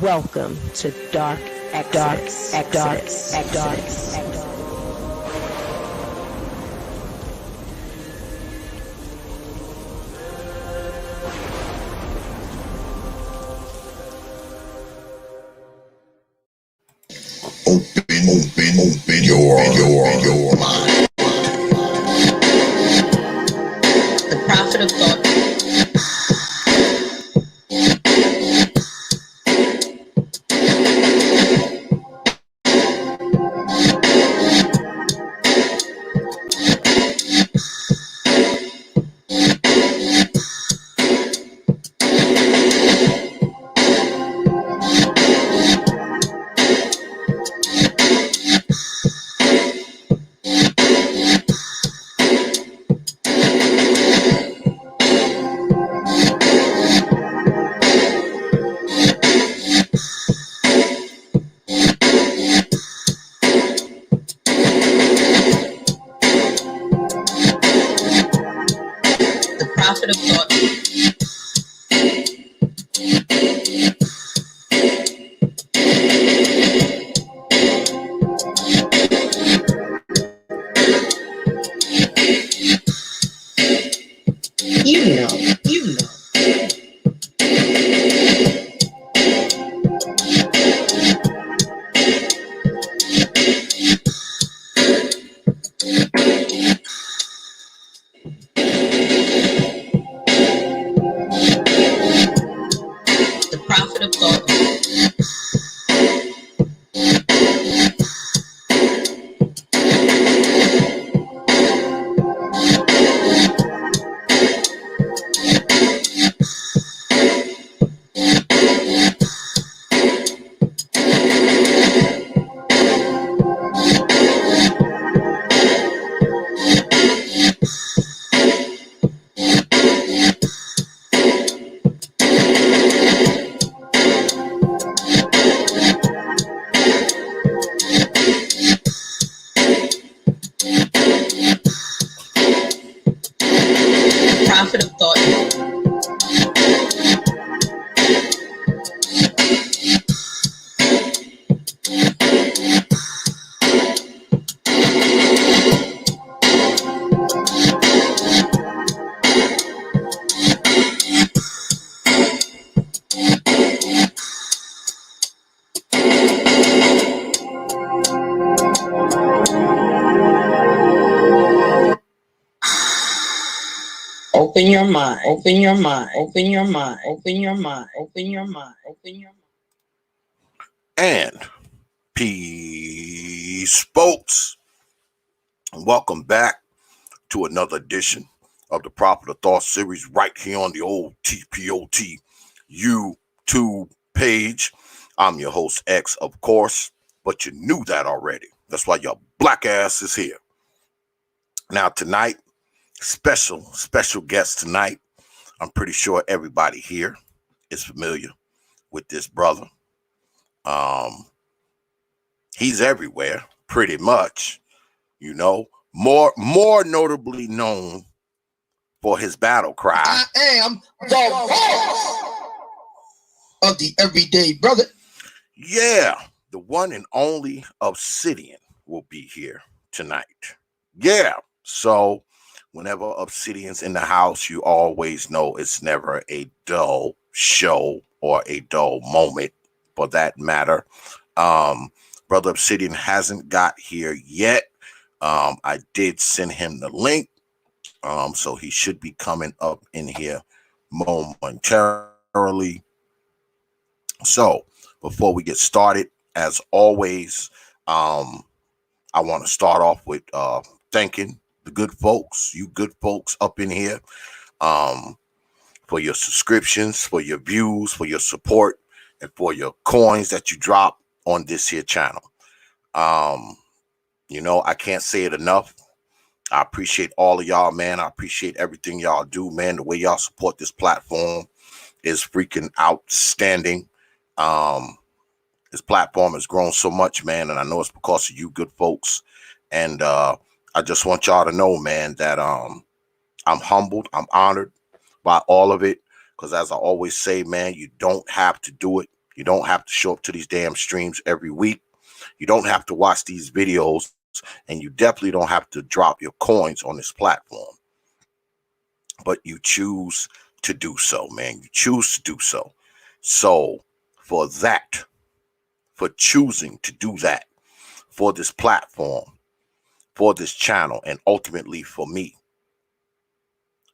Welcome to Dark Exodus. Open your mind. The Prophet of Thought. The Prophet of Thought. You know. The Prophet of Thought. Prophet of Thought. Open your mind. Open your mind. Open your mind. Open your mind. Open your mind. Open your mind. And peace, folks. And welcome back to another edition of the Prophet of Thought series right here on the old T.P.O.T YouTube page. I'm your host, X, of course, but you knew that already. That's why your black ass is here. Now, tonight, special guest tonight. I'm pretty sure everybody here is familiar with this brother. He's everywhere, pretty much, you know, more notably known for his battle cry. I am the voice of the everyday brother. Yeah, the one and only Obsidian will be here tonight. Yeah, so whenever Obsidian's in the house, you always know it's never a dull show or a dull moment for that matter. Brother Obsidian hasn't got here yet. I did send him the link. So he should be coming up in here momentarily. So before we get started, as always, I want to start off with thanking the good folks, you good folks up in here, for your subscriptions, for your views, for your support, and for your coins that you drop on this here channel. You know, I can't say it enough. I appreciate all of y'all, man. I appreciate everything y'all do, man. The way y'all support this platform is freaking outstanding. This platform has grown so much, man, and I know it's because of you good folks. And I just want y'all to know, man, that I'm humbled, I'm honored by all of it. Because as I always say, man, you don't have to do it. You don't have to show up to these damn streams every week. You don't have to watch these videos, and you definitely don't have to drop your coins on this platform. But you choose to do so, man. You choose to do so. So for that, for choosing to do that, for this platform, for this channel, and ultimately for me,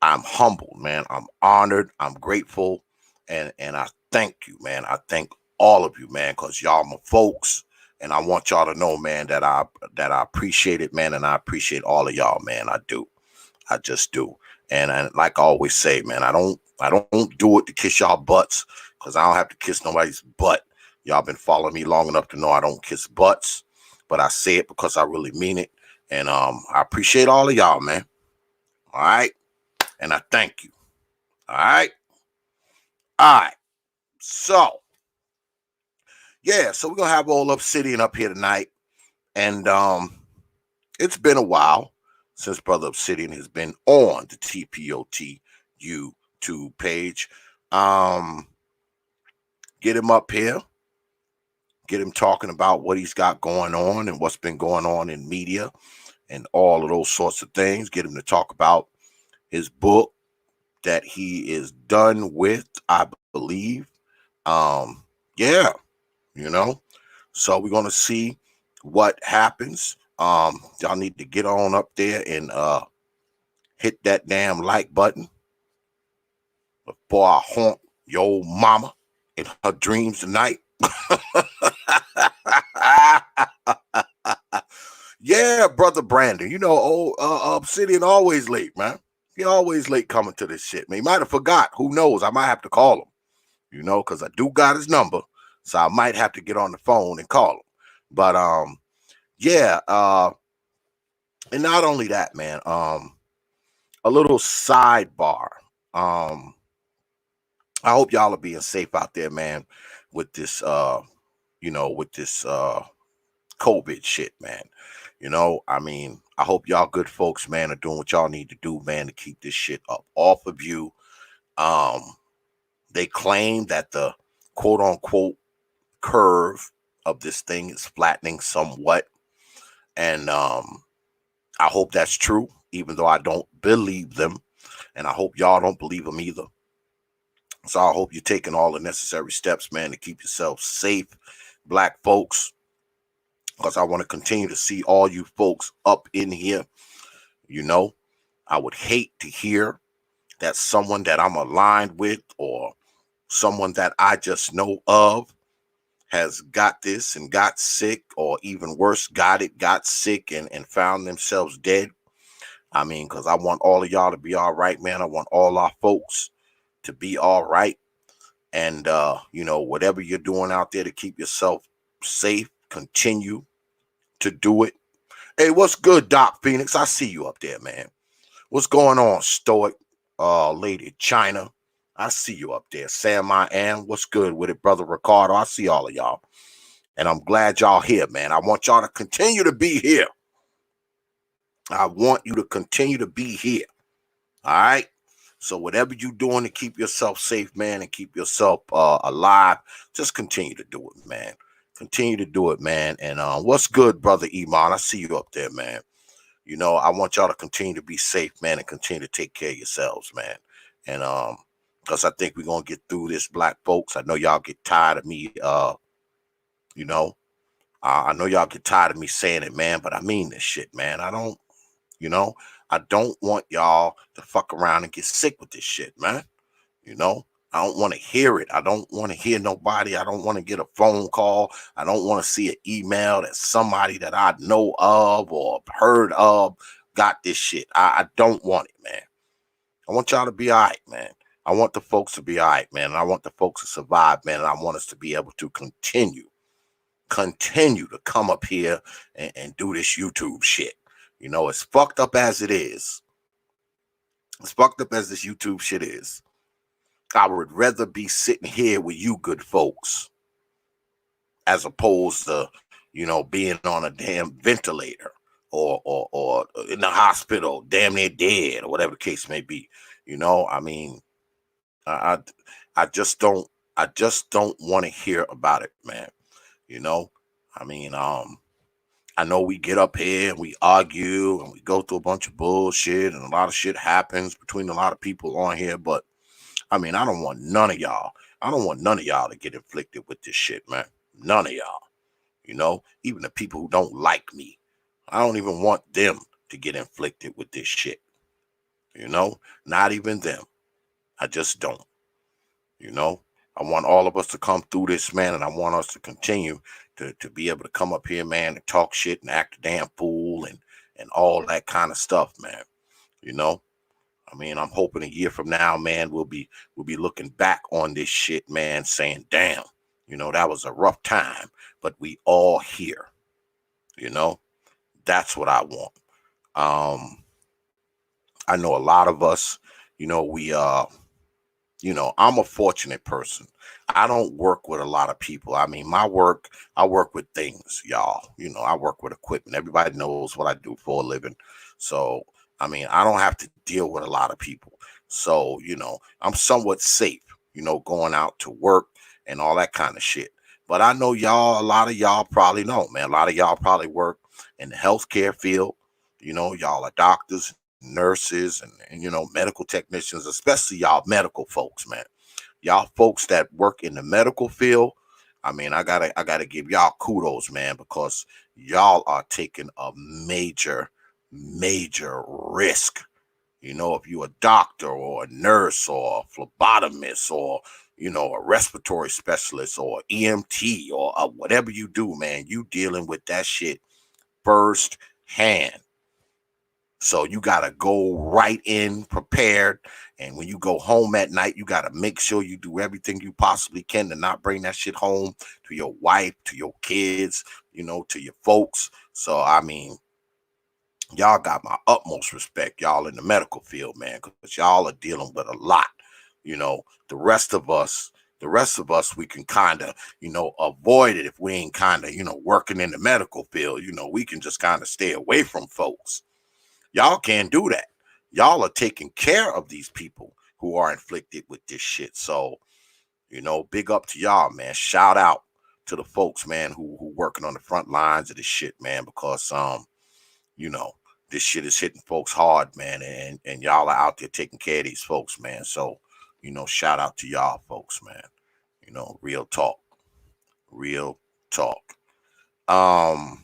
I'm humbled, man. I'm honored. I'm grateful. And I thank you, man. I thank all of you, man, because y'all my folks. And I want y'all to know, man, that I appreciate it, man. And I appreciate all of y'all, man. I do. I just do. And like I always say, man, I don't do it to kiss y'all butts, because I don't have to kiss nobody's butt. Y'all been following me long enough to know I don't kiss butts, but I say it because I really mean it. And I appreciate all of y'all, man. All right. And I thank you. All right. All right. So, yeah, so we're going to have old Obsidian up here tonight. And it's been a while since Brother Obsidian has been on the T.P.O.T YouTube page. Get him up here. Get him talking about what he's got going on and what's been going on in media and all of those sorts of things. Get him to talk about his book that he is done with, I believe. Yeah, you know. So we're gonna see what happens. Y'all need to get on up there and hit that damn like button before I haunt your old mama in her dreams tonight. Yeah, Brother Brandon. You know, old Obsidian always late, man. He always late coming to this shit, man. He might have forgot. Who knows? I might have to call him, you know, because I do got his number. So I might have to get on the phone and call him. But yeah, and not only that, man, a little sidebar. I hope y'all are being safe out there, man, with this you know, with this COVID shit, man. You know, I mean, I hope y'all good folks, man, are doing what y'all need to do, man, to keep this shit up off of you. They claim that the quote unquote curve of this thing is flattening somewhat. And I hope that's true, even though I don't believe them. And I hope y'all don't believe them either. So I hope you're taking all the necessary steps, man, to keep yourself safe, black folks, because I want to continue to see all you folks up in here. You know, I would hate to hear that someone that I'm aligned with or someone that I just know of has got this and got sick, or even worse, got sick and found themselves dead. I mean, because I want all of y'all to be all right, man. I want all our folks to be all right. And, you know, whatever you're doing out there to keep yourself safe, continue to do it. Hey, what's good, Doc Phoenix? I see you up there, man. What's going on, Stoic Lady China? I see you up there. Sam, I am. What's good with it, Brother Ricardo? I see all of y'all. And I'm glad y'all here, man. I want y'all to continue to be here. I want you to continue to be here. All right? So whatever you're doing to keep yourself safe, man, and keep yourself alive, just continue to do it, man. Continue to do it, man. And what's good, Brother Iman? I see you up there, man. You know, I want y'all to continue to be safe, man, and continue to take care of yourselves, man. And because I think we're gonna get through this, black folks. I know y'all get tired of me, you know. I know y'all get tired of me saying it, man, but I mean this shit, man. I don't, you know, I don't want y'all to fuck around and get sick with this shit, man. You know, I don't want to hear it. I don't want to hear nobody. I don't want to get a phone call. I don't want to see an email that somebody that I know of or heard of got this shit. I don't want it, man. I want y'all to be all right, man. I want the folks to be all right, man. And I want the folks to survive, man. And I want us to be able to continue to come up here and do this YouTube shit. You know, it's fucked up as it is. As fucked up as this YouTube shit is. I would rather be sitting here with you good folks as opposed to, you know, being on a damn ventilator or in the hospital, damn near dead, or whatever the case may be. You know, I mean, I just don't I just don't want to hear about it, man. You know, I mean, I know we get up here and we argue and we go through a bunch of bullshit and a lot of shit happens between a lot of people on here, but I mean, I don't want none of y'all. I don't want none of y'all to get inflicted with this shit, man. None of y'all. You know, even the people who don't like me, I don't even want them to get inflicted with this shit. You know, not even them. I just don't. You know, I want all of us to come through this, man, and I want us to continue to be able to come up here, man, and talk shit and act a damn fool and all that kind of stuff, man. You know, I mean, I'm hoping a year from now, man, we'll be looking back on this shit, man, saying, damn, you know, that was a rough time, but we all here. You know, that's what I want. I know a lot of us, you know, I'm a fortunate person. I don't work with a lot of people. I mean, I work with things, y'all. You know, I work with equipment. Everybody knows what I do for a living. So, I mean, I don't have to deal with a lot of people. So, you know, I'm somewhat safe, you know, going out to work and all that kind of shit. But I know y'all, a lot of y'all probably know, man. A lot of y'all probably work in the healthcare field. You know, y'all are doctors, nurses, and you know, medical technicians, especially y'all medical folks, man. Y'all folks that work in the medical field, I mean, I gotta give y'all kudos, man, because y'all are taking a major risk. You know, if you're a doctor or a nurse or a phlebotomist or you know a respiratory specialist or EMT or whatever you do, man, you dealing with that shit first hand. So you got to go right in prepared. And when you go home at night, you got to make sure you do everything you possibly can to not bring that shit home to your wife, to your kids, you know, to your folks. So, I mean, y'all got my utmost respect, y'all in the medical field, man, because y'all are dealing with a lot. You know, the rest of us, we can kind of, you know, avoid it if we ain't kind of, you know, working in the medical field. You know, we can just kind of stay away from folks. Y'all can't do that. Y'all are taking care of these people who are inflicted with this shit. So, you know, big up to y'all, man. Shout out to the folks, man, who working on the front lines of this shit, man, because you know, this shit is hitting folks hard, man, and y'all are out there taking care of these folks, man. So, you know, shout out to y'all folks, man. You know, real talk. Real talk. I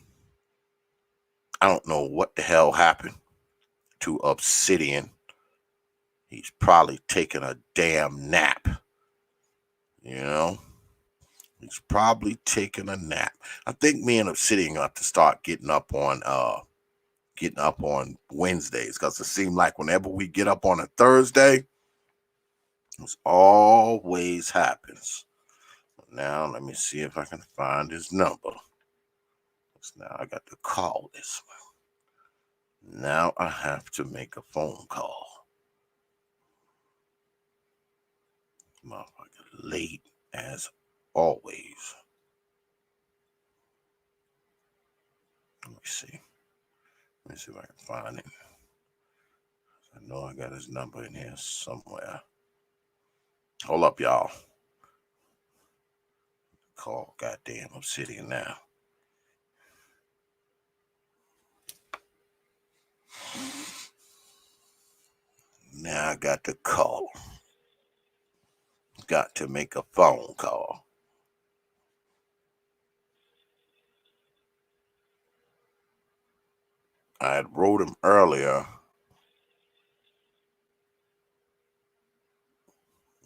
don't know what the hell happened to Obsidian. He's probably taking a damn nap. You know, he's probably taking a nap. I think me and Obsidian have to start getting up on Wednesdays because it seems like whenever we get up on a Thursday, it always happens. Now let me see if I can find his number. Now I got to call this one. Now I have to make a phone call. Motherfucker, late as always. Let me see. Let me see if I can find him. I know I got his number in here somewhere. Hold up, y'all. Call goddamn Obsidian now. Now I got to call. Got to make a phone call. I had wrote him earlier.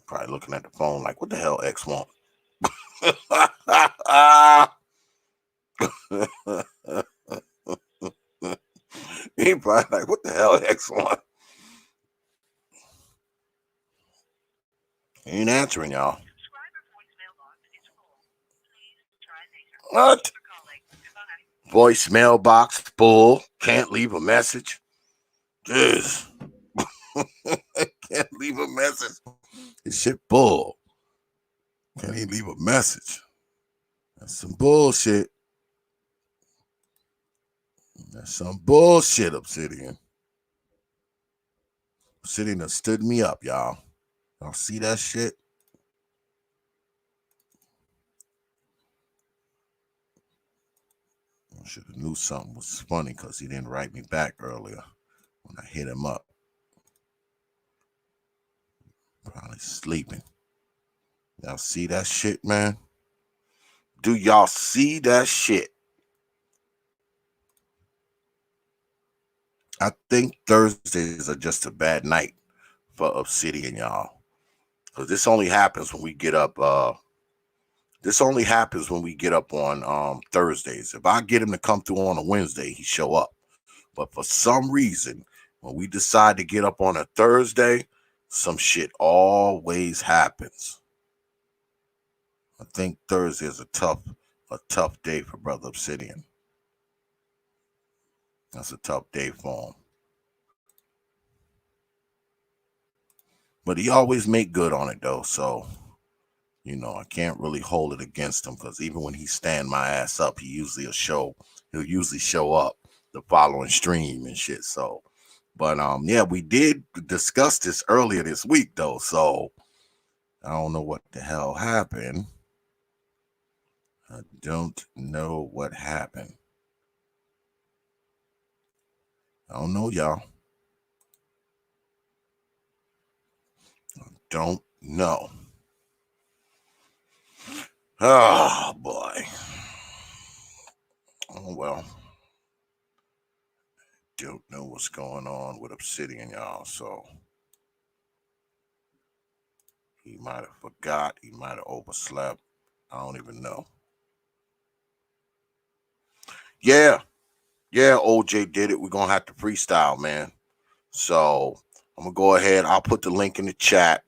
Probably looking at the phone like, what the hell X want? He probably like, what the hell X want? He ain't answering, y'all. What? Voicemail box full. Can't leave a message. Jeez. Can't leave a message. This shit full. Can't even leave a message. That's some bullshit. That's some bullshit, Obsidian. Obsidian done stood me up, y'all. Y'all see that shit? Should have knew something was funny because he didn't write me back earlier when I hit him up. Probably sleeping. Y'all see that shit, man? Do y'all see that shit? I think Thursdays are just a bad night for Obsidian, y'all. Because this only happens when we get up. This only happens when we get up on Thursdays. If I get him to come through on a Wednesday, he show up. But for some reason, when we decide to get up on a Thursday, some shit always happens. I think Thursday is a tough day for Brother Obsidian. That's a tough day for him. But he always make good on it though, so you know I can't really hold it against him because even when he stand my ass up, he'll usually show up the following stream and shit. So, but yeah, we did discuss this earlier this week though, so I don't know what the hell happened. I don't know what happened. I don't know, y'all. I don't know. Oh, boy. Oh, well. Don't know what's going on with Obsidian, y'all, so he might have forgot. He might have overslept. I don't even know. Yeah, OJ did it. We're going to have to freestyle, man. So I'm going to go ahead. I'll put the link in the chat.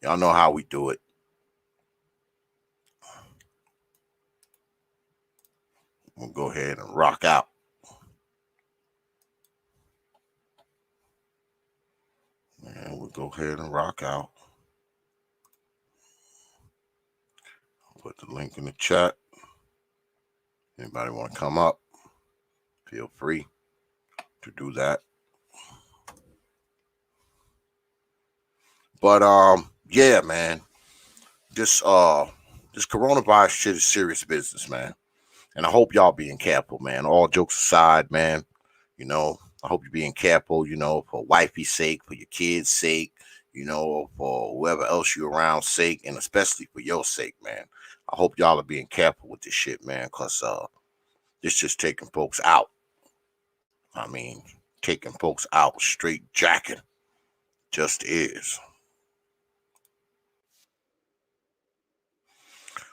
Y'all know how we do it. We'll go ahead and rock out. And we'll go ahead and rock out. I'll put the link in the chat. Anybody want to come up? Feel free to do that. But yeah, man. This coronavirus shit is serious business, man. And I hope y'all being careful, man. All jokes aside, man. You know, I hope you're being careful, you know, for wifey's sake, for your kids' sake, you know, for whoever else you're around sake, and especially for your sake, man. I hope y'all are being careful with this shit, man, because this just taking folks out. I mean, taking folks out straight jacking. Just is.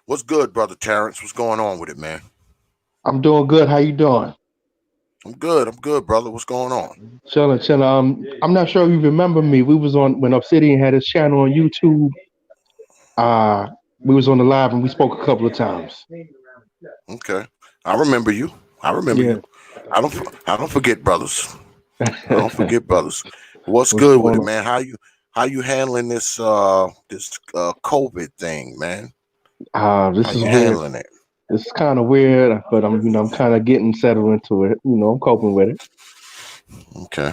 What's good, Brother Terrence? What's going on with it, man? I'm doing good. How you doing? I'm good, brother. What's going on? Chilling. I'm not sure if you remember me. We was on when Obsidian had his channel on YouTube. We was on the live and we spoke a couple of times. Okay, I remember you. I don't forget, brothers. I don't forget, brothers. What's good with it, man? How you handling this COVID thing, man? This is handling it. This is kind of weird, but I'm kind of getting settled into it. You know, I'm coping with it. Okay.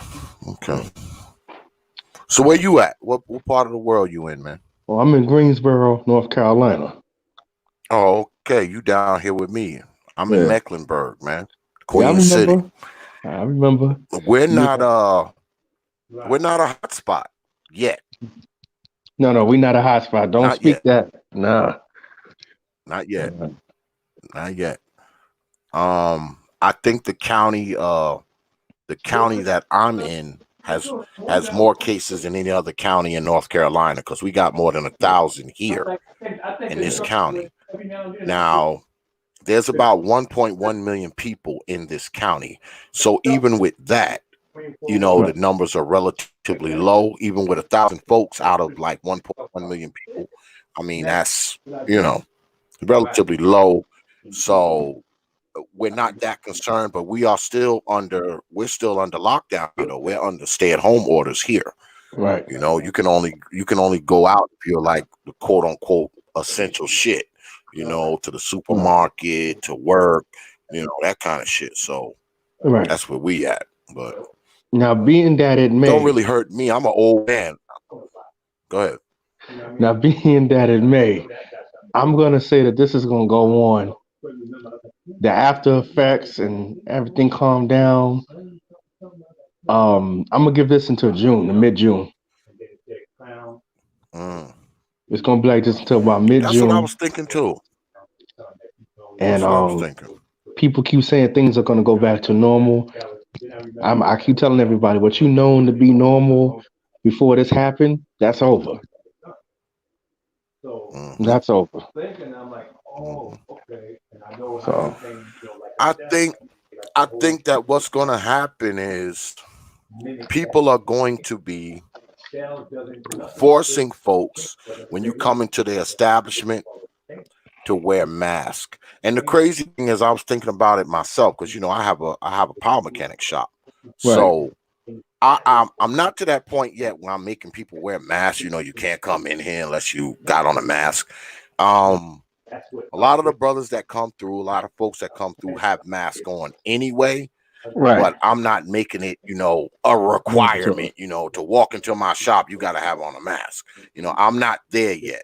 So where you at? What part of the world you in, man? Well, I'm in Greensboro, North Carolina. Oh, okay. You down here with me. I'm in Mecklenburg, man. Queen City. I remember. We're not a hot spot yet. No, we're not a hot spot. Don't not speak yet. That. Nah. Not yet. Not yet. I think the county that I'm in has more cases than any other county in North Carolina because we got more than 1,000 here in this county. Now, there's about 1.1 million people in this county. So even with that, you know, the numbers are relatively low, even with 1,000 folks out of like 1.1 million people. I mean, that's, you know, relatively low. So we're not that concerned, but we're still under lockdown. You know, we're under stay-at-home orders here. Right. You know, you can only go out if you're like the quote unquote essential shit. You know, to the supermarket, to work, you know, that kind of shit. So that's where we at. But now, being that it may don't really hurt me. I'm an old man. Go ahead. Now, being that it may, I'm gonna say that this is gonna go on the after effects and everything calmed down. I'm gonna give this until June, the mid-June. It's gonna be like this until about That's what I mid-June. was thinking too. And That's what I was thinking. people keep saying things are gonna go back to normal. I keep telling everybody what you known to be normal before this happened, that's over. That's over. So I think that what's gonna happen is people are going to be forcing folks when you come into the establishment to wear masks. And the crazy thing is, I was thinking about it myself because I have a power mechanic shop, so I'm not to that point yet where I'm making people wear masks. You can't come in here unless you got on a mask. A lot of the brothers that come through, a lot of folks that come through have masks on anyway. right. But I'm not making it, a requirement, to walk into my shop, you got to have on a mask. I'm not there yet.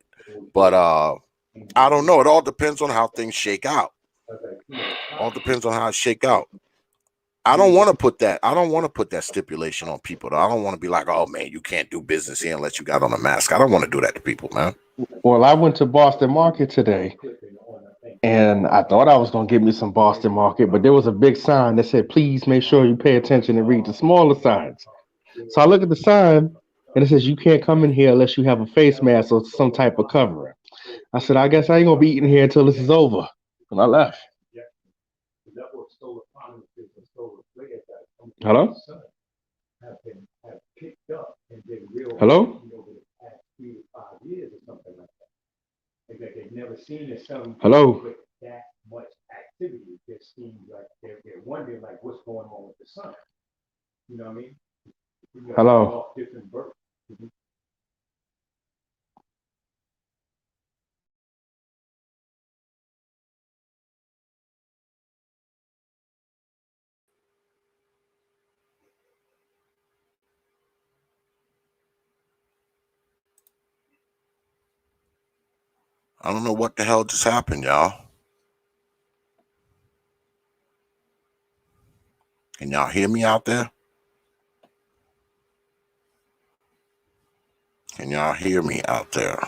But I don't know. It all depends on how things shake out. All depends on how it shake out. I don't want to put that stipulation on people, though. I don't want to be like, oh man, you can't do business here unless you got on a mask. I don't want to do that to people, man. Well, I went to Boston Market today, and I thought I was gonna get me some Boston Market, but there was a big sign that said, "Please make sure you pay attention and read the smaller signs." So I look at the sign, and it says, "You can't come in here unless you have a face mask or some type of covering." I said, "I guess I ain't gonna be eating here until this is over," and I left. Hello? Hello? Hello? Hello? I don't know what the hell just happened, y'all. Can y'all hear me out there? Can y'all hear me out there?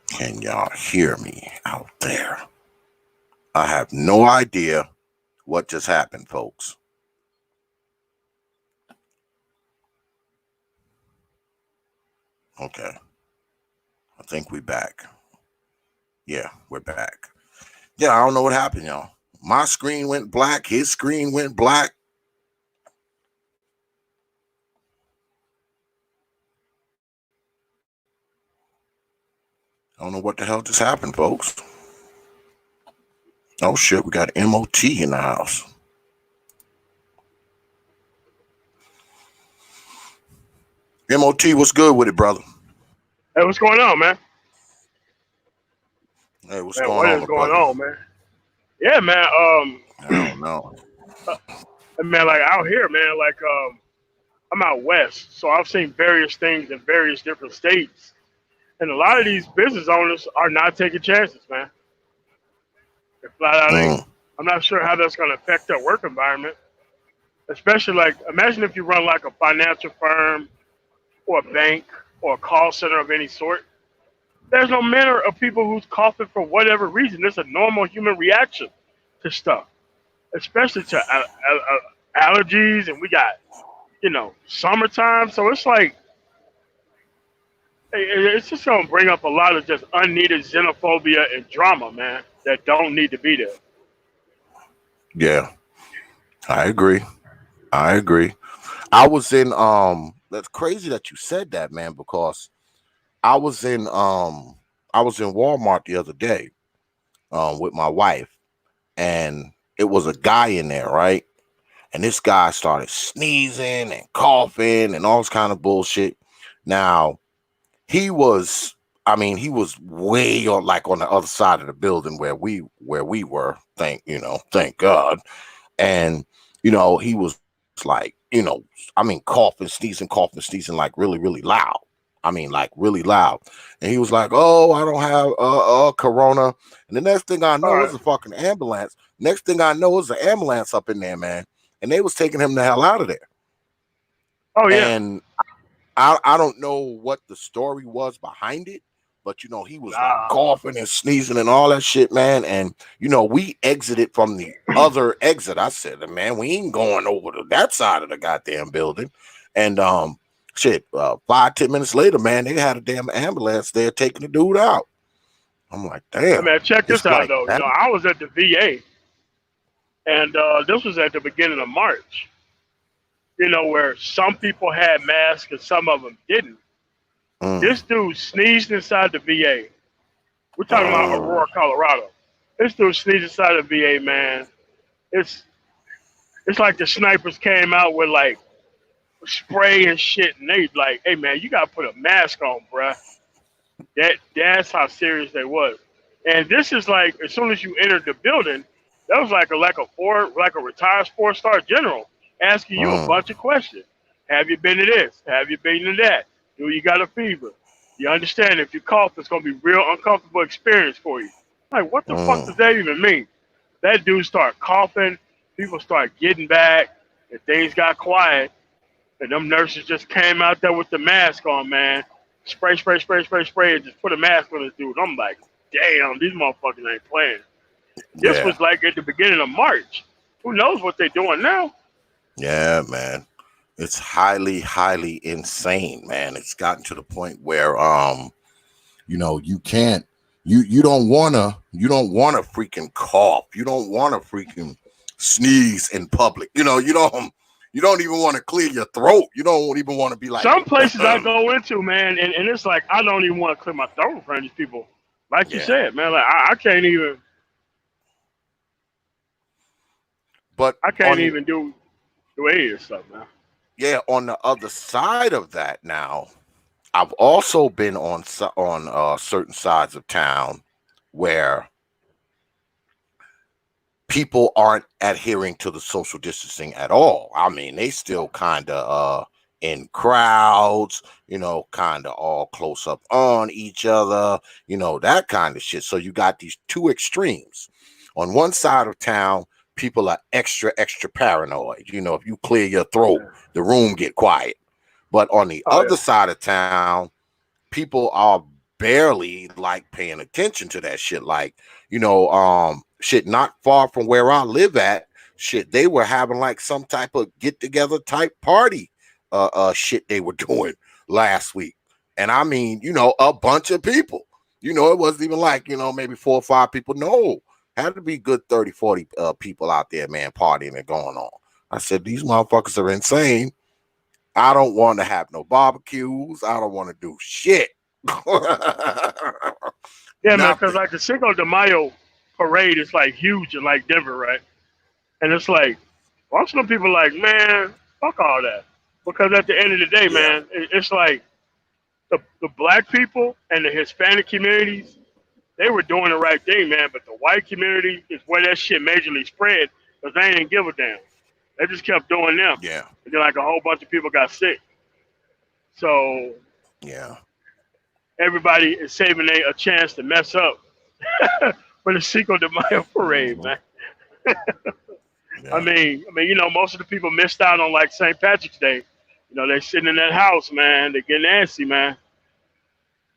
Can y'all hear me out there? I have no idea what just happened, folks. Okay. I think we back. Yeah, we're back. Yeah, I don't know what happened, y'all. My screen went black. His screen went black. I don't know what the hell just happened, folks. Oh, shit. We got MOT in the house. MOT, what's good with it, brother? Hey, what's going on, man? Hey, what's Man, going what on, is my going brother? on, man? Yeah, man. I don't know. Man, like out here, man, like I'm out west, so I've seen various things in various different states, and a lot of these business owners are not taking chances, man. They're flat out ain't. Mm, I'm not sure how that's going to affect their work environment, especially like imagine if you run like a financial firm or a bank or a call center of any sort. There's no manner of people who's coughing for whatever reason. It's a normal human reaction to stuff, especially to allergies, and we got summertime. So it's like it's just gonna bring up a lot of just unneeded xenophobia and drama, man, that don't need to be there. yeah, I agree. I agree. I was in that's crazy that you said that, man, because I was in Walmart the other day with my wife, and it was a guy in there, right? And this guy started sneezing and coughing and all this kind of bullshit. Now, he was he was way on the other side of the building where we were, thank God. And he was like, coughing, sneezing like really, really loud. I mean, like really loud. And he was like, "Oh, I don't have corona." And the next thing I All know is right. a fucking ambulance. Next thing I know is an ambulance up in there, man. And they was taking him the hell out of there. Oh yeah. And I don't know what the story was behind it, but you know, he was like Nah. coughing and sneezing and all that shit, man. And you know, we exited from the other exit. I said, man, we ain't going over to that side of the goddamn building. And shit, 5-10 minutes later, man, they had a damn ambulance there taking the dude out. I'm like, I damn, mean, check this it's out like though. You that. know, I was at the VA, and this was at the beginning of March. You know, where some people had masks and some of them didn't. Mm, This dude sneezed inside the VA. We're talking about mm, Aurora, Colorado. This dude sneezed inside the VA, man. It's it's like the snipers came out with like spray and shit, and they like, hey man, you gotta put a mask on, bruh. That's how serious they was. And this is like as soon as you entered the building, that was like a retired 4-star general asking you a mm, bunch of questions. Have you been to this? Have you been to that? Do you got a fever? You understand if you cough, it's gonna be real uncomfortable experience for you. Like what the fuck mm, does that even mean? That dude started coughing, people started getting back, and things got quiet. And them nurses just came out there with the mask on, man. Spray, spray, spray, spray, spray, and just put a mask on this dude. I'm like, damn, these motherfuckers ain't playing. This yeah, was like at the beginning of March. Who knows what they're doing now? yeah, man. It's highly, highly insane, man. It's gotten to the point where you know, you can't you don't wanna freaking cough. You don't wanna freaking sneeze in public. You don't even want to clear your throat. You don't even want to be like Some places I go into, man, and it's like I don't even want to clear my throat in front of these people. Like you yeah. said, man, like I can't even But I can't on even do any of this stuff, man. yeah, on the other side of that now, I've also been on certain sides of town where people aren't adhering to the social distancing at all. I mean, they still kind of in crowds, you know, kind of all close up on each other, you know, that kind of shit. So you got these two extremes. On one side of town, people are extra paranoid. You know, if you clear your throat, the room get quiet. But on the Oh other yeah. side of town, people are barely like paying attention to that shit. Like, you know, shit not far from where I live at, shit, they were having like some type of get together type party shit they were doing last week. And I mean, you know, a bunch of people. You know, it wasn't even like, you know, maybe 4 or 5 people. No, had to be good 30, 40 people out there, man, partying and going on. I said, these motherfuckers are insane. I don't want to have no barbecues. I don't want to do shit. Yeah, man, because Nothing. like the Cinco de Mayo parade is like huge in like Denver, right? And it's like, most of them people like, man, fuck all that. Because at the end of the day, Yeah. man, it's like the black people and the Hispanic communities, they were doing the right thing, man. But the white community is where that shit majorly spread because they didn't give a damn. They just kept doing them. Yeah. And then like a whole bunch of people got sick. So Yeah. everybody is saving a chance to mess up for the Cinco de Mayo parade, Mhm. man. Yeah. You know, most of the people missed out on like St. Patrick's Day. You know, they sitting in that house, man. They getting antsy, man.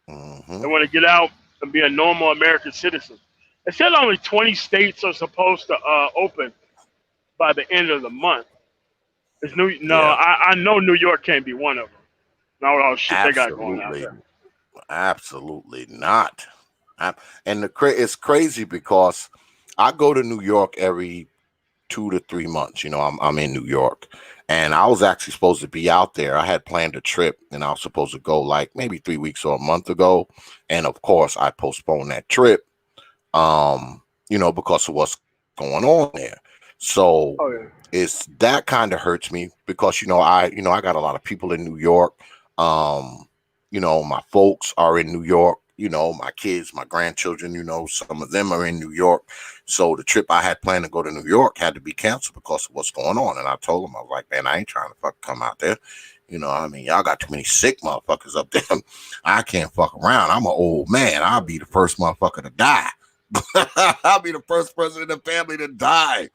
Hmm. They want to get out and be a normal American citizen. They said only 20 states are supposed to open by the end of the month. No, Yeah. I know New York can't be one of them. Not with all the shit they got going out Absolutely. there. Absolutely not. And it's crazy because I go to New York every 2 to 3 months. You know, I'm in New York, and I was actually supposed to be out there. I had planned a trip, and I was supposed to go like maybe 3 weeks or a month ago, and of course I postponed that trip. You know, because of what's going on there. So Oh yeah. it's that kind of hurts me because I got a lot of people in New York. Um, you know, my folks are in New York. You know, my kids, my grandchildren, you know, some of them are in New York. So the trip I had planned to go to New York had to be canceled because of what's going on. And I told them, I was like, man, I ain't trying to fucking come out there. You know, I mean, y'all got too many sick motherfuckers up there. I can't fuck around. I'm an old man. I'll be the first motherfucker to die. I'll be the first person in the family to die.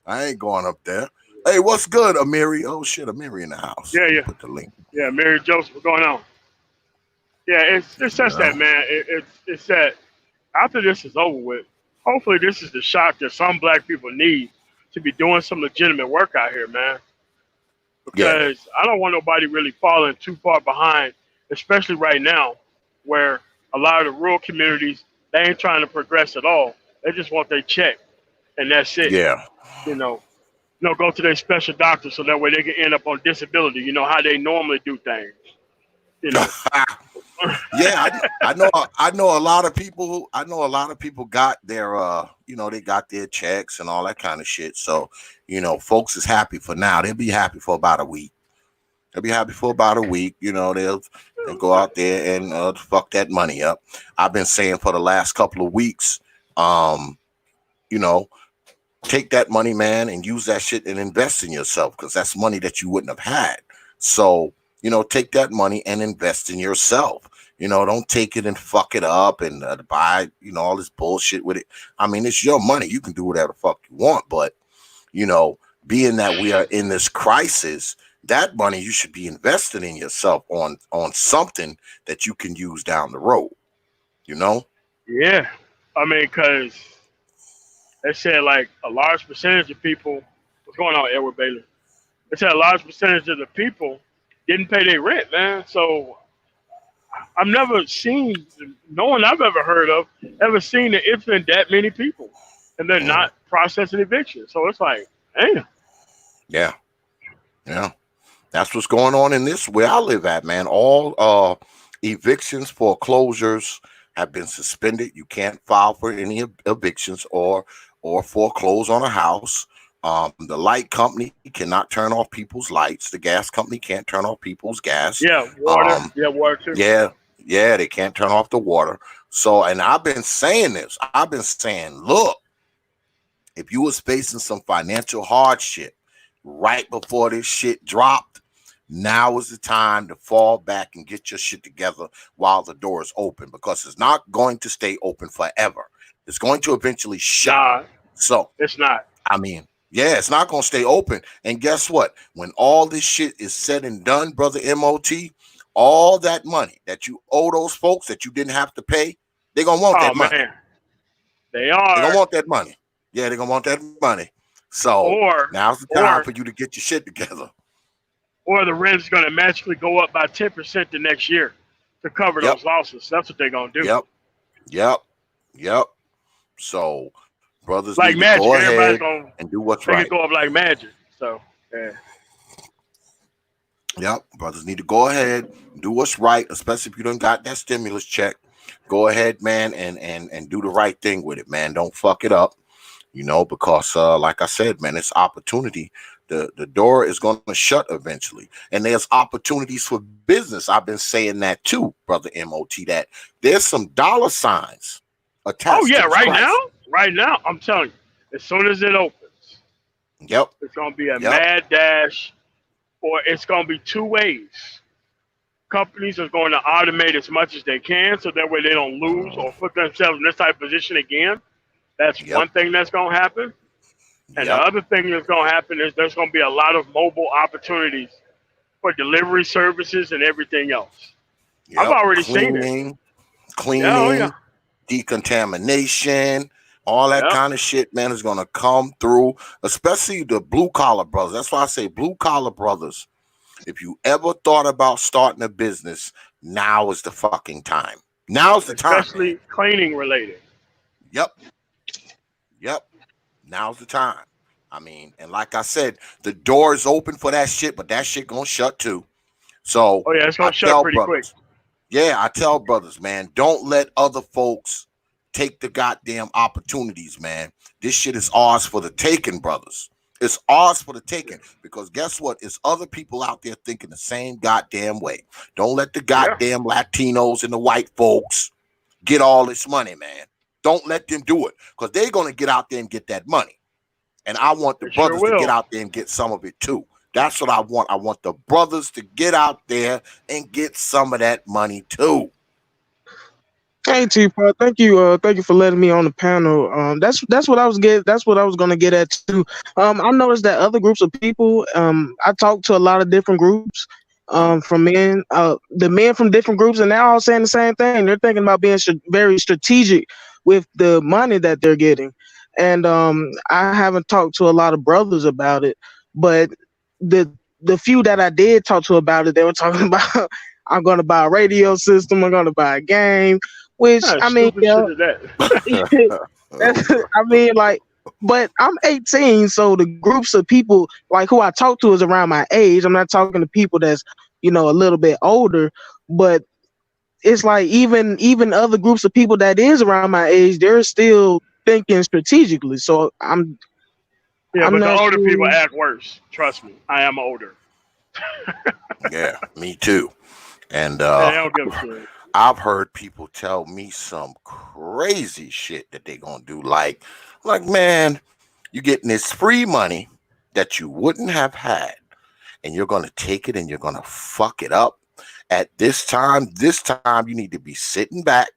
I ain't going up there. Hey, what's good, Amiri? Oh shit, Amiri in the house. Yeah. Put the link. Yeah, Mary Joseph, what's going on? Yeah, it's just that, man. It's that after this is over with, hopefully this is the shock that some black people need to be doing some legitimate work out here, man. Because I don't want nobody really falling too far behind, especially right now, where a lot of the rural communities, they ain't trying to progress at all. They just want their check, and that's it. Yeah. Go to their special doctor so that way they can end up on disability. You know how they normally do things. Yeah, I know a lot of people got their they got their checks and all that kind of shit. So, folks is happy for now. They'll be happy for about a week. They'll go out there and fuck that money up. I've been saying for the last couple of weeks, take that money, man, and use that shit and invest in yourself, because that's money that you wouldn't have had. So, take that money and invest in yourself. Don't take it and fuck it up and buy, all this bullshit with it. I mean, it's your money. You can do whatever the fuck you want. But, being that we are in this crisis, that money you should be investing in yourself on something that you can use down the road, Yeah. I mean, because they said like a large percentage of people, what's going on, Edward Bailey? They said a large percentage of the people didn't pay their rent, man. So I've never seen, no one I've ever heard of, ever seen that it's been that many people and they're not processing eviction. So it's like, damn. Yeah. That's what's going on in this where I live at, man. All evictions, foreclosures have been suspended. You can't file for any evictions or foreclose on a house. The light company cannot turn off people's lights. The gas company can't turn off people's gas. Yeah, water. Water too. Yeah, they can't turn off the water. So, and I've been saying this. I've been saying, look, if you was facing some financial hardship right before this shit dropped, now is the time to fall back and get your shit together while the door is open, because it's not going to stay open forever. It's going to eventually shut. So it's not. I mean, yeah, it's not going to stay open. And guess what? When all this shit is said and done, brother MOT, all that money that you owe those folks that you didn't have to pay, they're going to want that money. Man. They are. They're going to want that money. Yeah, they're going to want that money. So now's the time for you to get your shit together. Or the rent's going to magically go up by 10% the next year to cover those losses. That's what they're going to do. Yep. So brothers like need magic. to go Everybody's ahead and do what's right. right. They can go up like magic. So, yeah. Yep, brothers need to go ahead, do what's right, especially if you done got that stimulus check. Go ahead, man, and do the right thing with it, man. Don't fuck it up, because like I said, man, it's opportunity. The door is going to shut eventually, and there's opportunities for business. I've been saying that too, brother MOT, that there's some dollar signs attached. Oh yeah, to right now, I'm telling you, as soon as it opens, it's going to be a mad dash, or it's going to be two ways. Companies are going to automate as much as they can, so that way they don't lose or put themselves in this type of position again. That's one thing that's going to happen. And the other thing that's going to happen is there's going to be a lot of mobile opportunities for delivery services and everything else. I've already seen it. Cleaning, decontamination, all that kind of shit, man, is going to come through, especially the blue-collar brothers. That's why I say blue-collar brothers. If you ever thought about starting a business, now is the fucking time. Now's the time. Especially cleaning related. Yep. Now's the time. I mean, and like I said, the door is open for that shit, but that shit gonna shut too. So it's gonna shut pretty quick. Yeah, I tell brothers, man, don't let other folks take the goddamn opportunities, man. This shit is ours for the taking, brothers. It's ours for the taking, because guess what? It's other people out there thinking the same goddamn way. Don't let the goddamn Latinos and the white folks get all this money, man. Don't let them do it, because they're going to get out there and get that money. And I want the brothers to get out there and get some of it too. That's what I want. I want the brothers to get out there and get some of that money too. Hey T.P.O.T, thank you for letting me on the panel. That's what I was get. That's what I was gonna get at too. I noticed that other groups of people. I talked to a lot of different groups. From men, the men from different groups, and they're all saying the same thing. They're thinking about being very strategic with the money that they're getting. And I haven't talked to a lot of brothers about it, but the few that I did talk to about it, they were talking about I'm going to buy a radio system, I'm going to buy a game, which What I mean, stupid yeah, shit is that? I mean, like, but I'm 18, so the groups of people like who I talk to is around my age. I'm not talking to people that's a little bit older, but it's like even other groups of people that is around my age, they're still thinking strategically. So Yeah, I'm but the not older people sure. act worse. Trust me, I am older, Yeah, me too. And and I don't give a shit. I've heard people tell me some crazy shit that they gonna do. Like, man, you getting this free money that you wouldn't have had, and you're gonna take it and you're gonna fuck it up. At this time, you need to be sitting back,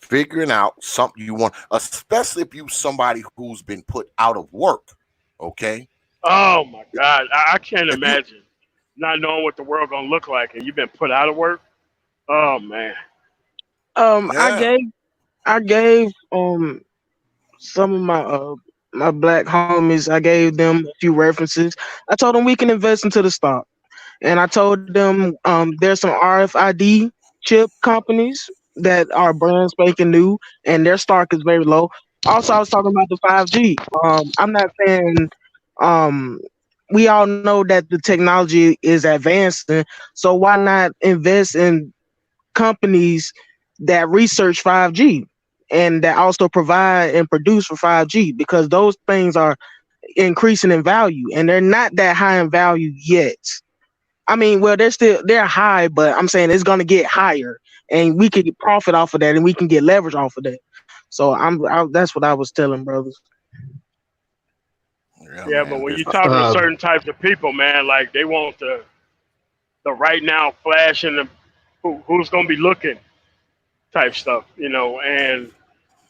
figuring out something you want, especially if you somebody who's been put out of work. Okay, Oh my God, I can't if you, imagine not knowing what the world gonna look like, and you've been put out of work. Oh man, Um, I yeah, gave I gave some of my black homies. I gave them a few references. I told them we can invest into the stock, and I told them there's some RFID chip companies that are brand spanking new, and their stock is very low. Also, I was talking about the 5G. I'm not saying um we all know that the technology is advancing, so why not invest in companies that research 5G and that also provide and produce for 5G, because those things are increasing in value and they're not that high in value yet. I mean, well, they're high, but I'm saying it's gonna get higher, and we can profit off of that, and we can get leverage off of that. So that's what I was telling brothers. yeah, yeah, but man. when This, you're talking to certain types of people, man, like they want the right now flash and the who's gonna be looking type stuff, and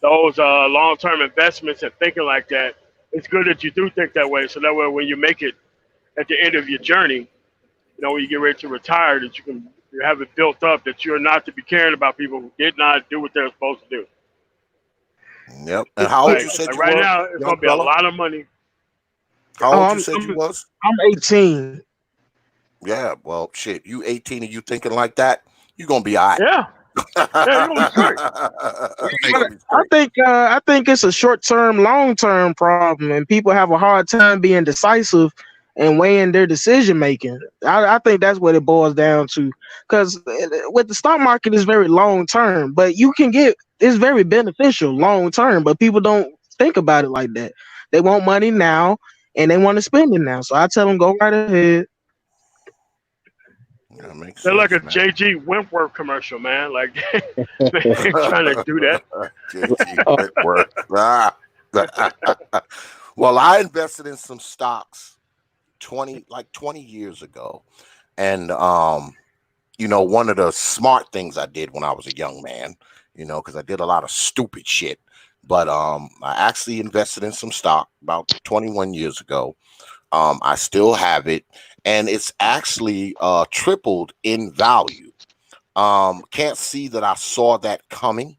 those long term investments and thinking like that. It's good that you do think that way, so that way when you make it at the end of your journey, when you get ready to retire, that you have it built up that you're not to be caring about people who did not do what they're supposed to do. yep. And how old you said Like you right were, now, it's young gonna be a fella? lot of money. How Oh, old you I'm said you I'm, was? I'm 18. Yeah, well, shit. You 18 and you thinking like that, you gonna be all right. Yeah, yeah, you're gonna be straight. You But gonna be straight. I think it's a short term, long term problem, and people have a hard time being decisive and weighing their decision making. I think that's what it boils down to. Because with the stock market is very long term, but it's very beneficial long term, but people don't think about it like that. They want money now and they want to spend it now. So I tell them go right ahead. That makes They're like a sense, man. JG Wentworth commercial, man. Like they're trying to do that. JT Whitworth. Ah. Well, I invested in some stocks 20 years ago. And one of the smart things I did when I was a young man, because I did a lot of stupid shit. But I actually invested in some stock about 21 years ago. I still have it, and it's actually tripled in value. Can't see that I saw that coming.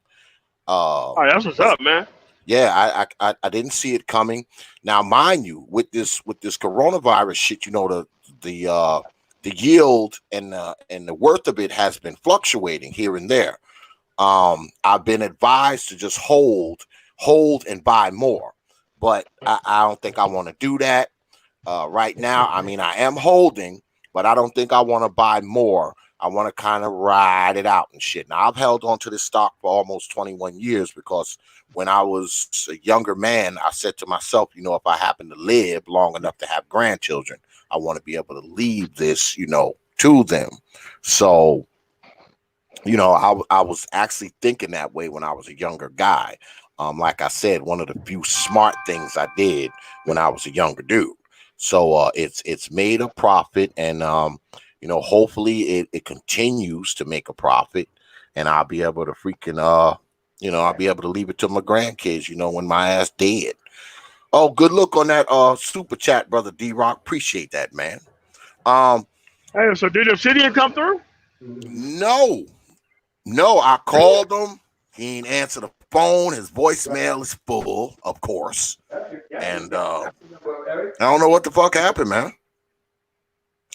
Oh, that's what's 'Cause, up, man. yeah, I didn't see it coming. Now, mind you, with this coronavirus shit, the yield and the worth of it has been fluctuating here and there. I've been advised to just hold and buy more, but I don't think I want to do that right now. I mean, I am holding, but I don't think I want to buy more. I want to kind of ride it out and shit. Now, I've held on to this stock for almost 21 years because when I was a younger man, I said to myself, if I happen to live long enough to have grandchildren, I want to be able to leave this, to them. So, I was actually thinking that way when I was a younger guy. Like I said, one of the few smart things I did when I was a younger dude. So it's made a profit, and you know, hopefully it continues to make a profit, and I'll be able to freaking you know, I'll be able to leave it to my grandkids, you know, when my ass dead. Oh, good look on that super chat, brother D-Rock. Appreciate that, man. Hey, so did Obsidian come through? No, I called him. He ain't answer the phone. His voicemail is full, of course. And I don't know what the fuck happened, man.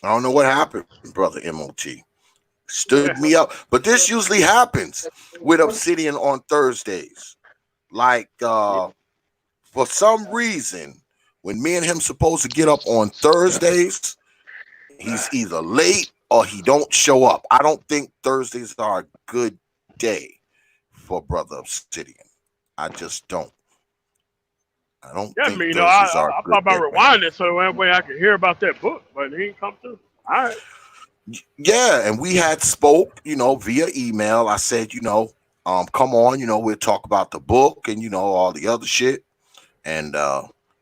I don't know what happened, brother MOT. Stood me up. But this usually happens with Obsidian on Thursdays. Like, for some reason, when me and him supposed to get up on Thursdays, he's either late or he don't show up. I don't think Thursdays are a good day for brother Obsidian. I just don't. I don't Yeah, I think mean, Thursdays are a I good thought about day, man. rewinding so that way I could hear about that book, but he didn't come through. All right. Yeah, and we had spoke, you know, via email. I said, you know, come on, you know, we'll talk about the book and you know all the other shit. And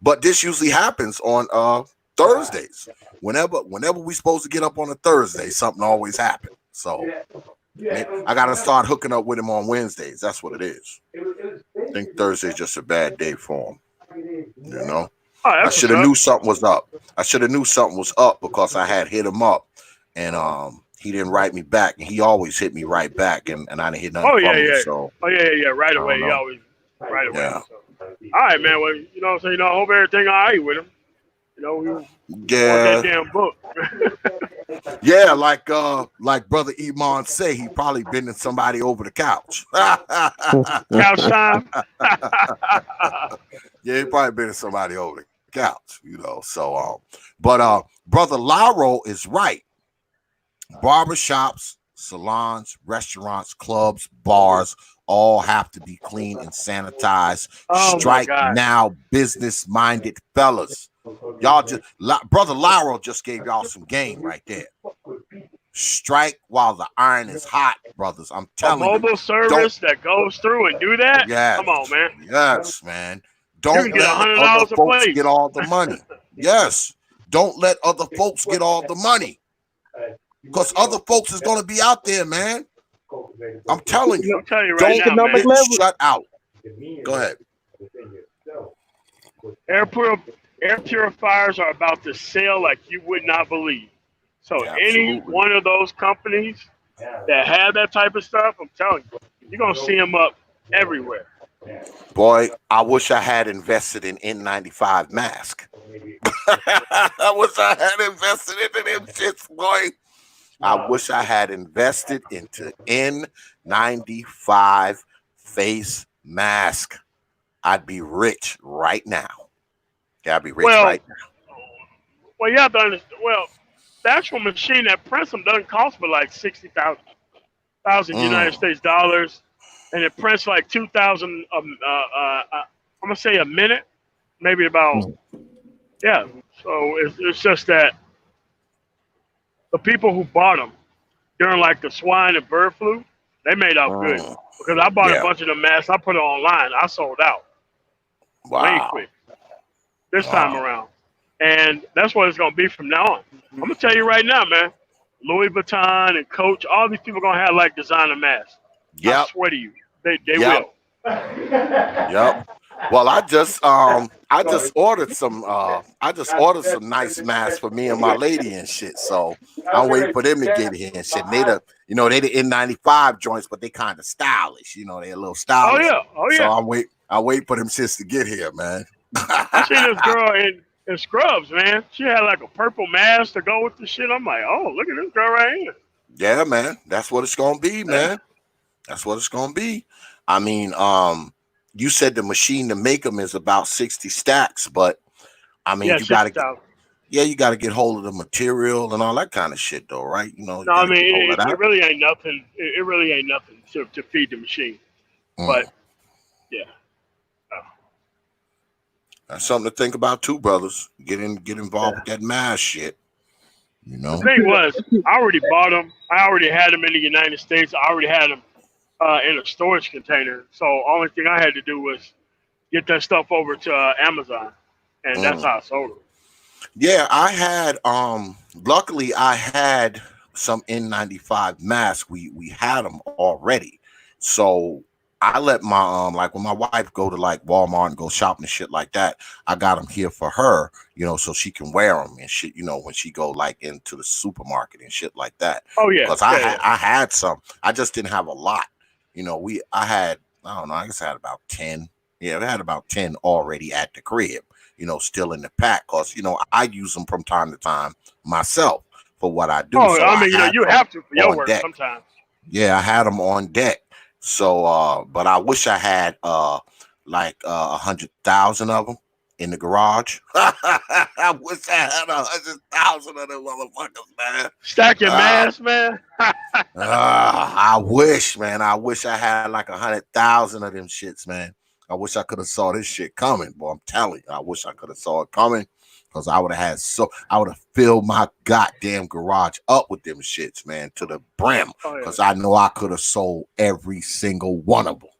but this usually happens on Thursdays. Whenever we supposed to get up on a Thursday, something always happens. So I gotta start hooking up with him on Wednesdays. That's what it is. I think Thursday's just a bad day for him. You know, Oh, I that's should what's have up. knew something was up. I should have knew something was up because I had hit him up, and he didn't write me back, and he always hit me right back, and I didn't hear nothing Oh, from yeah, him. yeah. So Oh, yeah. Right I away. don't He know. always right away. Yeah, So. All right, man. Well, you know what I'm saying? You know, I hope everything all right with him. You know, we want that yeah, damn book. yeah. Like brother Iman say, he probably bending somebody over the couch. Couch time. Yeah, he probably been somebody over the couch, you know. So but brother Laro is right. Barbershops, salons, restaurants, clubs, bars all have to be clean and sanitized. Oh, my Strike God. now, business-minded fellas. Y'all just brother Laro just gave y'all some game right there. Strike while the iron is hot, brothers. I'm A telling you. mobile Don't service that goes through and do that? Yes, Come on, man. yes, man. You Don't can get let other $100 a folks get place. all the money. Yes. Don't let other folks get all the money. Because other folks is going to be out there, man. I'm telling you. I'm telling you right Don't now, Economic man. get level. shut out. Go ahead. Air purifiers are about to sell like you would not believe. So Yeah, any absolutely. one of those companies that have that type of stuff, I'm telling you, you're going to see them up everywhere. Boy, I wish I had invested in N95 mask. I wish I had invested into them shits, boy. I wish I had invested into N95 face mask. I'd be rich right now. Yeah, I'd be rich Well, right now. well, you have to understand. Well, the actual machine that prints them doesn't cost but like 60,000 United Mm. States dollars, and it prints like 2,000. I'm gonna say a minute, maybe about yeah. So it's just that the people who bought them during like the swine and bird flu, they made out good Mm. because I bought a Yeah. bunch of the masks. I put it online. I sold out way Wow. quick this time Wow. around, and that's what it's gonna be from now on. I'm gonna tell you right now, man. Louis Vuitton and Coach, all these people gonna have like designer masks. I Yep. swear to you, they Yep. will. Yep. Well, I just ordered some nice masks for me and my lady and shit. So I'm waiting for them to get here and shit. And they the N95 joints, but they kind of stylish. You know, they a little Oh stylish. yeah, oh So yeah. I wait for them shits to get here, man. I seen this girl in Scrubs, man. She had like a purple mask to go with the shit. I'm like, oh, look at this girl right here. Yeah, man. That's what it's gonna be, man. That's what it's gonna be. I mean, you said the machine to make them is about 60 stacks, but I mean, Yeah, you gotta 60,000. you gotta get hold of the material and all that kind of shit, though, right? You know, you No, I gotta mean get hold of it that. really ain't nothing. It really ain't nothing to feed the machine. Mm. But yeah, That's something to think about too, brothers. Get involved with that mask shit. You the know. thing was, I already bought them. I already had them in the United States. I already had them in a storage container. So only thing I had to do was get that stuff over to Amazon, and that's Mm. how I sold them. Yeah, I had luckily I had some N95 masks. We had them already. So I let my like when my wife go to like Walmart and go shopping and shit like that, I got them here for her, so she can wear them and shit, when she go like into the supermarket and shit like that. Oh yeah, Because yeah. I had some. I just didn't have a lot. I had, I don't know, I guess I had about 10. Yeah, I had about 10 already at the crib, still in the pack, because I use them from time to time myself for what I do. Oh, So I I mean, had you some have to for your on work deck. sometimes. Yeah, I had them on deck. So but I wish I had like 100,000 of them in the garage. I wish I had 100,000 of them motherfuckers, man. Stack your Ah, mask, man. I wish, man. I wish I had like 100,000 of them shits, man. I wish I could have saw this shit coming, boy. I'm telling you, I wish I could have saw it coming, because I would have filled my goddamn garage up with them shits, man, to the brim. Oh yeah. Because I know I could have sold every single one of them.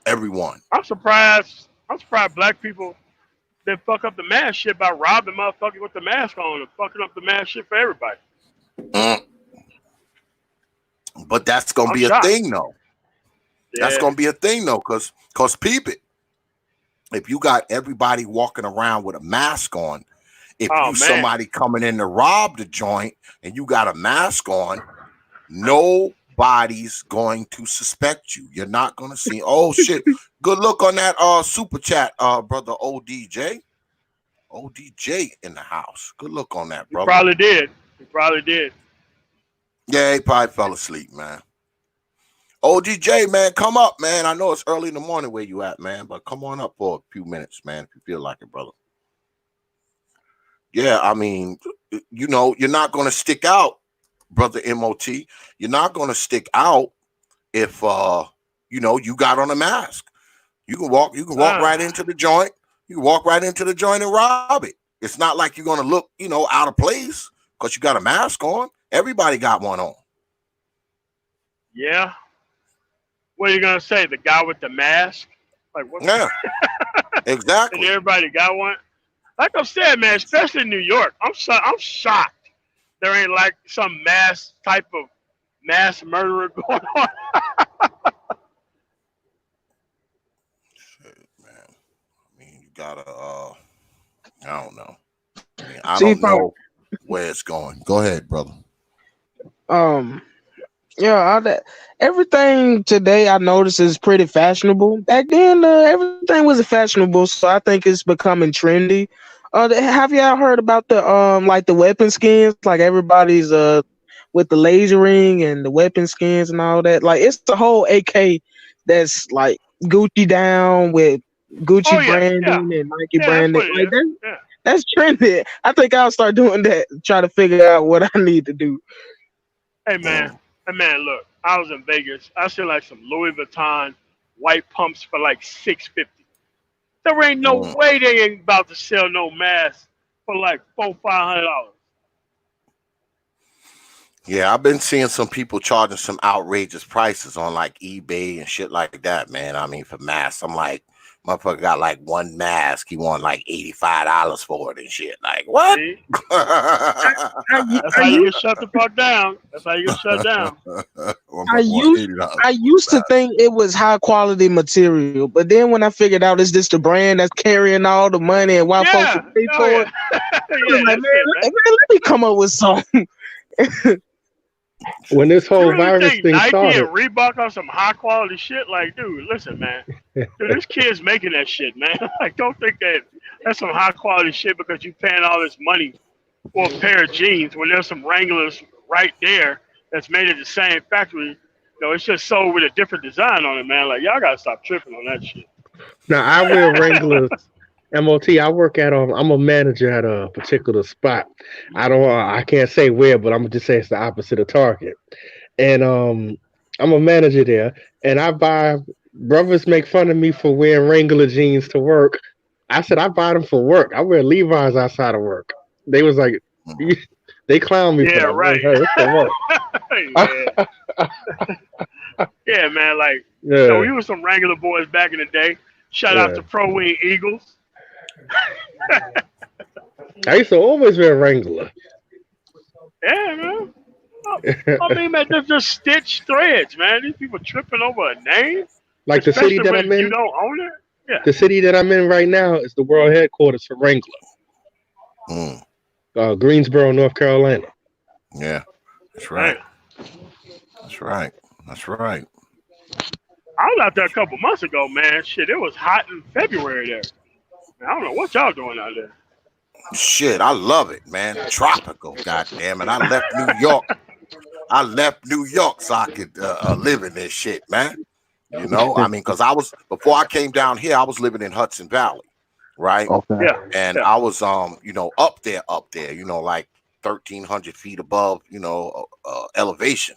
Everyone. I'm surprised. I'm surprised black people they fuck up the mask shit by robbing motherfuckers with the mask on and fucking up the mask shit for everybody. Mm. But that's gonna I'm be a shocked. thing, though. That's Yeah. gonna be a thing, though, because peep it. If you got everybody walking around with a mask on, if Oh you man. somebody coming in to rob the joint and you got a mask on, nobody's going to suspect you. You're not gonna see. Oh shit! Good look on that super chat, brother ODJ. ODJ in the house. Good look on that, He brother. probably did. He probably did. Yeah, he probably fell asleep, man. ODJ, man, come up, man. I know it's early in the morning where you at, man, but come on up for a few minutes, man, if you feel like it, brother. Yeah, I mean, you're not going to stick out, brother MOT. You're not going to stick out if you got on a mask. You can walk right into the joint. You can walk right into the joint and rob it. It's not like you're going to look, out of place because you got a mask on. Everybody got one on. Yeah. What are you gonna say? The guy with the mask? Like what? Yeah, And exactly. everybody got one. Like I'm saying, man, especially in New York, I'm shocked. There ain't like some mass type of mass murderer going on. Shit, man. I mean, you gotta I don't know. I mean, I See, don't know where it's going. Go ahead, brother. um, yeah, all that everything today I noticed is pretty fashionable. Back then, everything wasn't fashionable, so I think it's becoming trendy. Have y'all heard about the like the weapon skins? Like everybody's with the lasering and the weapon skins and all that. Like it's the whole AK that's like Gucci down with Oh Gucci yeah, yeah, branding and Nike yeah. That's branding. what it Like is. Yeah. that's trendy. I think I'll start doing that. Try to figure out what I need to do. Hey man, Mm. hey man, look, I was in Vegas. I see like some Louis Vuitton white pumps for like $650. There ain't no Mm. way they ain't about to sell no mask for like $400-500. Yeah, I've been seeing some people charging some outrageous prices on like eBay and shit like that, man. I mean, for masks, I'm like, motherfucker got like one mask. He want like $85 for it and shit. Like, what? See, I, that's I, how you used get shut the fuck down. That's how you get shut down. I Motherfucker want used $80 I for used a to think it was high quality material, but then when I figured out it's just the brand that's carrying all the money and why folks Yeah. would pay Oh for it, yeah. I was Yeah, like, that's it, man. man, let me come up with something. When this You whole really virus think thing Nike and started, Reebok are some high quality shit? Like, dude, listen, man. Dude, this kid's making that shit, man. Like, don't think that that's some high quality shit because you paying all this money for a pair of jeans when there's some Wranglers right there that's made at the same factory. It's just sold with a different design on it, man. Like, y'all gotta stop tripping on that shit. now I wear Wranglers. MOT. I work at I'm a manager at a particular spot. I can't say where, but I'm gonna just say it's the opposite of Target. And I'm a manager there, and I buy. Brothers make fun of me for wearing Wrangler jeans to work. I said I buy them for work. I wear Levi's outside of work. They was like, Mhm. they clown me for Yeah, that. I'm like, right. hey, it's for work. Yeah. Yeah, man. Like, Yeah, we were some Wrangler boys back in the day. Shout out yeah. to Pro Wing Eagles. I used to always wear Wrangler. Yeah, man. I mean, man, they're just stitched threads, man. These people tripping over a name, Like the city especially that when I'm you in, don't own it. Yeah. the city that I'm in right now is the world headquarters for Wrangler, Mm, Greensboro, North Carolina. yeah, that's Damn. right. That's right. That's right. I was out there a couple months ago, man. Shit, it was hot in February there. Man, I don't know what y'all doing out there. Shit, I love it, man. Tropical, goddamn it. I left New York. I left New York so I could live in this shit, man. You know, I mean, because I was before I came down here, I was living in Hudson Valley, right? Okay. Yeah. And Yeah. I was up there, like 1,300 feet above, elevation.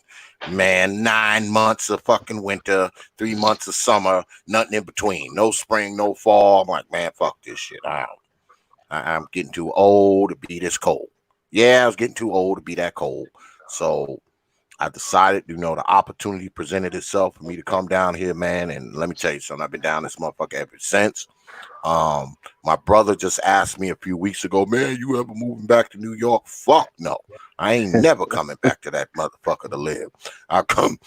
Man, 9 months of fucking winter, 3 months of summer, nothing in between. No spring, no fall. I'm like, man, fuck this shit. I'm getting too old to be this cold. Yeah, I was getting too old to be that cold. So I decided, the opportunity presented itself for me to come down here, man. And let me tell you something, I've been down this motherfucker ever since. My brother just asked me a few weeks ago, man, you ever moving back to New York? Fuck no. I ain't never coming back to that motherfucker to live. I come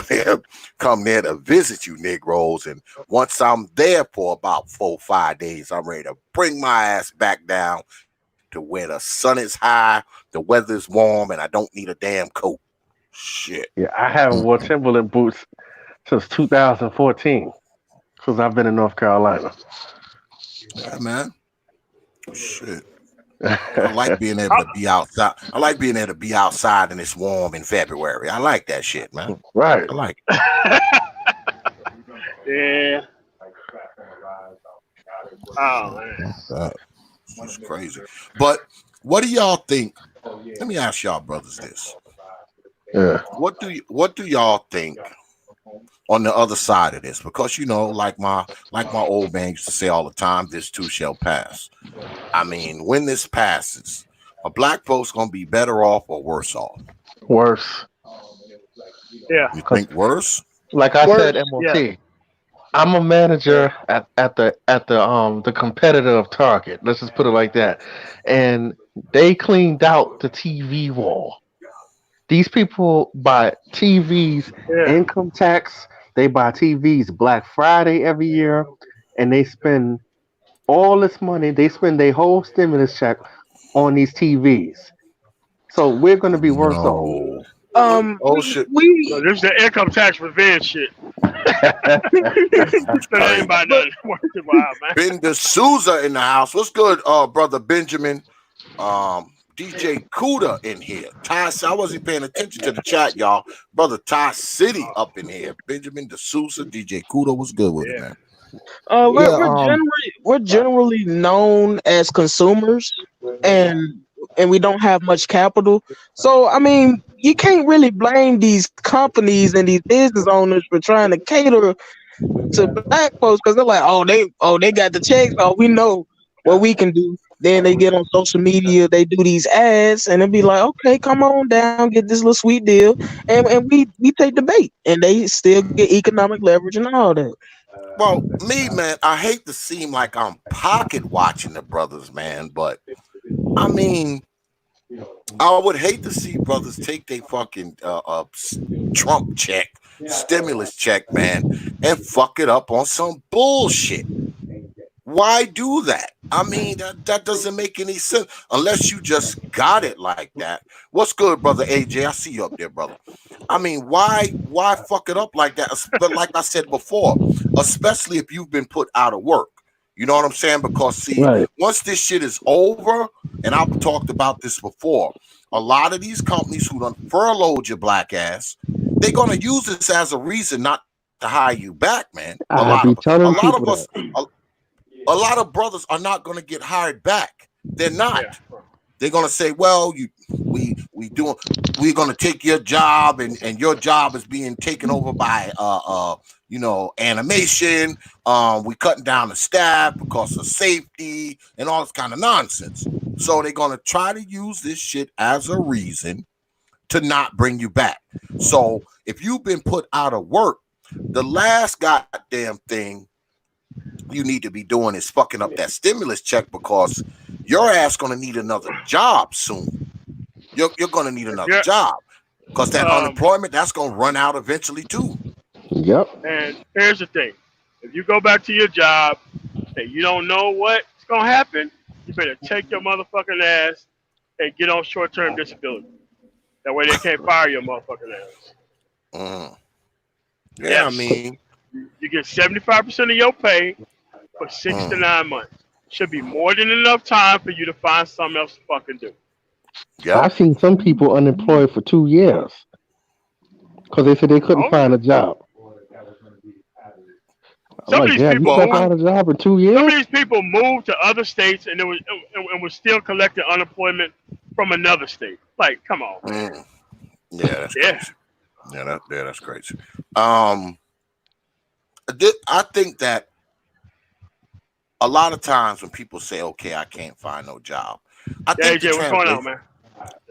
there to visit you Negroes. And once I'm there for about 4-5 days, I'm ready to bring my ass back down to where the sun is high, the weather's warm, and I don't need a damn coat. Shit. Yeah, I haven't worn Timberland boots since 2014 because I've been in North Carolina. Yeah, man. Shit. I like being able to be outside. I like being able to be outside and it's warm in February. I like that shit, man. Right. I like it. Yeah. Oh man. That's crazy. But what do y'all think? Let me ask y'all brothers this. Yeah. What do y'all think on the other side of this? Because like my old man used to say all the time, this too shall pass. I mean, when this passes, are black folks gonna be better off or worse off? Worse. Yeah. You think worse? Like I Worse, said, MOT. I'm a manager at the competitor of Target. Let's just put it like that. And they cleaned out the TV wall. These people buy TVs, Yeah. income tax. They buy TVs Black Friday every year, and they spend all this money. They spend their whole stimulus check on these TVs. So we're going to be worse off. No. We, shit. So we this is the income tax revenge shit. That ain't by nothing worth a while, man. Ben D'Souza in the house. What's good, brother Benjamin? DJ Cuda in here. Ty, I wasn't paying attention to the chat, y'all. Brother Ty City up in here. Benjamin D'Souza, DJ Cuda. What's good with it, Yeah. man? we're, Yeah, we're generally known as consumers, and we don't have much capital. So I mean, you can't really blame these companies and these business owners for trying to cater to black folks because they're like, they got the checks. Oh, we know what we can do. Then they get on social media, they do these ads, and they be like, okay, come on down, get this little sweet deal, and we take the bait, and they still get economic leverage and all that. Well, me, man, I hate to seem like I'm pocket watching the brothers, man, but I mean, I would hate to see brothers take their fucking Trump check, stimulus check, man, and fuck it up on some bullshit. Why do that? I mean, that doesn't make any sense unless you just got it like that. What's good, brother AJ? I see you up there, brother. I mean, why fuck it up like that? But like I said before, especially if you've been put out of work. You know what I'm saying? Because see, Right. once this shit is over, and I've talked about this before, a lot of these companies who done furloughed your black ass, they're gonna use this as a reason not to hire you back, man. A I lot be of telling people us. A lot of brothers are not going to get hired back. They're not. Yeah. They're going to say, well, we're going to take your job and your job is being taken over by animation. We cutting down the staff because of safety and all this kind of nonsense. So they're going to try to use this shit as a reason to not bring you back. So if you've been put out of work, the last goddamn thing you need to be doing is fucking up that stimulus check because your ass gonna need another job soon. You're gonna need another job because that unemployment that's gonna run out eventually too. Yep. And here's the thing: if you go back to your job and you don't know what's gonna happen, you better take your motherfucking ass and get on short-term disability. That way they can't fire your motherfucking ass. Yeah, Yes. I mean, you get 75% of your pay for 6 to 9 months. Should be more than enough time for you to find something else to fucking do. Yep. I've seen some people unemployed for 2 years because they said they couldn't find a job. Some of these people you find a job in 2 years. Some of these people moved to other states and was still collecting unemployment from another state. Like, come on, man. Yeah, that's crazy. Yeah, that's crazy. I think that a lot of times when people say, "Okay, I can't find no job," I think AJ, what's going on, man?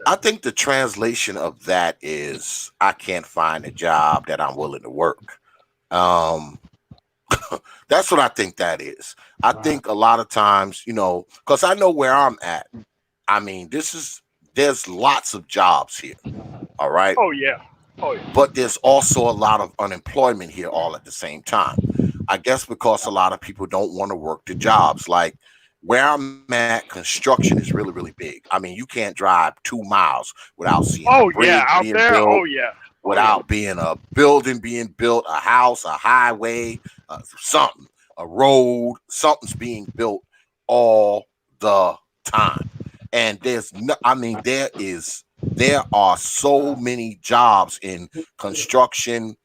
I think the translation of that is I can't find a job that I'm willing to work. That's what I think that is. I think a lot of times, because I know where I'm at. I mean, there's lots of jobs here. All right. Oh yeah. But there's also a lot of unemployment here all at the same time. I guess because a lot of people don't want to work the jobs. Like where I'm at, construction is really, really big. I mean, you can't drive 2 miles without seeing a bridge out being there. built, without being a building being built, a house, a highway, something, a road, something's being built all the time. And there are so many jobs in construction,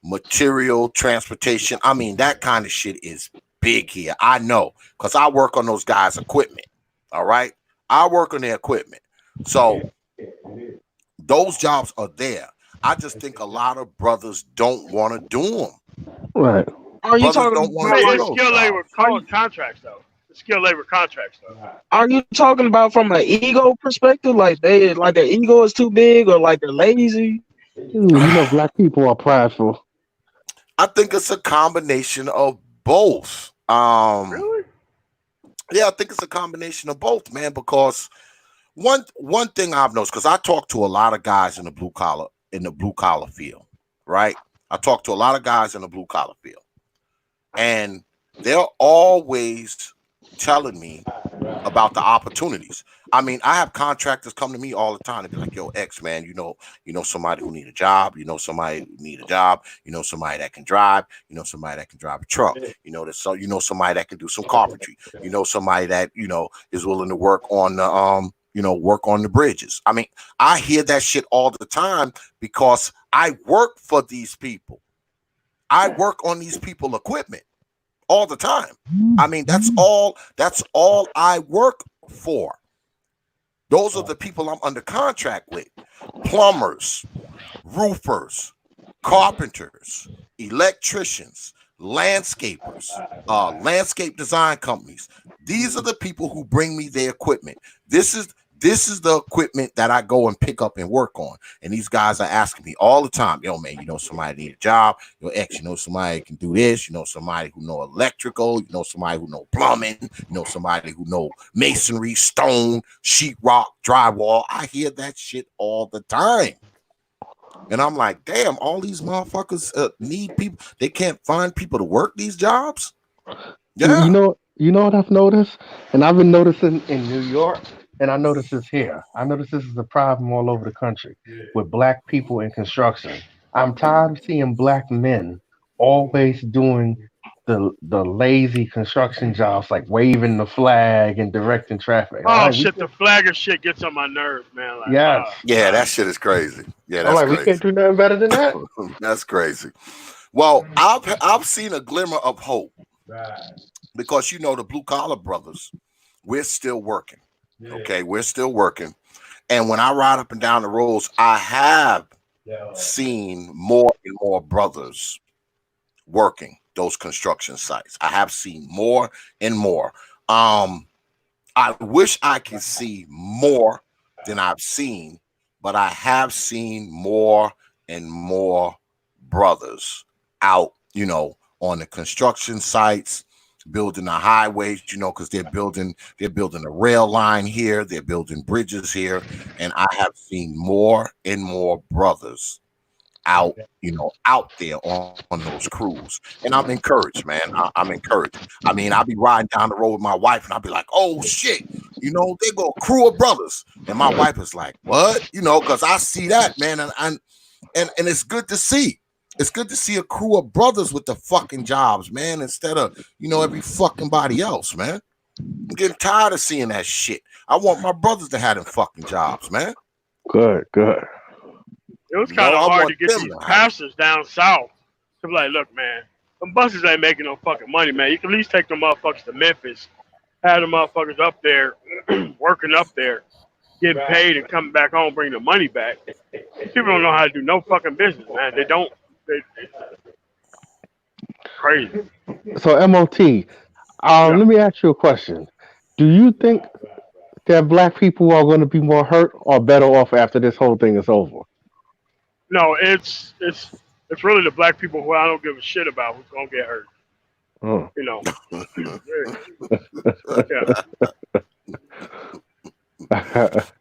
material, transportation. I mean, that kind of shit is big here. I know because I work on those guys' equipment. All right. I work on their equipment. So those jobs are there. I just think a lot of brothers don't want to do them. Right. Are you Brothers talking don't about want to do It's those skilled jobs. labor contracts, though. Skilled labor contracts, though. Are you talking about from an ego perspective, like their ego is too big, or like they're lazy? Black people are prideful. I think it's a combination of both. Really? Yeah, I think it's a combination of both, man. Because one thing I've noticed, because I talk to a lot of guys in the blue collar field, right? I talk to a lot of guys in the blue collar field, and they're always telling me about the opportunities. I mean, I have contractors come to me all the time and be like, "Yo, X man, you know somebody who need a job, somebody who need a job, somebody that can drive, somebody that can drive a truck, somebody that can do some carpentry, somebody that is willing to work on the work on the bridges." I mean, I hear that shit all the time because I work for these people. I work on these people equipment all the time. I mean, that's all I work for. Those are the people I'm under contract with. Plumbers, roofers, carpenters, electricians, landscapers, landscape design companies. These are the people who bring me their equipment. This is the equipment that I go and pick up and work on. And these guys are asking me all the time, "Yo, man, somebody need a job. Yo, X, somebody can do this. Somebody who know electrical. Somebody who know plumbing. Somebody who know masonry, stone, sheetrock, drywall." I hear that shit all the time. And I'm like, damn, all these motherfuckers need people. They can't find people to work these jobs. Yeah. You know what I've noticed? And I've been noticing in New York, and I notice this here. I notice this is a problem all over the country with black people in construction. I'm tired of seeing black men always doing the lazy construction jobs, like waving the flag and directing traffic. Oh shit, the flagger shit gets on my nerves, man. Like, yes. Yeah, that shit is crazy. Yeah, that's crazy. We can't do nothing better than that. That's crazy. Well, I've seen a glimmer of hope. Because the blue collar brothers, we're still working. Okay, we're still working. And when I ride up and down the roads, I have seen more and more brothers working those construction sites. I have seen more and more. I wish I could see more than I've seen, but I have seen more and more brothers out, on the construction sites, building the highways, you know, because they're building a rail line here, they're building bridges here, and I have seen more and more brothers out, you know, out there on those crews, and I'm encouraged, man. I'm encouraged. I mean, I'll be riding down the road with my wife, and I'll be like, "Oh shit, you know, they go a crew of brothers," and my wife is like, "What?" You know, because I see that, man, and it's good to see. It's good to see a crew of brothers with the fucking jobs, man, instead of, you know, every fucking body else, man. I'm getting tired of seeing that shit. I want my brothers to have them fucking jobs, man. Good. It was kind of hard to get these pastors down south to be like, look, man, them buses ain't making no fucking money, man. You can at least take them motherfuckers to Memphis, have them motherfuckers up there, working up there, getting paid and coming back home, bring the money back. People don't know how to do no fucking business, man. They don't. Crazy. So MOT, let me ask you a question. Do you think that black people are going to be more hurt or better off after this whole thing is over? No, it's really the black people who I don't give a shit about who's gonna get hurt. You know.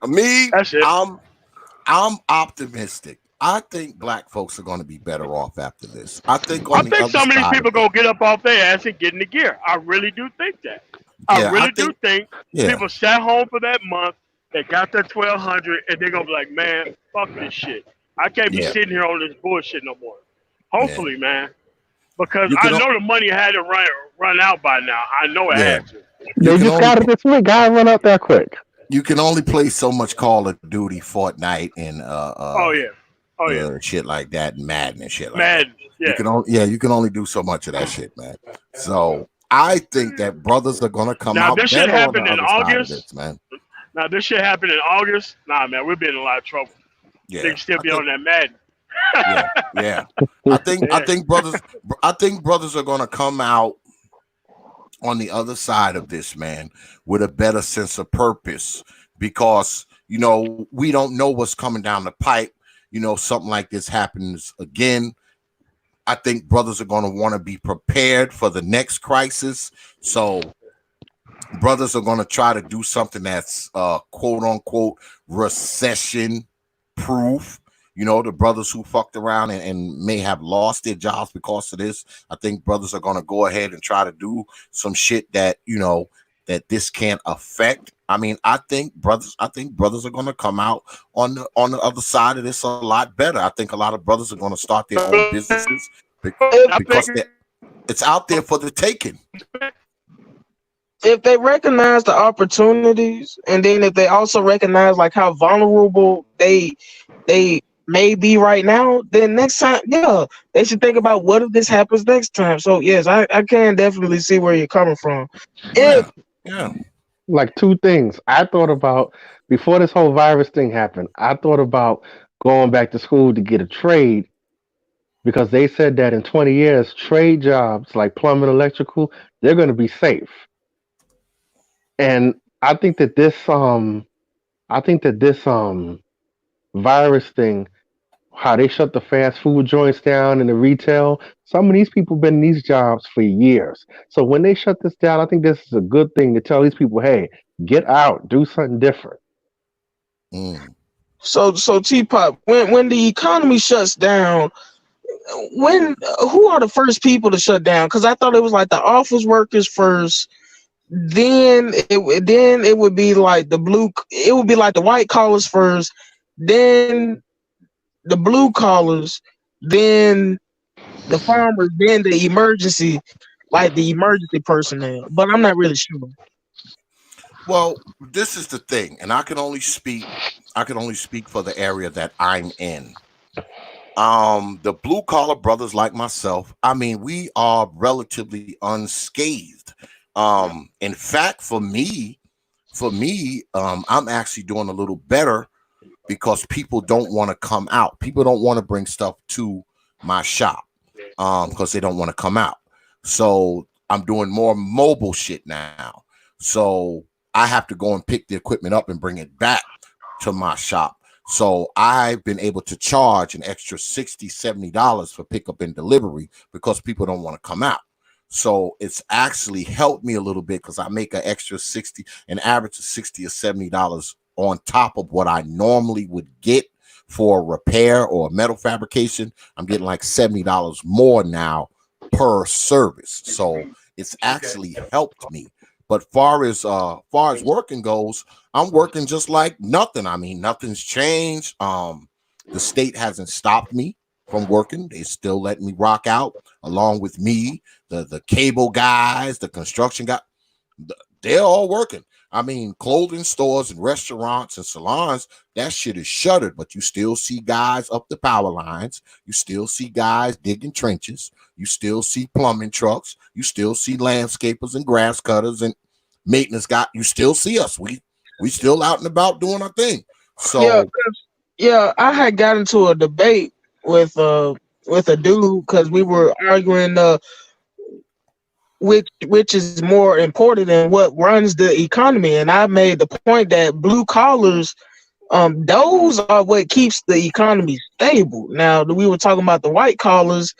Me, I'm optimistic. I think black folks are going to be better off after this. I think some of these people gonna get up off their ass and get in the gear. I really do think that. I do think people sat home for that month. They got their 1,200, and they're gonna be like, "Man, fuck this shit. I can't be sitting here on this bullshit no more." Hopefully, man, because I know the money had to run out by now. I know it had to. They just got it this week. Gotta run out that quick. You can only play so much Call of Duty, Fortnite, and shit like that, and Madden and shit like that. Yeah. You can only do so much of that shit, man. So I think that brothers are gonna come out. This shit happened in August, this, man. Now this shit happened in August. Nah, man, we'll be in a lot of trouble. Yeah, they can still be on that Madden. yeah. I think brothers are gonna come out on the other side of this, man, with a better sense of purpose, because, you know, we don't know what's coming down the pipe. You know, something like this happens again. I think brothers are going to want to be prepared for the next crisis. So brothers are going to try to do something that's quote unquote recession proof. You know, the brothers who fucked around and may have lost their jobs because of this, I think brothers are going to go ahead and try to do some shit that, you know, that this can't affect. I mean, I think brothers are going to come out on the other side of this a lot better. I think a lot of brothers are going to start their own businesses because it's out there for the taking. If they recognize the opportunities, and then if they also recognize like how vulnerable they may be right now, then next time, they should think about what if this happens next time. So yes, I can definitely see where you're coming from. Yeah. Like two things I thought about before this whole virus thing happened. I thought about going back to school to get a trade, because they said that in 20 years, trade jobs like plumbing, electrical, they're going to be safe. And I think that this virus thing, how they shut the fast food joints down and the retail, some of these people been in these jobs for years. So when they shut this down, I think this is a good thing to tell these people, hey, get out, do something different. So T.P.O.T, when the economy shuts down, who are the first people to shut down? Because I thought it was like the office workers first. Then it would be like the white collars first, then the blue collars, then the farmers, then the emergency personnel. But I'm not really sure. Well, this is the thing, and I can only speak for the area that I'm in. The blue collar brothers like myself, I mean, we are relatively unscathed. In fact, for me, I'm actually doing a little better because people don't want to come out. People don't want to bring stuff to my shop because they don't want to come out. So I'm doing more mobile shit now. So I have to go and pick the equipment up and bring it back to my shop. So I've been able to charge an extra $60, $70 for pickup and delivery because people don't want to come out. So it's actually helped me a little bit because I make an extra 60, an average of $60 or $70 on top of what I normally would get for a repair or metal fabrication. I'm getting like $70 more now per service. So it's actually helped me. But far as working goes, I'm working just like nothing. I mean, nothing's changed. The state hasn't stopped me from working. They still let me rock out along with me. The cable guys, the construction guys, they're all working. I mean, clothing stores and restaurants and salons, that shit is shuttered, but you still see guys up the power lines. You still see guys digging trenches. You still see plumbing trucks. You still see landscapers and grass cutters and maintenance guys. You still see us. We still out and about doing our thing. So I had got into a debate with a dude because we were arguing which is more important than what runs the economy, and I made the point that blue collars, those are what keeps the economy stable. Now we were talking about the white collars,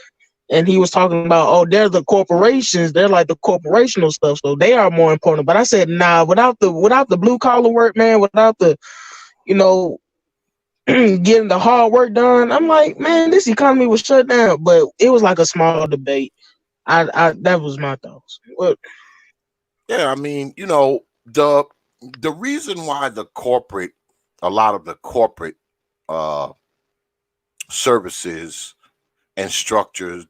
and he was talking about, oh, they're the corporations, they're like the corporational stuff, so they are more important. But I said, nah, without the blue collar work, man, without the, getting the hard work done, I'm like, man, this economy was shut down. But it was like a small debate. I that was my thoughts. What? Yeah, I mean, the reason why a lot of the corporate services and structures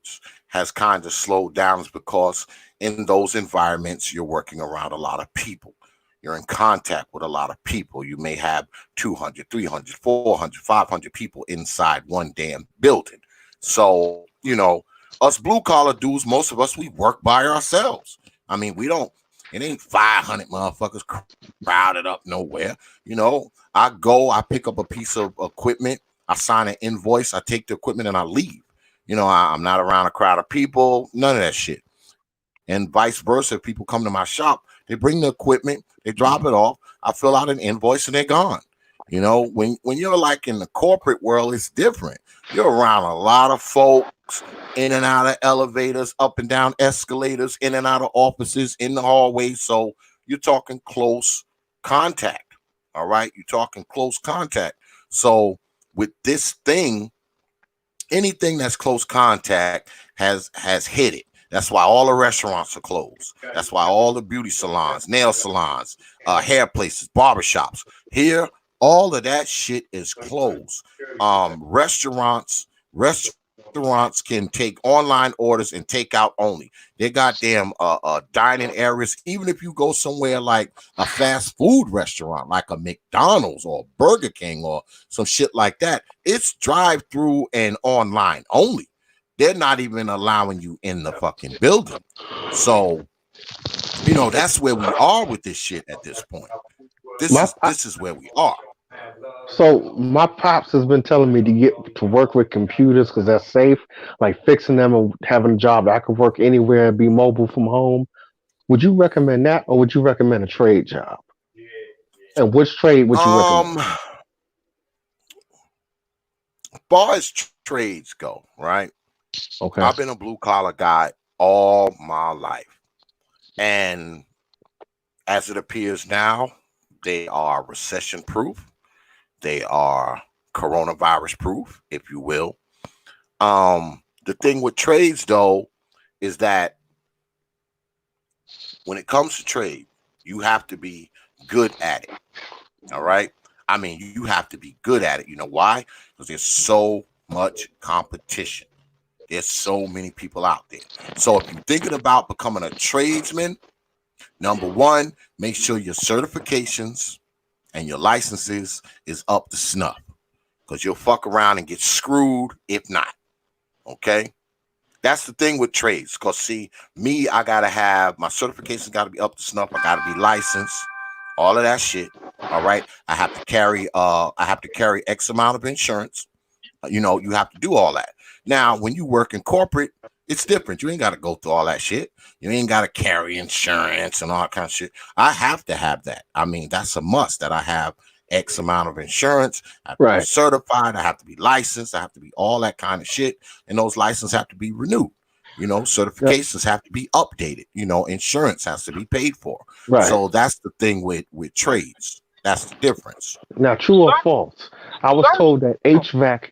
has kind of slowed down is because in those environments you're working around a lot of people. You're in contact with a lot of people. You may have 200, 300, 400, 500 people inside one damn building. So, us blue collar dudes, most of us, we work by ourselves. I mean, it ain't 500 motherfuckers crowded up nowhere. I pick up a piece of equipment, I sign an invoice, I take the equipment and I leave. I'm not around a crowd of people, none of that shit. And vice versa, if people come to my shop, they bring the equipment, they drop it off, I fill out an invoice and they're gone. When you're like in the corporate world, it's different. You're around a lot of folks, in and out of elevators, up and down escalators, in and out of offices, in the hallways. So you're talking close contact. All right. You're talking close contact. So with this thing, anything that's close contact has hit it. That's why all the restaurants are closed. That's why all the beauty salons, nail salons, hair places, barbershops here, all of that shit is closed. Restaurants can take online orders and take out only. They goddamn dining areas. Even if you go somewhere like a fast food restaurant, like a McDonald's or Burger King or some shit like that, it's drive-through and online only. They're not even allowing you in the fucking building. So, that's where we are with this shit at this point. This is where we are. So my pops has been telling me to get to work with computers because that's safe, like fixing them and having a job that I could work anywhere and be mobile from home. Would you recommend that, or would you recommend a trade job? And which trade would you recommend? As far as trades go, right? Okay. I've been a blue collar guy all my life. And as it appears now, they are recession proof. They are coronavirus proof, if you will. The thing with trades, though, is that when it comes to trade, you have to be good at it. All right. I mean, you have to be good at it. You know why? Because there's so much competition. There's so many people out there. So if you're thinking about becoming a tradesman, number one, make sure your certifications and your licenses is up to snuff, because you'll fuck around and get screwed if not. Okay? That's the thing with trades. Because see, me, I gotta have my certifications, gotta be up to snuff. I gotta be licensed, all of that shit. All right. I have to carry X amount of insurance. You have to do all that. Now, when you work in corporate, it's different. You ain't got to go through all that shit. You ain't got to carry insurance and all that kind of shit. I have to have that. I mean, that's a must that I have X amount of insurance. I have to be certified. I have to be licensed. I have to be all that kind of shit. And those licenses have to be renewed. certifications have to be updated. Insurance has to be paid for. Right. So that's the thing with trades. That's the difference. Now, true or false? I was told that HVAC.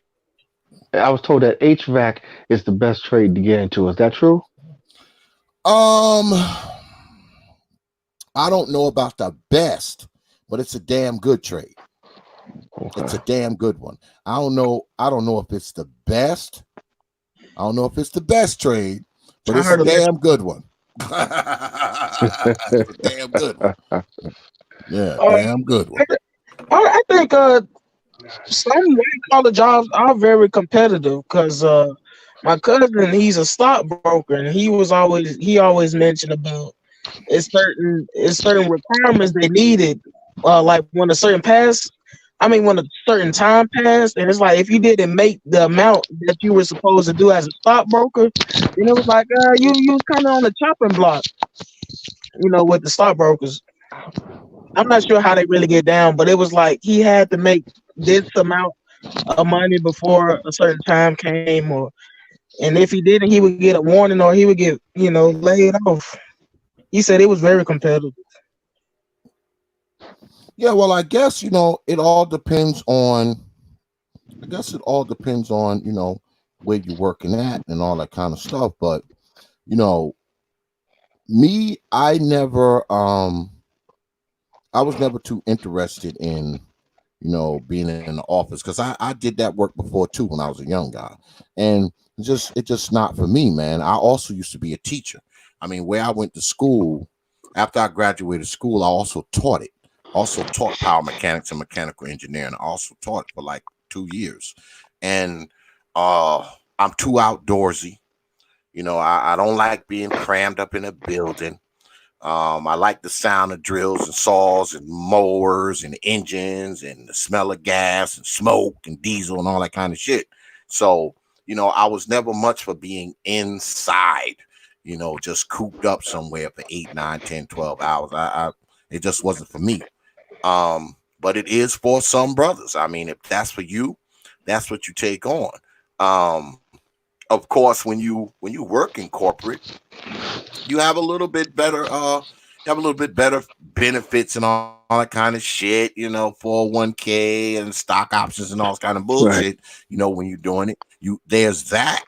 I was told that HVAC is the best trade to get into. Is that true? Um, I don't know about the best, but it's a damn good trade. Okay. It's a damn good one. I don't know if it's the best. I don't know if it's the best trade, but it's a damn good one. It's a damn good one. Yeah, damn good one. I think some white collar jobs are very competitive because my cousin, he's a stockbroker, and he always mentioned about it's certain requirements they needed, like when a certain when a certain time passed, and it's like if you didn't make the amount that you were supposed to do as a stockbroker, then it was like you was kind of on the chopping block, with the stockbrokers. I'm not sure how they really get down, but it was like he had to make this amount of money before a certain time came, and if he didn't, he would get a warning or he would get laid off. He said it was very competitive. Yeah, well, I guess it all depends on. I guess it all depends on where you're working at and all that kind of stuff. But me, I was never too interested in being in the office because I did that work before too when I was a young guy, and it's just not for me, man. I also used to be a teacher. I mean, where I went to school after I graduated school, I also taught it. Also taught power mechanics and mechanical engineering. I also taught it for like 2 years, and I'm too outdoorsy. I don't like being crammed up in a building. I like the sound of drills and saws and mowers and engines and the smell of gas and smoke and diesel and all that kind of shit. So, I was never much for being inside, just cooped up somewhere for 8, 9, 10, 12 hours. It just wasn't for me. But it is for some brothers. I mean, if that's for you, that's what you take on. Of course, when you work in corporate, you have a little bit better benefits and all that kind of shit, 401k and stock options and all this kind of bullshit. Right. When you're doing it, there's that,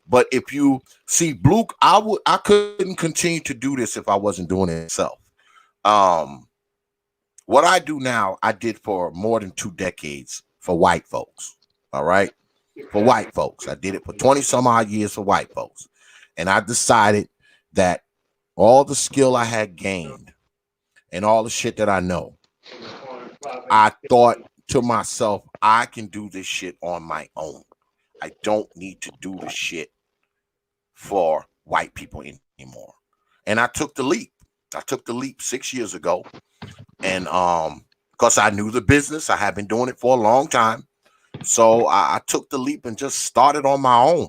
but if you see Blue, I couldn't continue to do this if I wasn't doing it myself. What I do now, I did for more than 2 decades for white folks. All right. For white folks. I did it for 20 some odd years for white folks. And I decided that all the skill I had gained and all the shit that I know, I thought to myself, I can do this shit on my own. I don't need to do the shit for white people anymore. And I took the leap. I took the leap 6 years ago. And because I knew the business, I had been doing it for a long time. So I took the leap and just started on my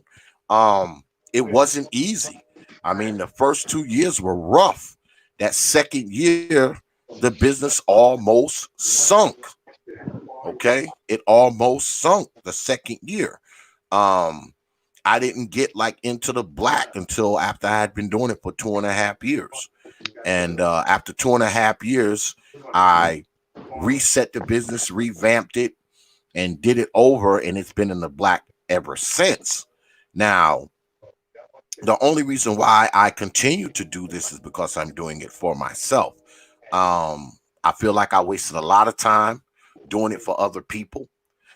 own. It wasn't easy. I mean, the first 2 years were rough. That second year, the business almost sunk. Okay, it almost sunk the second year. I didn't get like into the black until after I had been doing it for 2.5 years. And after 2.5 years, I reset the business, revamped it, and did it over, and it's been in the black ever since. Now, the only reason why I continue to do this is because I'm doing it for myself. I feel like I wasted a lot of time doing it for other people.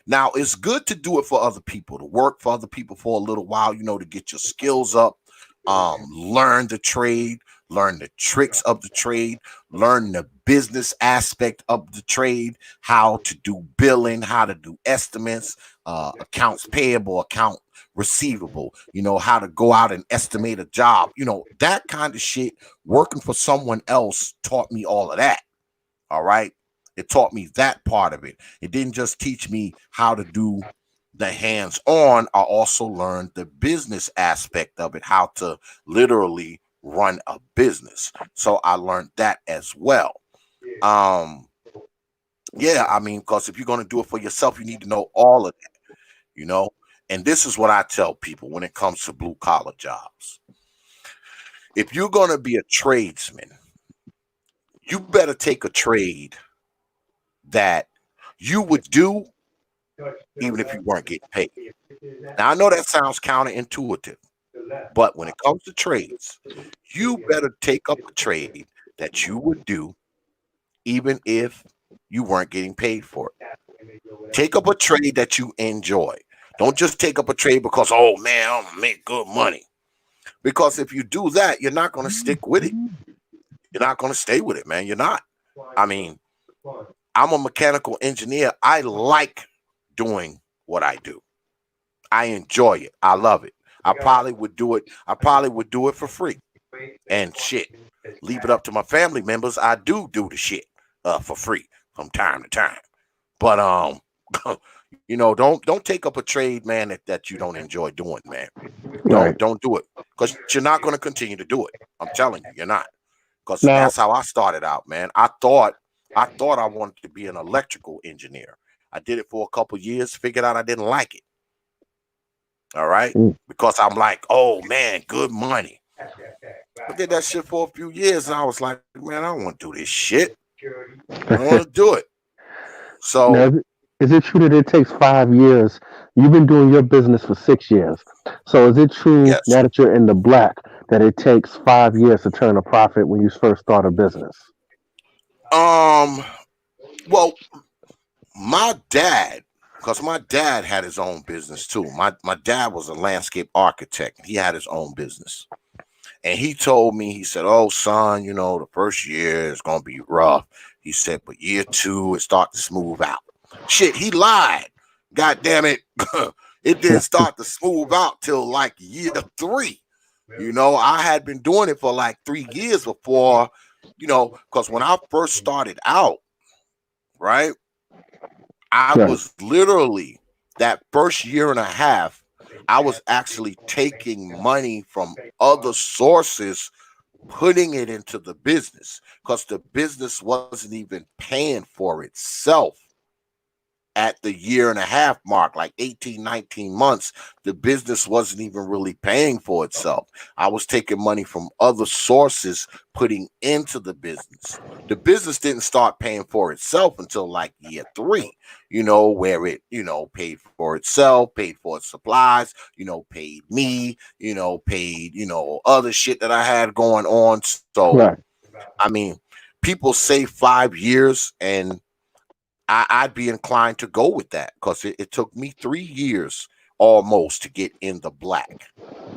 Now, it's good to do it for other people, to work for other people for a little while, to get your skills up, learn the trade, learn the tricks of the trade, learn the business aspect of the trade, how to do billing, how to do estimates, accounts payable, account receivable, how to go out and estimate a job, that kind of shit. Working for someone else taught me all of that. All right. It taught me that part of it. It didn't just teach me how to do the hands-on. I also learned the business aspect of it, how to literally run a business. So I learned that as well. Yeah, I mean, because if you're going to do it for yourself, you need to know all of that, And this is what I tell people when it comes to blue collar jobs. If you're going to be a tradesman, you better take a trade that you would do even if you weren't getting paid. Now, I know that sounds counterintuitive, but when it comes to trades, you better take up a trade that you would do even if you weren't getting paid for it. Take up a trade that you enjoy. Don't just take up a trade because, oh man, I'm gonna make good money. Because if you do that, you're not going to stick with it. You're not going to stay with it, man. You're not. I mean, I'm a mechanical engineer. I like doing what I do. I enjoy it. I love it. I probably would do it. I probably would do it for free. And shit, leave it up to my family members. I do the shit for free from time to time. But don't take up a trade, man, that you don't enjoy doing, man. Don't do it, because you're not going to continue to do it. I'm telling you, you're not. Because that's how I started out, man. I thought I wanted to be an electrical engineer. I did it for a couple years, figured out I didn't like it. All right, because I'm like, oh man, good money. I did that shit for a few years, and I was like, man, I don't want to do this shit. I don't want to do it. So now, is it true that it takes 5 years? You've been doing your business for 6 years. So is it true yes. now that you're in the black that it takes 5 years to turn a profit when you first start a business? Well, my dad, because my dad had his own business too. My dad was a landscape architect. He had his own business. And he told me, he said, oh, son, the first year is going to be rough. He said, but year 2, it starts to smooth out. Shit, he lied. God damn it. It didn't start to smooth out till like year 3. I had been doing it for like 3 years before, because when I first started out, right, I was literally that first year and a half, I was actually taking money from other sources, putting it into the business, because the business wasn't even paying for itself. At the year and a half mark, like 18, 19 months, the business wasn't even really paying for itself. I was taking money from other sources, putting into the business. The business didn't start paying for itself until like year 3, where it, paid for itself, paid for its supplies, paid me, paid, other shit that I had going on. So, I mean, people say 5 years, and I'd be inclined to go with that, because it took me 3 years almost to get in the black.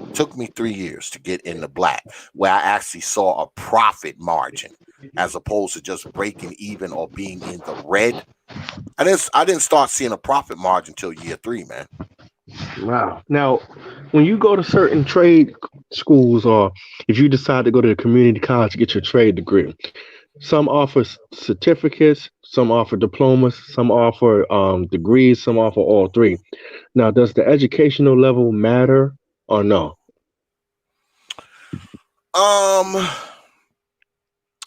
It took me 3 years to get in the black, where I actually saw a profit margin as opposed to just breaking even or being in the red. I didn't start seeing a profit margin till year 3, man. Wow. Now, when you go to certain trade schools, or if you decide to go to the community college to get your trade degree, some offer certificates, some offer diplomas, some offer degrees, some offer all 3. Now, does the educational level matter or no?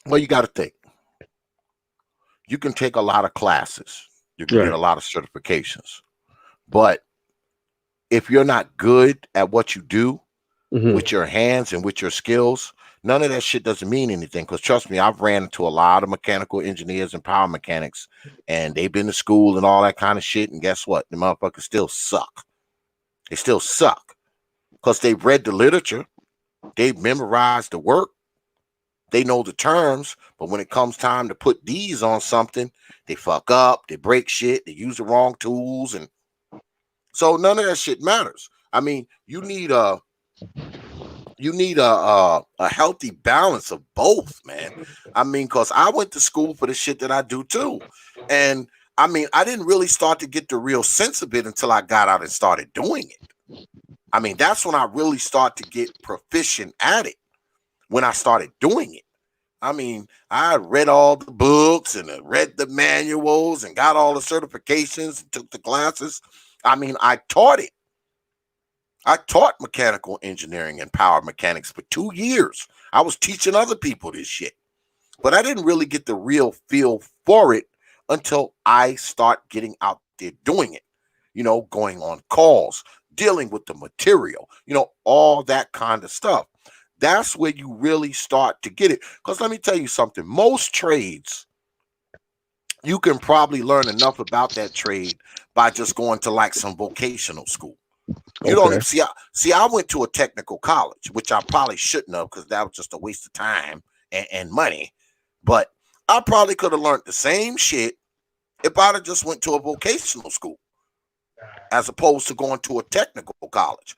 Well, you got to think. You can take a lot of classes. You can get a lot of certifications. But if you're not good at what you do with your hands and with your skills, none of that shit doesn't mean anything. Because trust me, I've ran into a lot of mechanical engineers and power mechanics, and they've been to school and all that kind of shit. And guess what? The motherfuckers still suck. They still suck because they've read the literature, they've memorized the work, they know the terms. But when it comes time to put these on something, they fuck up, they break shit, they use the wrong tools, and so none of that shit matters. I mean, you need a healthy balance of both, man. I mean, because I went to school for the shit that I do too. And I mean, I didn't really start to get the real sense of it until I got out and started doing it. I mean, that's when I really start to get proficient at it, when I started doing it. I mean, I read all the books and read the manuals and got all the certifications and took the classes. I mean, I taught it. I taught mechanical engineering and power mechanics for 2 years. I was teaching other people this shit. But I didn't really get the real feel for it until I start getting out there doing it. Going on calls, dealing with the material, all that kind of stuff. That's where you really start to get it. Because let me tell you something, most trades, you can probably learn enough about that trade by just going to like some vocational school. You don't even see. I went to a technical college, which I probably shouldn't have, because that was just a waste of time and money. But I probably could have learned the same shit if I'd have just went to a vocational school, as opposed to going to a technical college.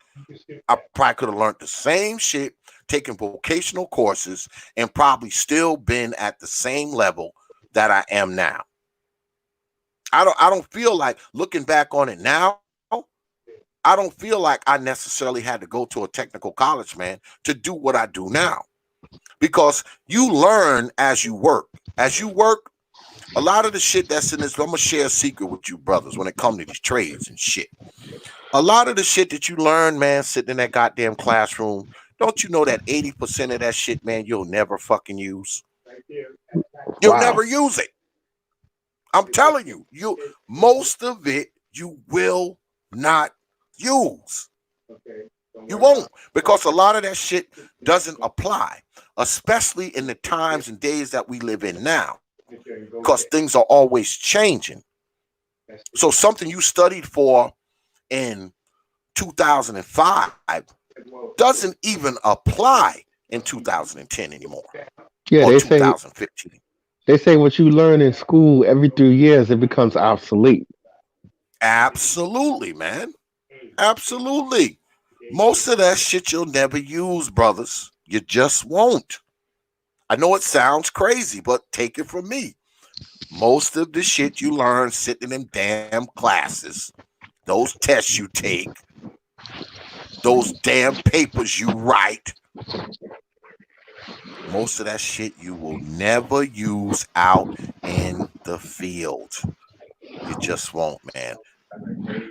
I probably could have learned the same shit, taken vocational courses, and probably still been at the same level that I am now. I don't feel like, looking back on it now, I don't feel like I necessarily had to go to a technical college, man, to do what I do now. Because you learn as you work. As you work, a lot of the shit that's in this, I'm going to share a secret with you brothers when it comes to these trades and shit. A lot of the shit that you learn, man, sitting in that goddamn classroom, don't you know that 80% of that shit, man, you'll never fucking use? You'll never use it. I'm telling you, most of it you will not use. You won't, because a lot of that shit doesn't apply, especially in the times and days that we live in now, because things are always changing. So something you studied for in 2005 doesn't even apply in 2010 anymore. Yeah, or 2015. They say what you learn in school every 3 years, it becomes obsolete. Absolutely, man. Absolutely. Most of that shit you'll never use, brothers. You just won't. I know it sounds crazy, but take it from me. Most of the shit you learn sitting in them damn classes, those tests you take, those damn papers you write, most of that shit you will never use out in the field. You just won't, man.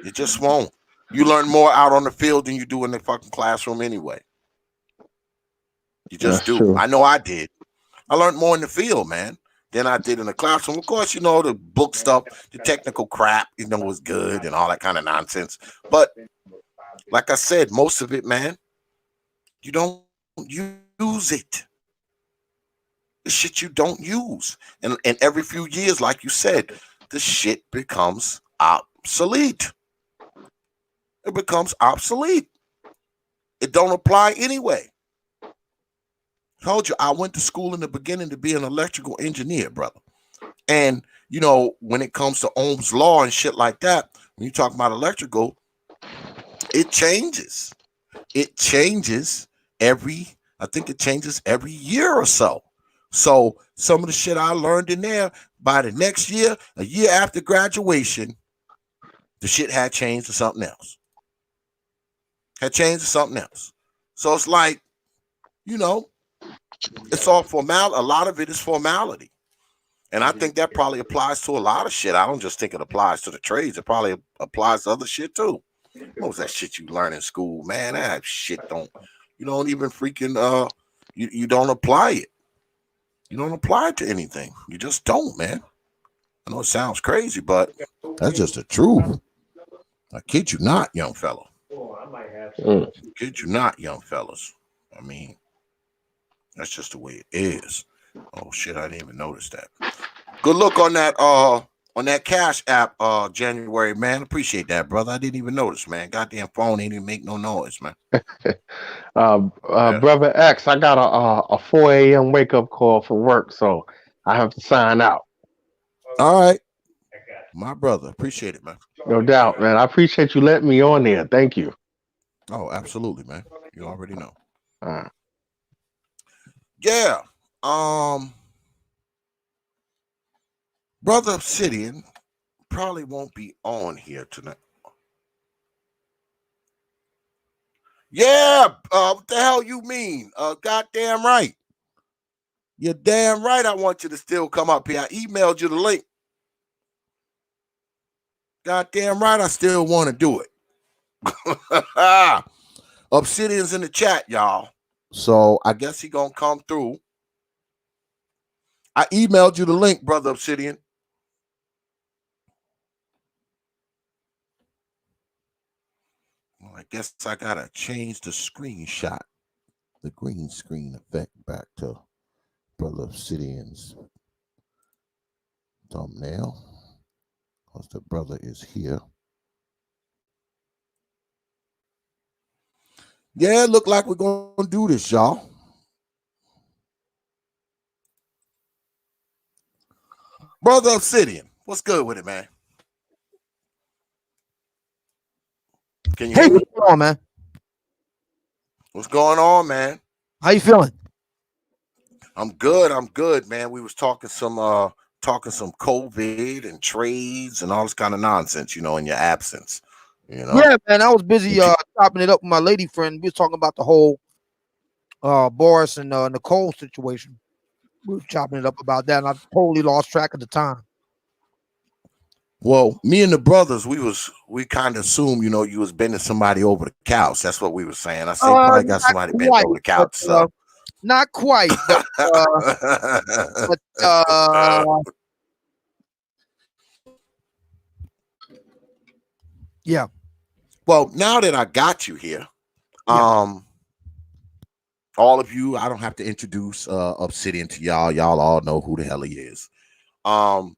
You just won't. You learn more out on the field than you do in the fucking classroom anyway. You just do. True. I know I did. I learned more in the field, man, than I did in the classroom. Of course, the book stuff, the technical crap, was good and all that kind of nonsense. But like I said, most of it, man, you don't use it. The shit you don't use. And every few years, like you said, the shit becomes obsolete. It becomes obsolete. It don't apply anyway. Told you, I went to school in the beginning to be an electrical engineer, brother. And, when it comes to Ohm's law and shit like that, when you talk about electrical, it changes. It changes every year or so. So some of the shit I learned in there, by the next year, a year after graduation, the shit had changed to something else. So it's like, it's all formal. A lot of it is formality. And I think that probably applies to a lot of shit. I don't just think it applies to the trades. It probably applies to other shit too. What was that shit you learn in school, man? That shit you don't even freaking, you don't apply it. You don't apply it to anything. You just don't, man. I know it sounds crazy, but that's just the truth. I kid you not, young fella. Kid you not, young fellas. I mean, that's just the way it is. Oh shit, I didn't even notice that. Good look on that Cash App, January, man. Appreciate that, brother. I didn't even notice, man. Goddamn phone ain't even make no noise, man. Brother X, I got a 4 a.m. wake up call for work, so I have to sign out. All right, my brother. Appreciate it, man. No doubt, man. I appreciate you letting me on there. Thank you. Oh, absolutely, man. You already know. Yeah. Brother Obsidian probably won't be on here tonight. Yeah, what the hell you mean? Goddamn right. You're damn right. I want you to still come up here. I emailed you the link. Goddamn right. I still want to do it. Obsidian's in the chat, y'all. So I guess he gonna come through. I emailed you the link, brother Obsidian. guess I gotta change the screenshot, the green screen effect back to Brother Obsidian's thumbnail, because the brother is here. Yeah, it look like we're gonna do this, y'all. Brother Obsidian, what's good with it, man? Can you Hey, hear me? what's going on, man? What's going on, man? How you feeling? I'm good, man. We was talking some COVID and trades and all this kind of nonsense, in your absence. Yeah, man. I was busy chopping it up with my lady friend. We was talking about the whole Boris and Nicole situation. We were chopping it up about that, and I totally lost track of the time. Well, me and the brothers, we kind of assumed, you was bending somebody over the couch. That's what we were saying. I said, probably got somebody bent over the couch. So not quite, but yeah. Well, now that I got you here, all of you, I don't have to introduce Obsidian to y'all. Y'all all know who the hell he is. Y'all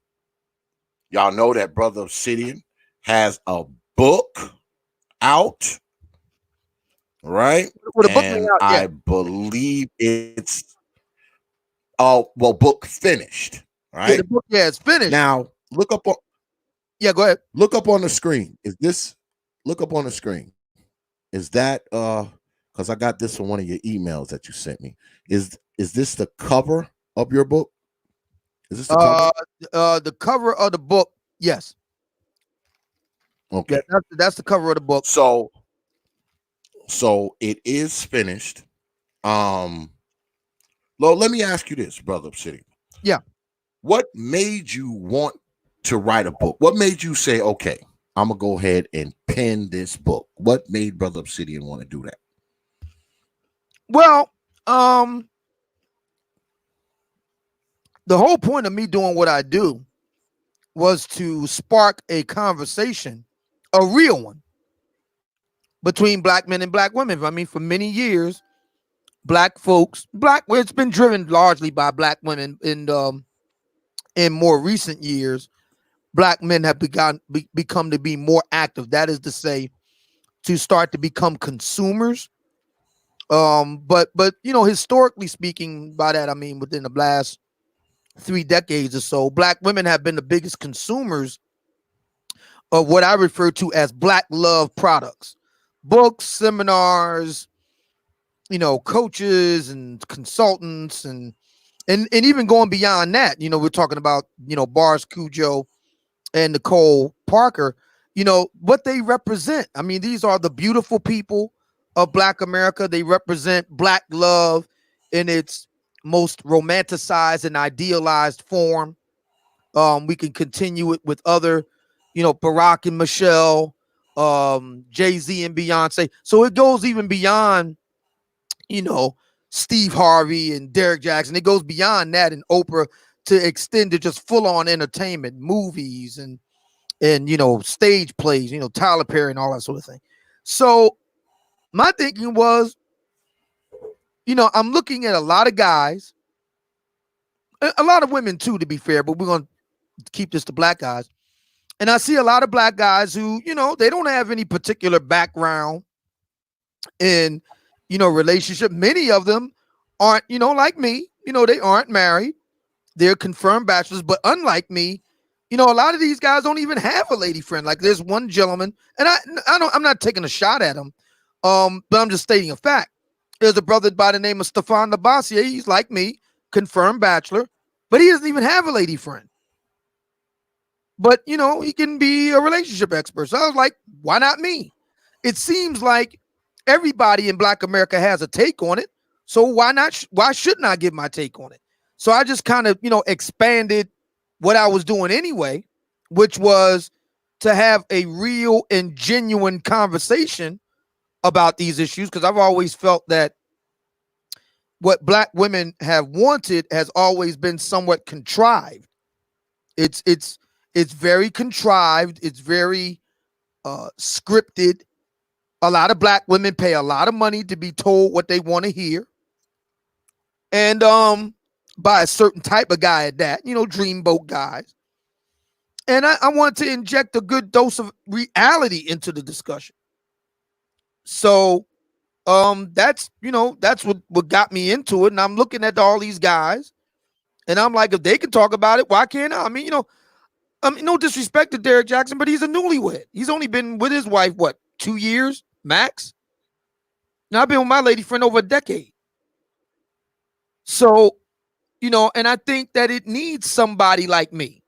know that Brother Obsidian has a book out, right? And I believe it's book finished, right? Yeah, the book, it's finished. Now look up on go ahead. Look up on the screen. Look up on the screen. Is that because I got this from one of your emails that you sent me. Is this the cover of your book? Is this the cover? The cover of the book, yes. Okay. Yeah, that's the cover of the book. So it is finished. Well, let me ask you this, Brother Obsidian. Yeah. What made you want to write a book? What made you say, okay, I'm gonna go ahead and pen this book? What made Brother Obsidian want to do that? Well, the whole point of me doing what I do was to spark a conversation, a real one, between black men and black women. I mean, for many years, black folks, it's been driven largely by black women. In more recent years, black men have become to be more active. That is to say, to start to become consumers. But historically speaking, by that I mean within the last 3 decades or so, black women have been the biggest consumers of what I refer to as black love products, books, seminars, coaches and consultants, and even going beyond that. We're talking about, Boris Cujo and Nicole Parker, what they represent. I mean, these are the beautiful people of Black America. They represent black love in its most romanticized and idealized form. We can continue it with other, Barack and Michelle, Jay-Z and Beyonce. So it goes even beyond, Steve Harvey and Derek Jackson. It goes beyond that, and Oprah, to extend to just full-on entertainment, movies and stage plays, Tyler Perry and all that sort of thing. So my thinking was, I'm looking at a lot of guys, a lot of women too, to be fair, but we're going to keep this to black guys. And I see a lot of black guys who, they don't have any particular background in, relationship. Many of them aren't, like me, they aren't married. They're confirmed bachelors, but unlike me, a lot of these guys don't even have a lady friend. Like there's one gentleman, and I'm not taking a shot at him, but I'm just stating a fact. There's a brother by the name of Stefan Labassier. He's like me, confirmed bachelor, but he doesn't even have a lady friend. But he can be a relationship expert. So I was like, why not me? It seems like everybody in Black America has a take on it. So why not? Why shouldn't I give my take on it? So I just kind of, expanded what I was doing anyway, which was to have a real and genuine conversation about these issues, because I've always felt that what black women have wanted has always been somewhat contrived. It's very contrived. It's very scripted. A lot of black women pay a lot of money to be told what they want to hear. And by a certain type of guy at that, dreamboat guys. And I want to inject a good dose of reality into the discussion. So that's what got me into it. And I'm looking at all these guys, and I'm like, if they can talk about it, why can't I? I mean, no disrespect to Derek Jackson, but he's a newlywed. He's only been with his wife, what, 2 years max? Now I've been with my lady friend over a decade. So, and I think that it needs somebody like me.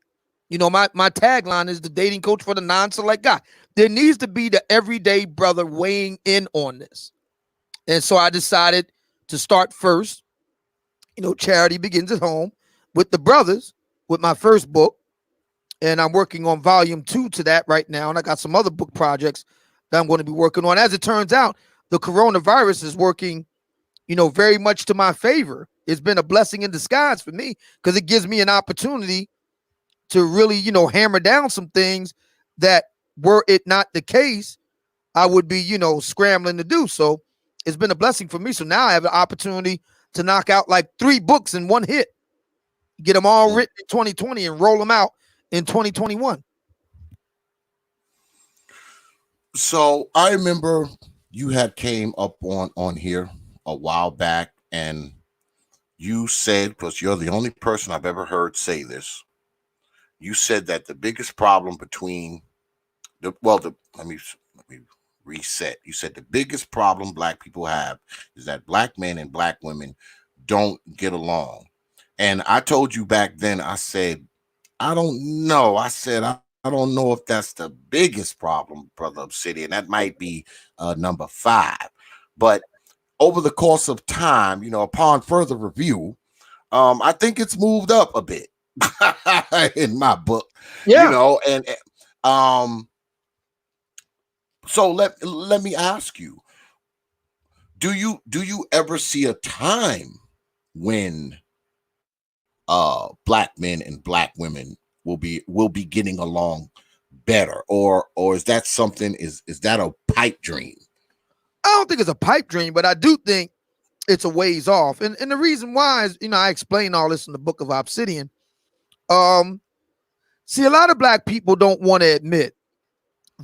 My tagline is the dating coach for the non-select guy. There needs to be the everyday brother weighing in on this. And so I decided to start first. Charity begins at home with the brothers, with my first book. And I'm working on volume 2 to that right now. And I got some other book projects that I'm going to be working on. As it turns out, the coronavirus is working, very much to my favor. It's been a blessing in disguise for me because it gives me an opportunity to really, hammer down some things that, were it not the case, I would be, scrambling to do. So it's been a blessing for me. So now I have an opportunity to knock out like 3 books in one hit, get them all written in 2020 and roll them out in 2021. So I remember you had came up on here a while back, and you said, because you're the only person I've ever heard say this, you said that the biggest problem between let me reset. You said the biggest problem black people have is that black men and black women don't get along. And I told you back then, I said, I don't know. I said, I don't know if that's the biggest problem, Brother Obsidian. That might be number 5. But over the course of time, upon further review, I think it's moved up a bit in my book. Yeah. And so let me ask you, do you ever see a time when black men and black women will be getting along better, or is that something, is that a pipe dream? I don't think it's a pipe dream, but I do think it's a ways off. And the reason why is, I explain all this in the book of Obsidian. See, a lot of black people don't want to admit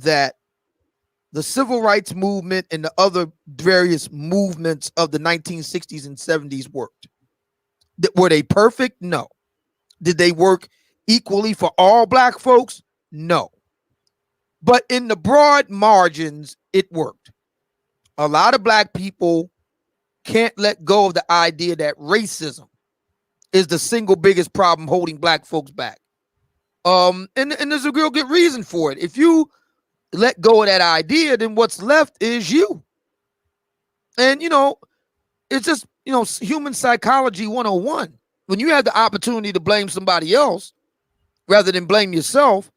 that the civil rights movement and the other various movements of the 1960s and 70s worked. Were they perfect? No. Did they work equally for all black folks? No. But in the broad margins, it worked. A lot of black people can't let go of the idea that racism is the single biggest problem holding black folks back. And there's a real good reason for it. If you let go of that idea, then what's left is you. And, it's just, human psychology 101. When you have the opportunity to blame somebody else rather than blame yourself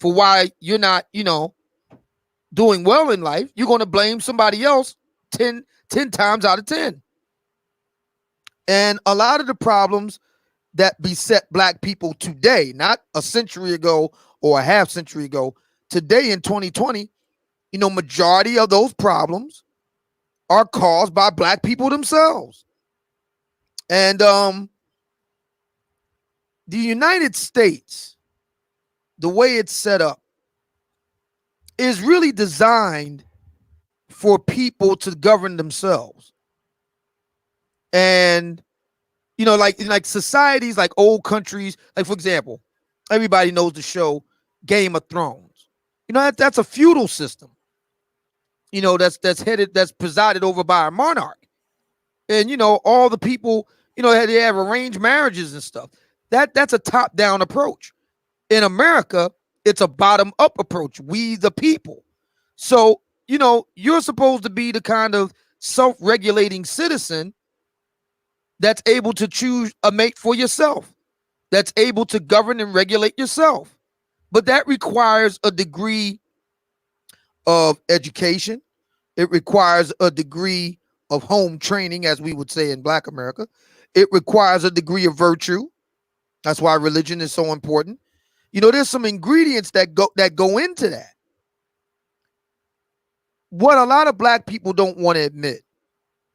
for why you're not, doing well in life, you're going to blame somebody else 10 times out of 10. And a lot of the problems that beset black people today, not a century ago or a half century ago, today in 2020, majority of those problems are caused by black people themselves. And the United States, the way it's set up, is really designed for people to govern themselves. And, like societies, like old countries, like, for example, everybody knows the show Game of Thrones. That's a feudal system. That's presided over by a monarch. And, all the people, they have arranged marriages and stuff. That's a top-down approach. In America, it's a bottom-up approach. We the people. So, you're supposed to be the kind of self-regulating citizen that's able to choose a mate for yourself, that's able to govern and regulate yourself. But that requires a degree of education. It requires a degree of home training, as we would say in Black America. It requires a degree of virtue. That's why religion is so important. There's some ingredients that go into that. what a lot of black people don't want to admit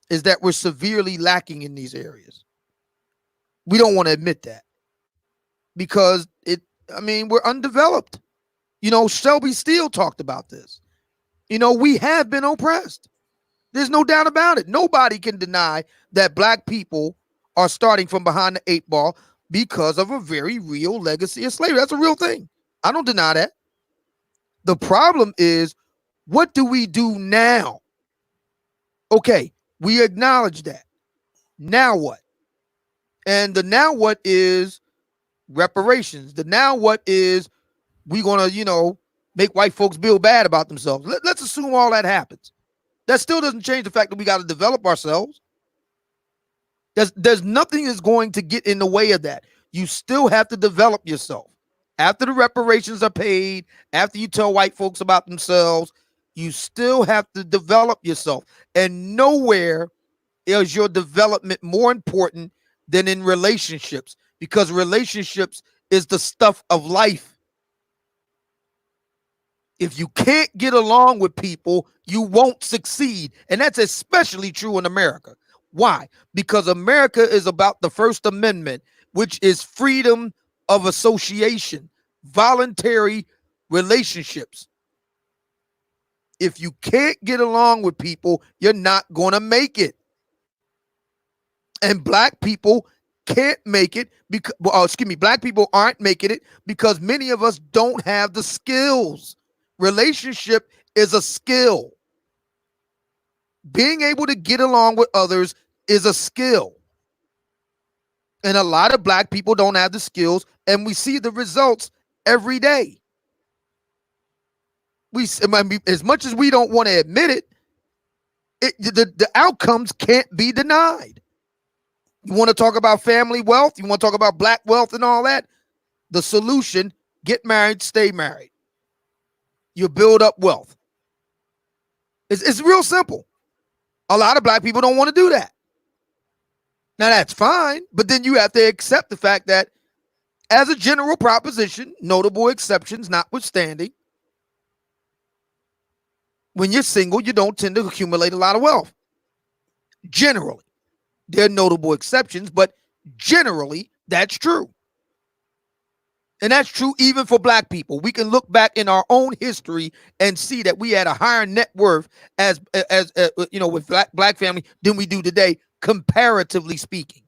is that we're severely lacking in these areas. We don't want to admit that because we're undeveloped. Shelby Steele talked about this. We have been oppressed. There's no doubt about it. Nobody can deny that black people are starting from behind the 8 ball because of a very real legacy of slavery. That's a real thing. I don't deny that. The problem is, what do we do now? Okay, we acknowledge that. Now what? And the now what is reparations. The now what is we gonna, make white folks feel bad about themselves. Let's assume all that happens. That still doesn't change the fact that we got to develop ourselves. There's nothing that's going to get in the way of that. You still have to develop yourself. After the reparations are paid, after you tell white folks about themselves, you still have to develop yourself. And nowhere is your development more important than in relationships, because relationships is the stuff of life. If you can't get along with people, you won't succeed. And that's especially true in America. Why? Because America is about the First Amendment, which is freedom of association, voluntary relationships. If you can't get along with people, you're not going to make it. And black people can't make it because, black people aren't making it because many of us don't have the skills. Relationship is a skill. Being able to get along with others is a skill. And a lot of black people don't have the skills, and we see the results every day. As much as we don't want to admit it, the outcomes can't be denied. You want to talk about family wealth? You want to talk about black wealth and all that? The solution, get married, stay married. You build up wealth. It's real simple. A lot of black people don't want to do that. Now, that's fine, but then you have to accept the fact that as a general proposition, notable exceptions notwithstanding, when you're single, you don't tend to accumulate a lot of wealth. Generally. There are notable exceptions, but generally, that's true. And that's true even for black people. We can look back in our own history and see that we had a higher net worth as with black family than we do today, comparatively speaking.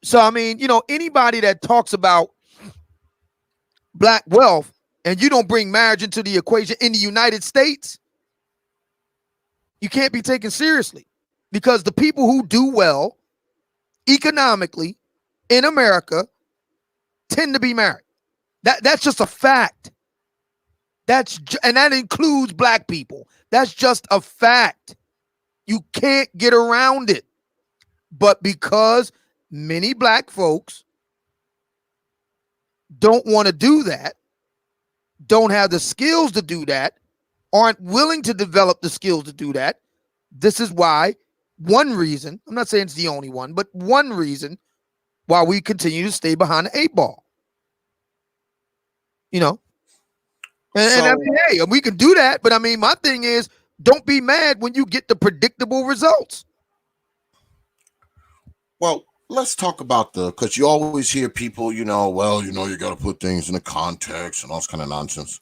So, anybody that talks about black wealth and you don't bring marriage into the equation in the United States, you can't be taken seriously, because the people who do well economically in America tend to be married. That's just a fact. And that includes black people. That's just a fact. You can't get around it. But because many black folks don't want to do that, don't have the skills to do that, aren't willing to develop the skills to do that, this is why one reason, I'm not saying it's the only one, but one reason why we continue to stay behind the 8 ball. Hey, we can do that, but my thing is, don't be mad when you get the predictable results. Well, let's talk about because you always hear people, you got to put things in a context and all this kind of nonsense.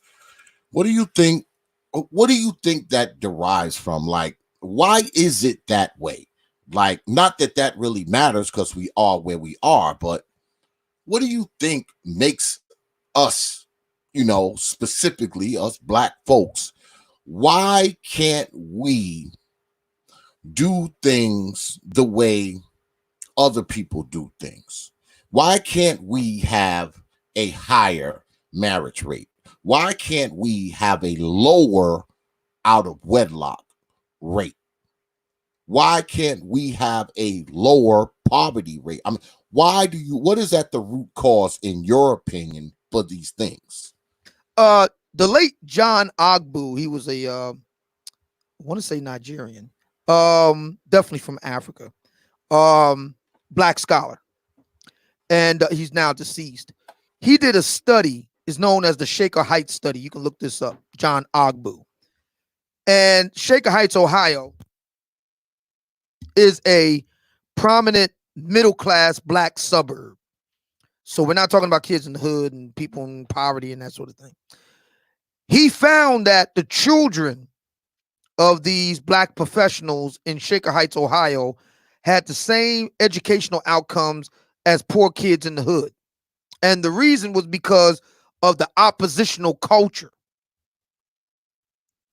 What do you think that derives from? Like, why is it that way? Like, not that really matters because we are where we are, but what do you think makes us, specifically us black folks, why can't we do things the way other people do things? Why can't we have a higher marriage rate? Why can't we have a lower out of wedlock rate? Why can't we have a lower poverty rate? What is at the root cause, in your opinion, for these things? The late John Ogbu, he was I want to say Nigerian, definitely from Africa, black scholar, and he's now deceased. He did a study is known as the Shaker Heights study. You can look this up, John Ogbu. And Shaker Heights, Ohio, is a prominent middle-class black suburb. So we're not talking about kids in the hood and people in poverty and that sort of thing. He found that the children of these black professionals in Shaker Heights, Ohio, had the same educational outcomes as poor kids in the hood. And the reason was because of the oppositional culture.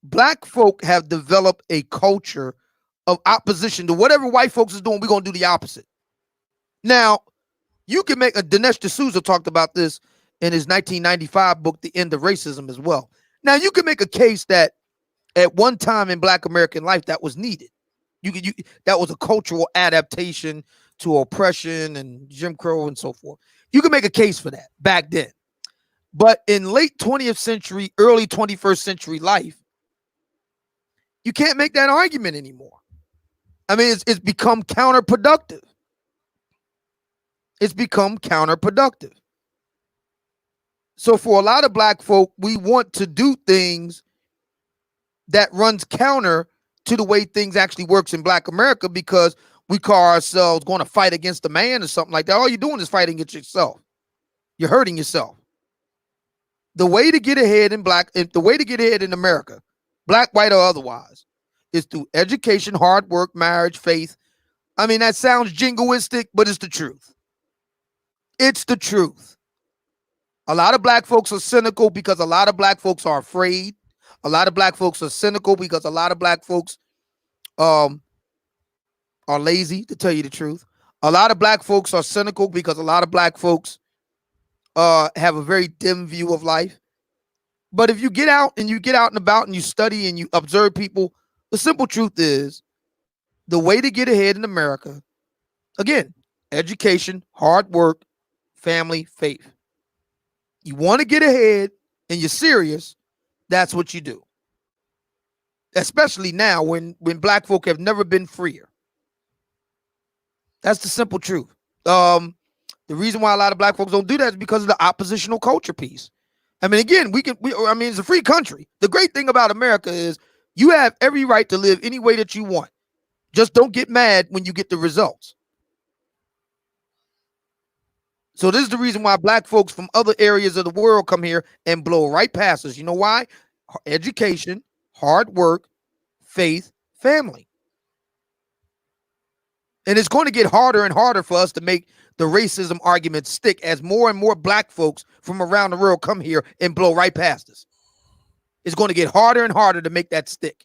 Black folk have developed a culture of opposition to whatever white folks is doing. We're going to do the opposite. Now, you can make Dinesh D'Souza talked about this in his 1995 book, The End of Racism, as well. Now, you can make a case that at one time in Black American life that was needed. That was a cultural adaptation to oppression and Jim Crow and so forth. You can make a case for that back then. But in late 20th century, early 21st century life, you can't make that argument anymore. I mean, it's become counterproductive. It's become counterproductive. So for a lot of black folk, we want to do things that runs counter to the way things actually works in Black America, because we call ourselves going to fight against a man or something like that. All you're doing is fighting against yourself. You're hurting yourself. The way to get ahead in America, black, white, or otherwise, is through education, hard work, marriage, faith. I mean, that sounds jingoistic, but it's the truth. It's the truth. A lot of black folks are cynical because a lot of black folks are afraid. A lot of black folks are cynical because a lot of black folks are lazy, to tell you the truth. A lot of black folks are cynical because a lot of black folks have a very dim view of life. But if you get out and about and you study and you observe people, the simple truth is the way to get ahead in America, again, education, hard work, family, faith. You want to get ahead and you're serious, that's what you do. Especially now when black folk have never been freer. That's the simple truth. The reason why a lot of black folks don't do that is because of the oppositional culture piece. I mean, again, it's a free country. The great thing about America is you have every right to live any way that you want. Just don't get mad when you get the results. So this is the reason why black folks from other areas of the world come here and blow right past us. You know why? Education, hard work, faith, family. And it's going to get harder and harder for us to make the racism argument stick as more and more black folks from around the world come here and blow right past us. It's going to get harder and harder to make that stick.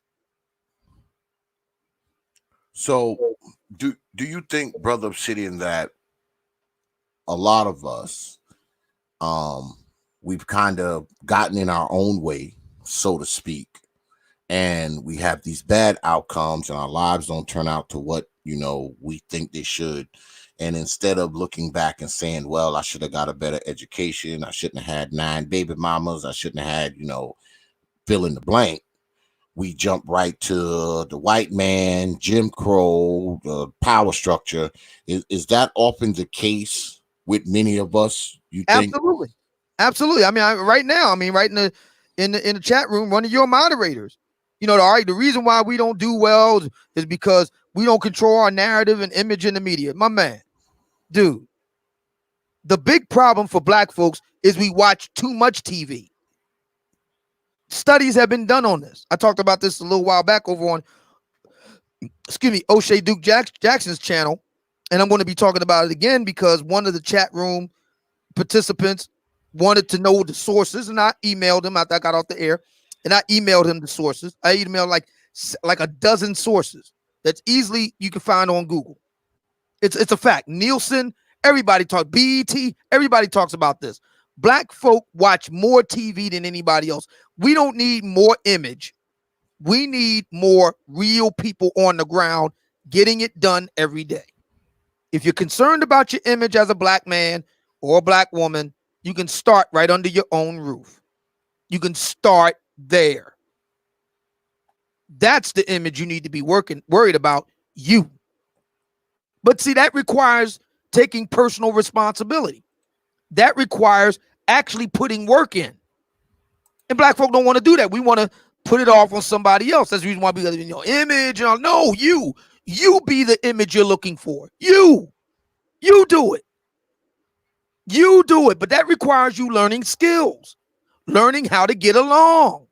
So do you think, Brother Obsidian, that a lot of us, we've kind of gotten in our own way, so to speak, and we have these bad outcomes and our lives don't turn out to what, we think they should. And instead of looking back and saying, well, I should have got a better education, I shouldn't have had 9 baby mamas, I shouldn't have had, fill in the blank, we jump right to the white man, Jim Crow, the power structure. Is that often the case with many of us, you think? Absolutely. I mean, right now, right in the chat room, one of your moderators, the reason why we don't do well is because we don't control our narrative and image in the media. My man, dude, the big problem for black folks is we watch too much TV. Studies have been done on this. I talked about this a little while back over on, O'Shea Duke Jackson's channel. And I'm going to be talking about it again because one of the chat room participants wanted to know the sources, and I emailed him after I got off the air, and I emailed him the sources. I emailed like a dozen sources that's easily you can find on Google. It's a fact. Nielsen, everybody talks, BET, everybody talks about this. Black folk watch more TV than anybody else. We don't need more image. We need more real people on the ground getting it done every day. If you're concerned about your image as a black man or a black woman, you can start right under your own roof. You can start there. That's the image you need to be worried about, you. But see, that requires taking personal responsibility. That requires actually putting work in. And black folk don't want to do that. We want to put it off on somebody else. That's the reason why we got your image and all. No, you be the image you're looking for. You do it. You do it. But that requires you learning skills, learning how to get along,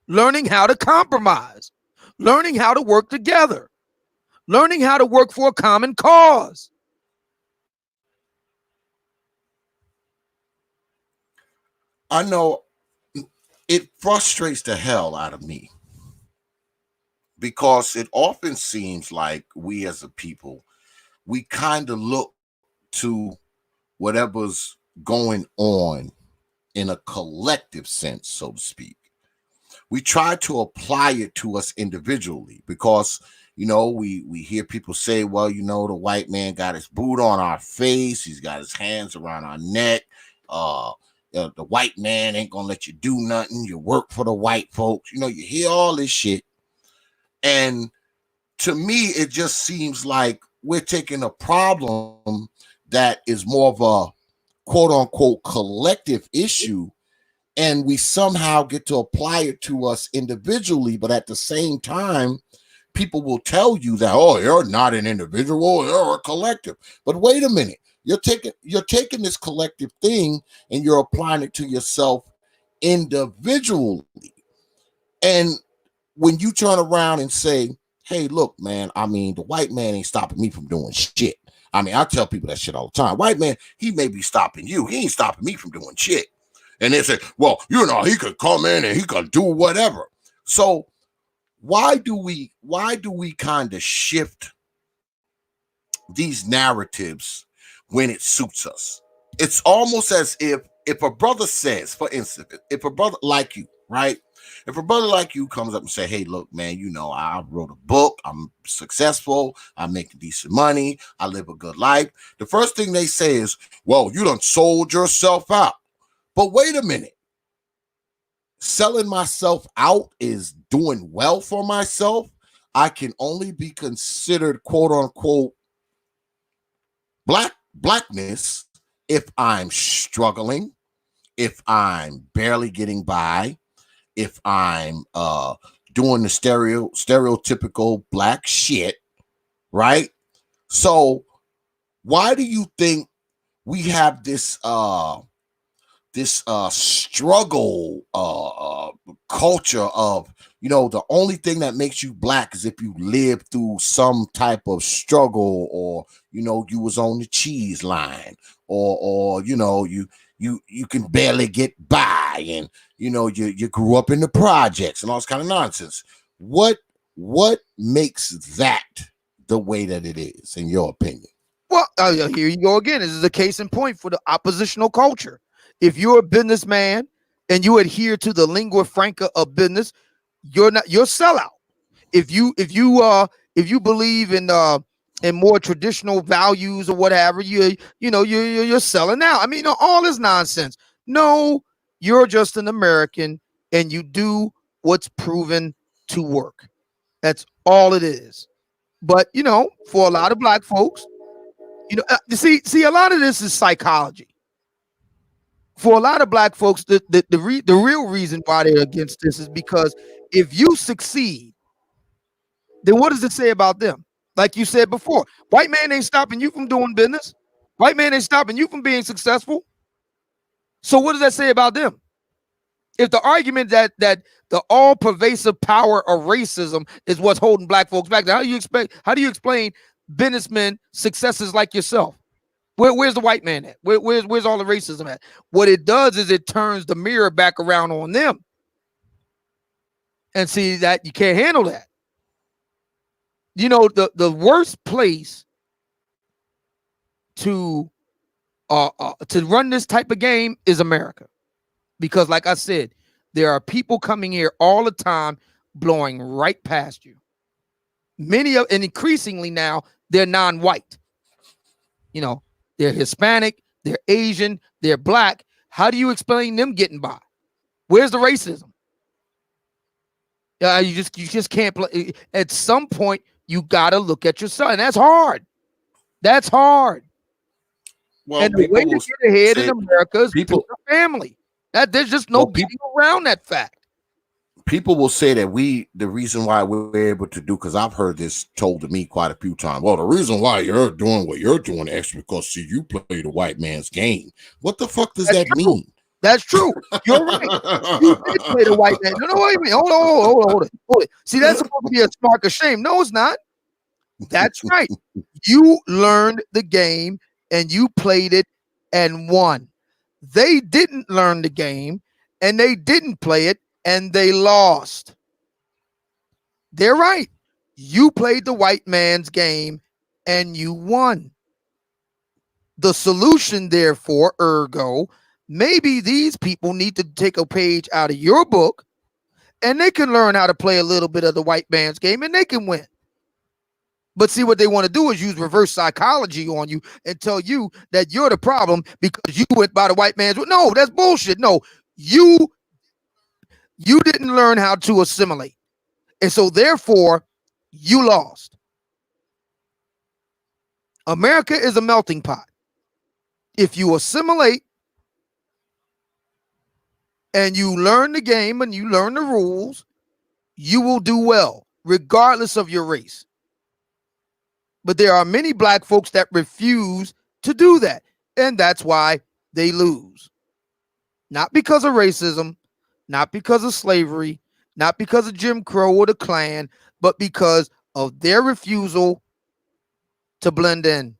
learning how to compromise, learning how to work together, learning how to work for a common cause. I know it frustrates the hell out of me because it often seems like we as a people, we kind of look to whatever's going on in a collective sense, so to speak. We try to apply it to us individually because, you know, we hear people say, well, you know, the white man got his boot on our face. He's got his hands around our neck. The white man ain't gonna let you do nothing. You work for the white folks. You know, you hear all this shit. And to me, it just seems like we're taking a problem that is more of a quote unquote collective issue, and we somehow get to apply it to us individually. But at the same time, people will tell you that, oh, you're not an individual, you're a collective. But wait a minute. You're taking this collective thing and you're applying it to yourself individually. And when you turn around and say, hey, look, man, I mean, the white man ain't stopping me from doing shit. I mean, I tell people that shit all the time. White man, he may be stopping you. He ain't stopping me from doing shit. And they say, well, you know, he could come in and he could do whatever. So why do we kind of shift these narratives when it suits us? It's almost as if a brother says, for instance, if a brother like you, right? If a brother like you comes up and say, hey, look, man, you know, I wrote a book, I'm successful, I make decent money, I live a good life. The first thing they say is, well, you done sold yourself out. But wait a minute. Selling myself out is doing well for myself. I can only be considered, quote unquote, blackness if I'm struggling, if I'm barely getting by, if I'm doing the stereotypical black shit, right? So why do you think we have this struggle culture of, you know, the only thing that makes you black is if you live through some type of struggle, or, you know, you was on the cheese line, or you know, you can barely get by, and you know, you grew up in the projects and all this kind of nonsense. What makes that the way that it is, in your opinion? Well, here you go again. This is a case in point for the oppositional culture. If you're a businessman and you adhere to the lingua franca of business, you're sellout. If you believe in more traditional values or whatever, you're selling out. I mean, all this nonsense. No, you're just an American and you do what's proven to work. That's all it is. But you know, for a lot of black folks, you know, see, a lot of this is psychology. For a lot of black folks, the real reason why they're against this is because if you succeed, then what does it say about them? Like you said before, white man ain't stopping you from doing business. White man ain't stopping you from being successful. So what does that say about them? If the argument that the all-pervasive power of racism is what's holding black folks back, how do you explain businessmen successes like yourself? Where's the white man at? Where's all the racism at? What it does is it turns the mirror back around on them. And see that you can't handle that. You know, the worst place to run this type of game is America. Because like I said, there are people coming here all the time blowing right past you. And increasingly now, they're non-white. You know, they're Hispanic, they're Asian, they're black. How do you explain them getting by? Where's the racism? You just can't play. At some point, you gotta look at yourself, and that's hard. That's hard. Well, And the way people to will get ahead in say America is through people. the family. That there's just no Well, getting around that fact. people will say that the reason why we're able to do, because I've heard this told to me quite a few times. Well, the reason why you're doing what you're doing is because see, you play the white man's game. What the fuck does That's that true. mean? That's true. You're right. You did play the white man. No, wait a minute. Hold it. See, that's supposed to be a spark of shame. No, it's not. That's right. You learned the game and you played it and won. They didn't learn the game and they didn't play it and they lost. They're right. You played the white man's game and you won. The solution, therefore, ergo, maybe these people need to take a page out of your book and they can learn how to play a little bit of the white man's game and they can win. But see, what they want to do is use reverse psychology on you and tell you that you're the problem because you went by the white man's. No, that's bullshit. No, you didn't learn how to assimilate. And so therefore, you lost. America is a melting pot. If you assimilate and you learn the game and you learn the rules, you will do well, regardless of your race. But there are many black folks that refuse to do that. And that's why they lose. Not because of racism, not because of slavery, not because of Jim Crow or the Klan, but because of their refusal to blend in.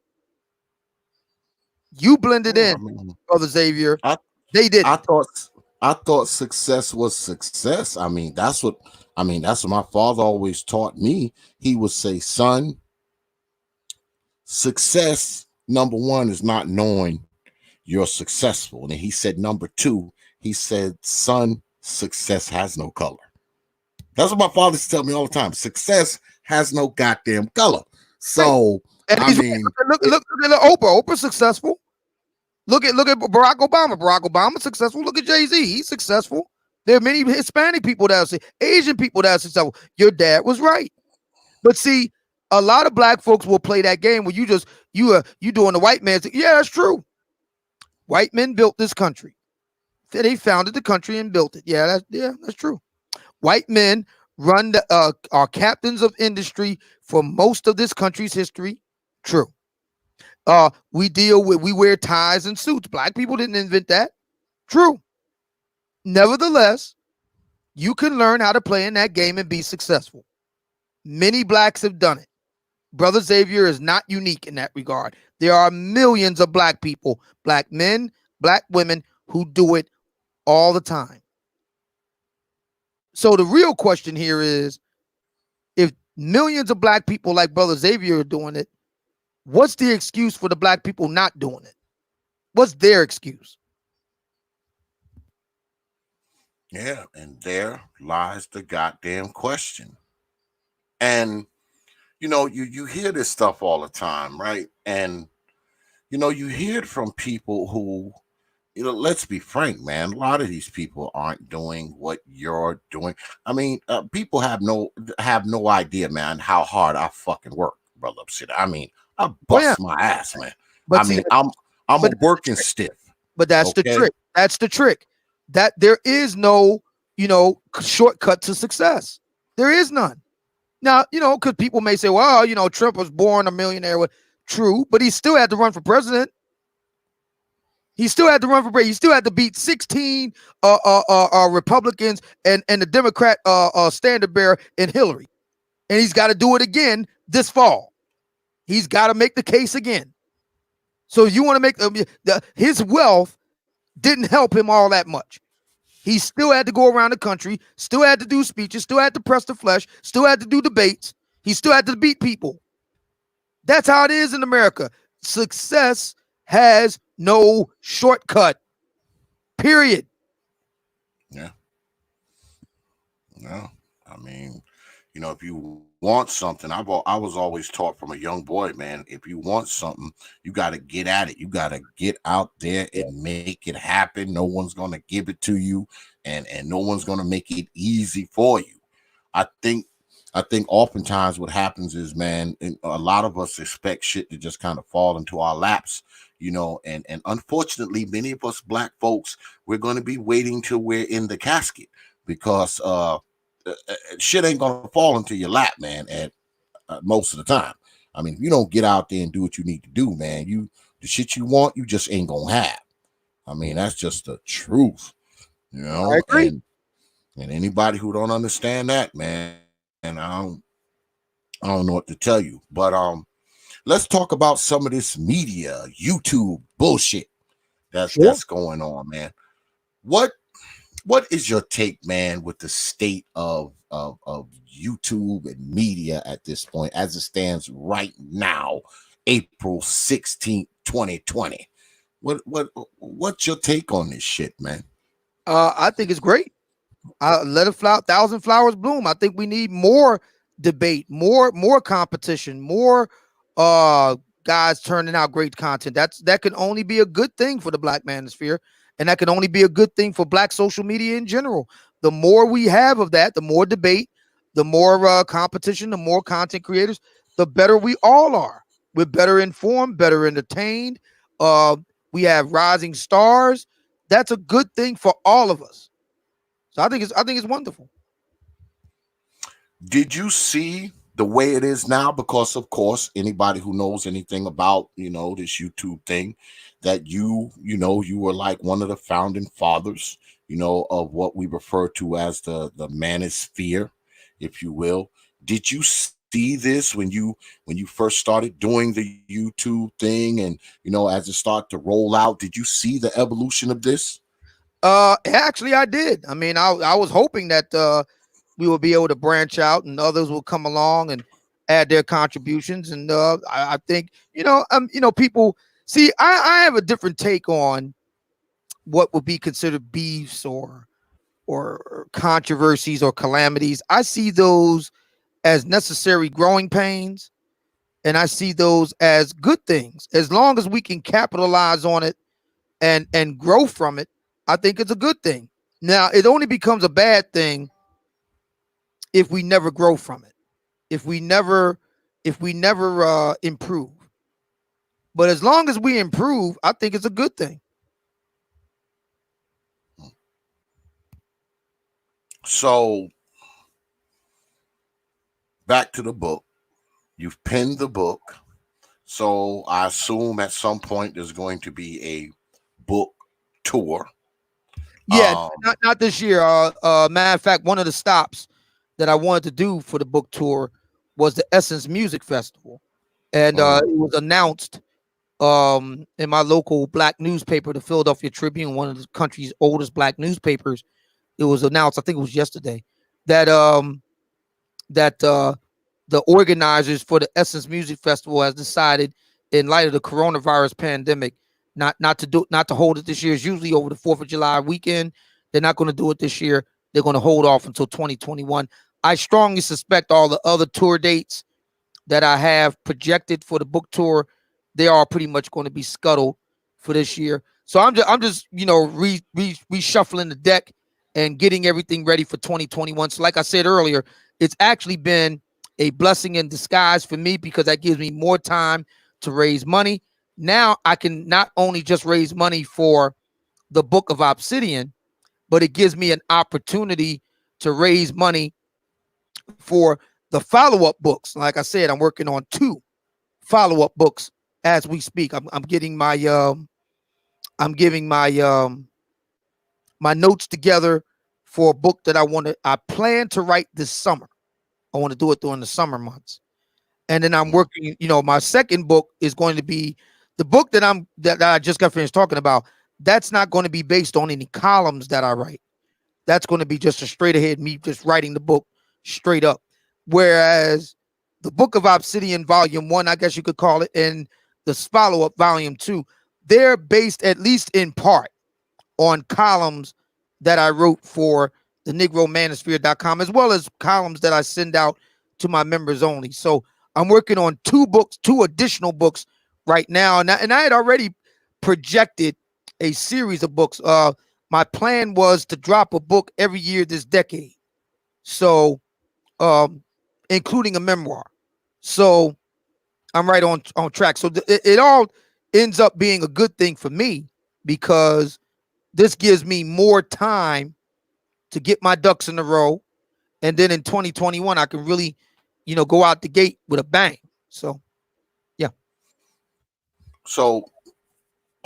You blended Well, I in, mean, Brother Xavier. I They didn't. I thought success was success. That's what my father always taught me. He would say, son, success, number one, is not knowing you're successful. And he said, number two, he said, son, success has no color. That's what my father used to tell me all the time. Success has no goddamn color. So, And I mean, look at Oprah. Oprah's successful. Look at Barack Obama. Barack Obama's successful. Look at Jay-Z. He's successful. There are many Hispanic people that are Asian people that are successful. Your dad was right. But see, a lot of black folks will play that game where you doing the white man's thing. Yeah, that's true. White men built this country. They founded the country and built it. Yeah, that's true. White men run are captains of industry for most of this country's history. True. We wear ties and suits. Black people didn't invent that. True. Nevertheless, you can learn how to play in that game and be successful. Many blacks have done it. Brother Xavier is not unique in that regard. There are millions of black people, black men, black women who do it all the time. So the real question here is, if millions of black people like Brother Xavier are doing it, what's the excuse for the black people not doing it? What's their excuse? yeah, and there lies the goddamn question. And you hear this stuff all the time, right? And you hear it from people who, let's be frank, man. A lot of these people aren't doing what you're doing. People have no idea, man, how hard I fucking work, brother. I bust my ass, man. But see, I'm a working stiff. But that's the trick. That's the trick. That there is no, shortcut to success. There is none. Now, because people may say, well, Trump was born a millionaire. True, but he still had to run for president. He still had to run for president. He still had to beat 16 Republicans and the Democrat standard bearer in Hillary. And he's got to do it again this fall. He's got to make the case again. So you want to make his wealth didn't help him all that much. He still had to go around the country, still had to do speeches, still had to press the flesh, still had to do debates. He still had to beat people. That's how it is in America. Success has no shortcut. Period. Yeah. No, if you want something, I was always taught from a young boy, man, if you want something, you got to get at it. You got to get out there and make it happen. No one's going to give it to you, and no one's going to make it easy for you. I think I think oftentimes what happens is, man, a lot of us expect shit to just kind of fall into our laps, and unfortunately, many of us black folks, we're going to be waiting till we're in the casket because shit ain't gonna fall into your lap, man. At most of the time, I mean, if you don't get out there and do what you need to do, man, the shit you want, you just ain't gonna have. I mean, that's just the truth, I agree. and anybody who don't understand that, man, I don't know what to tell you. But let's talk about some of this media, YouTube bullshit Sure. that's going on, man. What is your take, man, with the state of YouTube and media at this point as it stands right now, April 16th, 2020? What's your take on this shit, man? I think it's great. Let it flower, thousand flowers bloom. I think we need more debate, more competition, more guys turning out great content. That can only be a good thing for the Black manosphere, and that can only be a good thing for Black social media in general. The more we have of that, the more debate, the more competition, the more content creators, the better we all are. We're better informed, better entertained. Uh, we have rising stars. That's a good thing for all of us. So I think it's wonderful. Did you see the way it is now? Because of course, anybody who knows anything about this YouTube thing, that you were like one of the founding fathers, of what we refer to as the manosphere, if you will. Did you see this when you first started doing the YouTube thing, and as it started to roll out? Did you see the evolution of this? Actually, I did. I mean, I was hoping that we will be able to branch out and others will come along and add their contributions. And I think people see. I have a different take on what would be considered beefs or controversies or calamities. I see those as necessary growing pains, and I see those as good things as long as we can capitalize on it and grow from it. I think it's a good thing. Now, it only becomes a bad thing if we never grow from it, if we never improve. But as long as we improve, I think it's a good thing. So back to the book. You've penned the book. So I assume at some point there's going to be a book tour. Yeah, Um, not this year. Matter of fact, one of the stops that I wanted to do for the book tour was the Essence Music Festival, and it was announced in my local Black newspaper, the Philadelphia Tribune, one of the country's oldest Black newspapers. It was announced, I think it was yesterday, that the organizers for the Essence Music Festival has decided, in light of the coronavirus pandemic, not to hold it this year. It's usually over the 4th of July weekend. They're not going to do it this year. They're going to hold off until 2021. I strongly suspect all the other tour dates that I have projected for the book tour, they are pretty much going to be scuttled for this year. So I'm just reshuffling the deck and getting everything ready for 2021. So like I said earlier, it's actually been a blessing in disguise for me because that gives me more time to raise money. Now I can not only just raise money for the Book of Obsidian, but it gives me an opportunity to raise money for the follow-up books. Like I said, I'm working on 2 follow-up books as we speak. I'm getting my notes together for a book that I plan to write this summer. I want to do it during the summer months. And then I'm working, my second book is going to be the book that I just got finished talking about. That's not going to be based on any columns that I write. That's going to be just a straight ahead me just writing the book straight up. Whereas the Book of Obsidian Volume 1, I guess you could call it, and the follow-up Volume 2, they're based at least in part on columns that I wrote for the negromanosphere.com, as well as columns that I send out to my members only. So I'm working on 2 additional books right now. And I had already projected a series of books. My plan was to drop a book every year this decade. So including a memoir. So I'm right on track. So it all ends up being a good thing for me because this gives me more time to get my ducks in a row. And then in 2021, I can really, go out the gate with a bang. So, yeah. So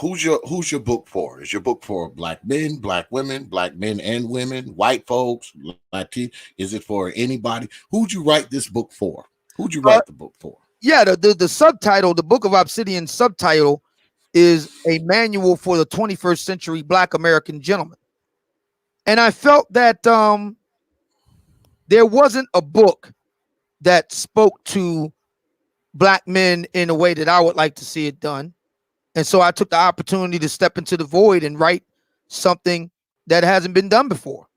who's your book for? Is your book for black men, black women, black men and women, white folks, Latin? Is it for anybody? Who'd you write this book for? Who'd you write the book for? Yeah, the subtitle, the Book of Obsidian subtitle is a manual for the 21st century Black American gentleman. And I felt that there wasn't a book that spoke to Black men in a way that I would like to see it done. And so I took the opportunity to step into the void and write something that hasn't been done before.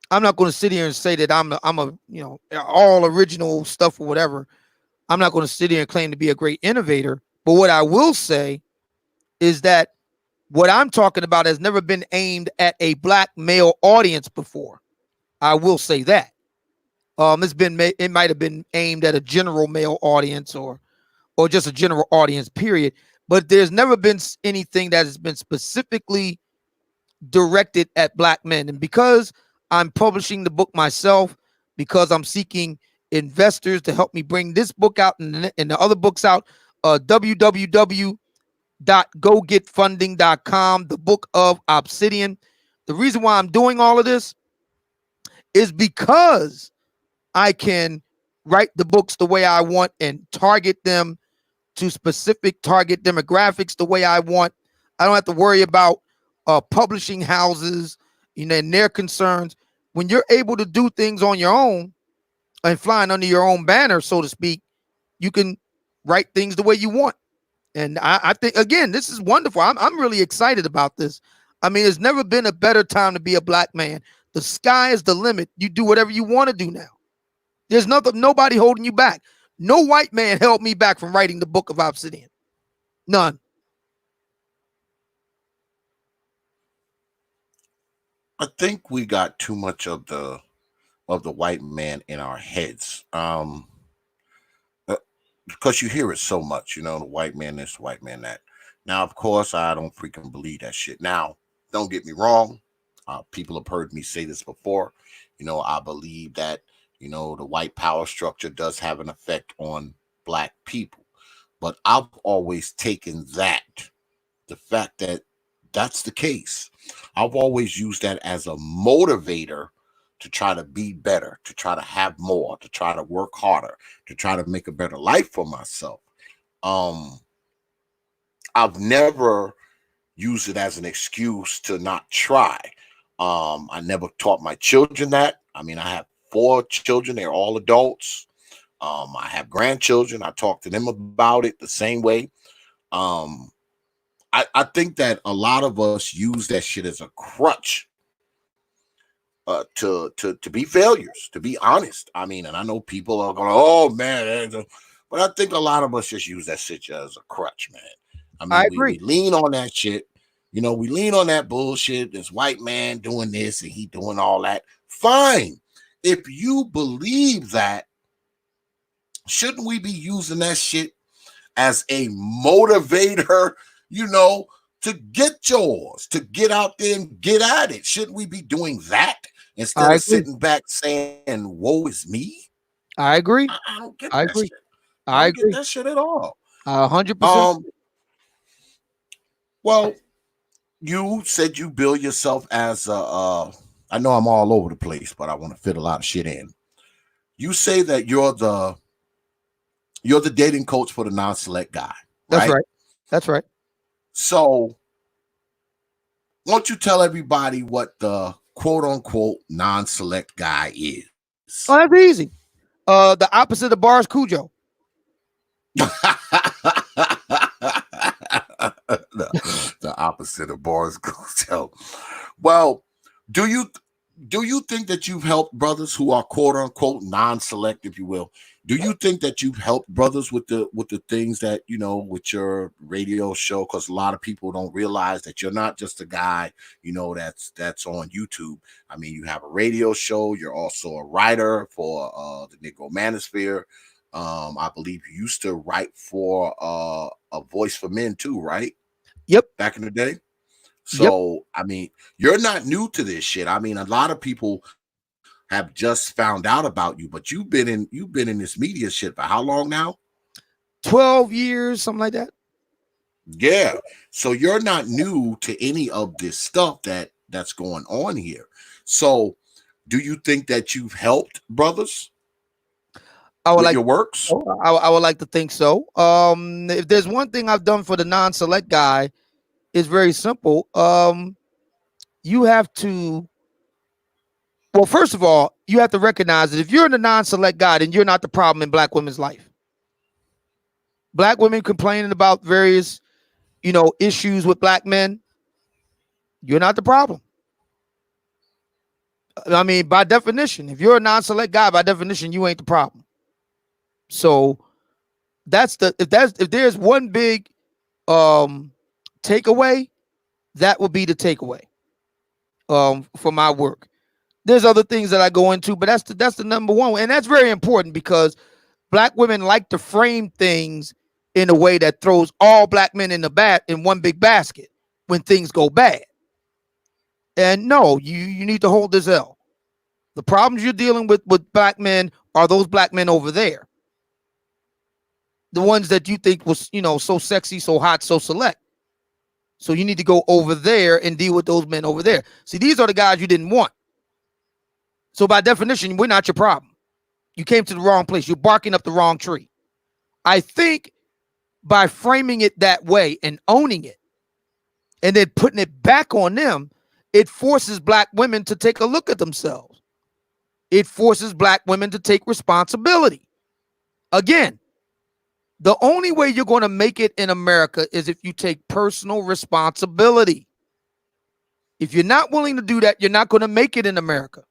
I'm not going to sit here and say that I'm a all original stuff or whatever. I'm not going to sit here and claim to be a great innovator. But what I will say is that what I'm talking about has never been aimed at a Black male audience before. I will say that. It might have been aimed at a general male audience or just a general audience, period. But there's never been anything that has been specifically directed at Black men. And because I'm publishing the book myself, because I'm seeking investors to help me bring this book out and the other books out, www.gogetfunding.com, the Book of Obsidian. The reason why I'm doing all of this is because I can write the books the way I want and target them to specific target demographics the way I want. I don't have to worry about publishing houses, and their concerns. When you're able to do things on your own and flying under your own banner, so to speak, you can write things the way you want. And I think, again, this is wonderful. I'm really excited about this. I mean, there's never been a better time to be a Black man. The sky is the limit. You do whatever you want to do now. There's nobody holding you back. No white man held me back from writing the Book of Obsidian. None. I think we got too much of the white man in our heads. Because you hear it so much, the white man this, the white man that. Now, of course, I don't freaking believe that shit. Now, don't get me wrong. People have heard me say this before. I believe that, the white power structure does have an effect on Black people. But I've always taken the fact that that's the case. I've always used that as a motivator to try to be better, to try to have more, to try to work harder, to try to make a better life for myself. I've never used it as an excuse to not try. I never taught my children that. I mean, I have 4 children. They're all adults. I have grandchildren. I talk to them about it the same way. I think that a lot of us use that shit as a crutch to be failures, to be honest. I mean, and I know people are going, oh man, but I think a lot of us just use that shit as a crutch, man. I mean, I agree. We lean on that shit. We lean on that bullshit. This white man doing this and he doing all that. Fine. If you believe that, shouldn't we be using that shit as a motivator, to get yours, to get out there and get at it? Shouldn't we be doing that instead of sitting back saying, woe is me? I agree. I don't get I that agree. shit. I don't get that shit at all. 100%. Well, you said you build yourself as I know I'm all over the place, but I want to fit a lot of shit in. You say that you're the dating coach for the non-select guy. That's right. That's right. So, won't you tell everybody what the quote-unquote non-select guy is? Oh, that's easy. The opposite of bars Cujo. the opposite of bars Cujo. Well, do you do you think that you've helped brothers who are quote unquote non-select, if you will? Do you think that you've helped brothers with the things that, you know, with your radio show? Because a lot of people don't realize that you're not just a guy, you know, that's on YouTube. I mean, you have a radio show. You're also a writer for the Negro Manosphere. I believe you used to write for a Voice for Men too, right? Yep. Back in the day. So, I mean, you're not new to this shit. I mean, a lot of people have just found out about you, but you've been in this media shit for how long now? 12 years, something like that. Yeah. So you're not new to any of this stuff that's going on here. So, do you think that you've helped brothers with your works? I would like to think so. If there's one thing I've done for the non-select guy, it's very simple. You have to, well, first of all, you have to recognize that if you're in the non-select guy, then you're not the problem in black women's life. Black women complaining about various, you know, issues with black men, you're not the problem. I mean, by definition, if you're a non-select guy, by definition, you ain't the problem. So that's if there's one big takeaway, that would be the takeaway for my work. There's other things that I go into, but that's the number one, and that's very important because black women like to frame things in a way that throws all black men in one big basket when things go bad. And no, you need to hold this L. The problems you're dealing with black men are those black men over there. The ones that you think was, you know, so sexy, so hot, so select. So you need to go over there and deal with those men over there. See, these are the guys you didn't want. So by definition, we're not your problem. You came to the wrong place. You're barking up the wrong tree. I think by framing it that way and owning it and then putting it back on them, it forces black women to take a look at themselves. It forces black women to take responsibility. Again, the only way you're going to make it in America is if you take personal responsibility. If you're not willing to do that, you're not going to make it in America.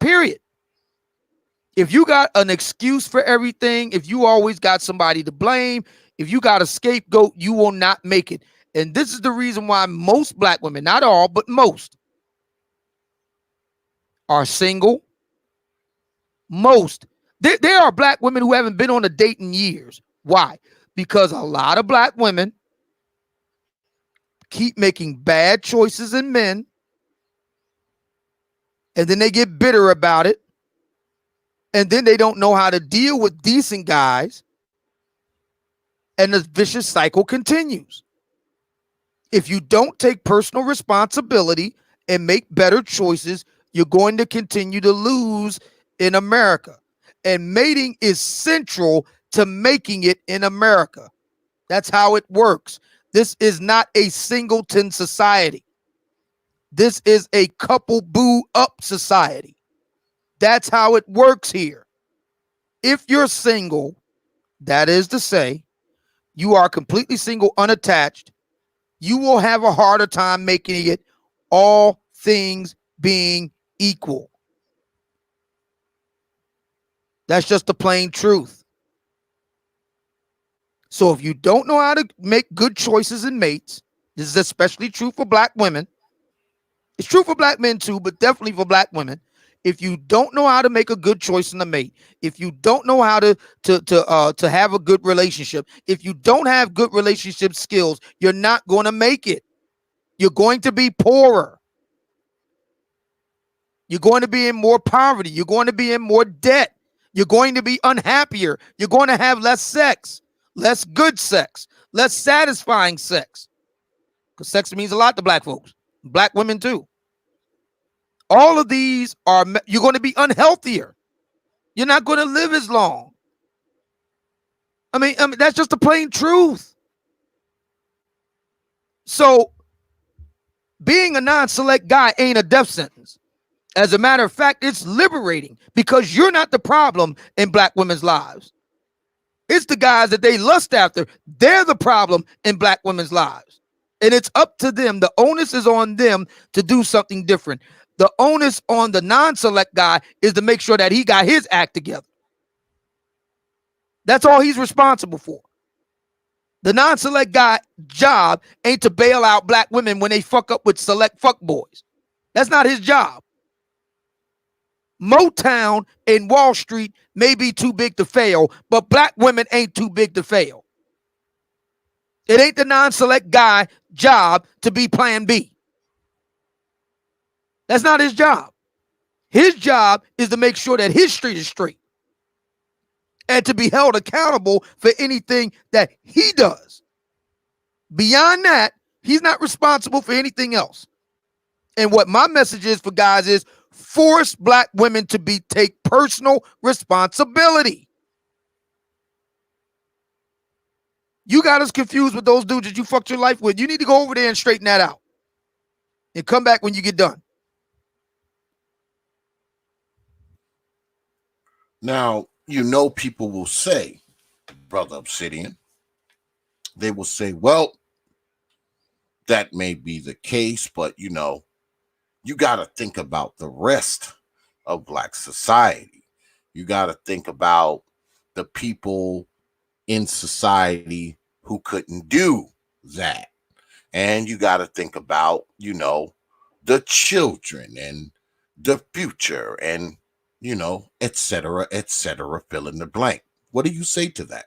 Period. If you got an excuse for everything, if you always got somebody to blame, if you got a scapegoat, you will not make it. And this is the reason why most black women, not all, but most, are single. Most. There are black women who haven't been on a date in years. Why? Because a lot of black women keep making bad choices in men, and then they get bitter about it, and then they don't know how to deal with decent guys, and the vicious cycle continues. If you don't take personal responsibility and make better choices, you're going to continue to lose in America. And mating is central to making it in America. That's how it works. This is not a singleton society. This is a couple boo up society. That's how it works here. If you're single, that is to say, you are completely single, unattached, you will have a harder time making it, all things being equal. That's just the plain truth. So if you don't know how to make good choices in mates, this is especially true for black women. It's true for black men too, but definitely for black women. If you don't know how to make a good choice in a mate, if you don't know how to have a good relationship, if you don't have good relationship skills, you're not going to make it. You're going to be poorer. You're going to be in more poverty. You're going to be in more debt. You're going to be unhappier. You're going to have less sex, less good sex, less satisfying sex. Because sex means a lot to black folks, black women too. All of these are, you're going to be unhealthier. You're not going to live as long. I mean, that's just the plain truth. So being a non-select guy ain't a death sentence. As a matter of fact, it's liberating because you're not the problem in black women's lives. It's the guys that they lust after. They're the problem in black women's lives. And it's up to them. The onus is on them to do something different. The onus on the non-select guy is to make sure that he got his act together. That's all he's responsible for. The non-select guy job ain't to bail out black women when they fuck up with select fuck boys. That's not his job. Motown and Wall Street may be too big to fail, but black women ain't too big to fail. It ain't the non-select guy job to be plan B. That's not his job. His job is to make sure that his street is straight and to be held accountable for anything that he does. Beyond that, he's not responsible for anything else. And what my message is for guys is force black women to take personal responsibility. You got us confused with those dudes that you fucked your life with. You need to go over there and straighten that out. And come back when you get done. Now, you know, people will say, Brother Obsidian, they will say, well, that may be the case, but, you know, you got to think about the rest of black society. You got to think about the people in society who couldn't do that. And you got to think about, you know, the children and the future and, you know, et cetera, fill in the blank. What do you say to that?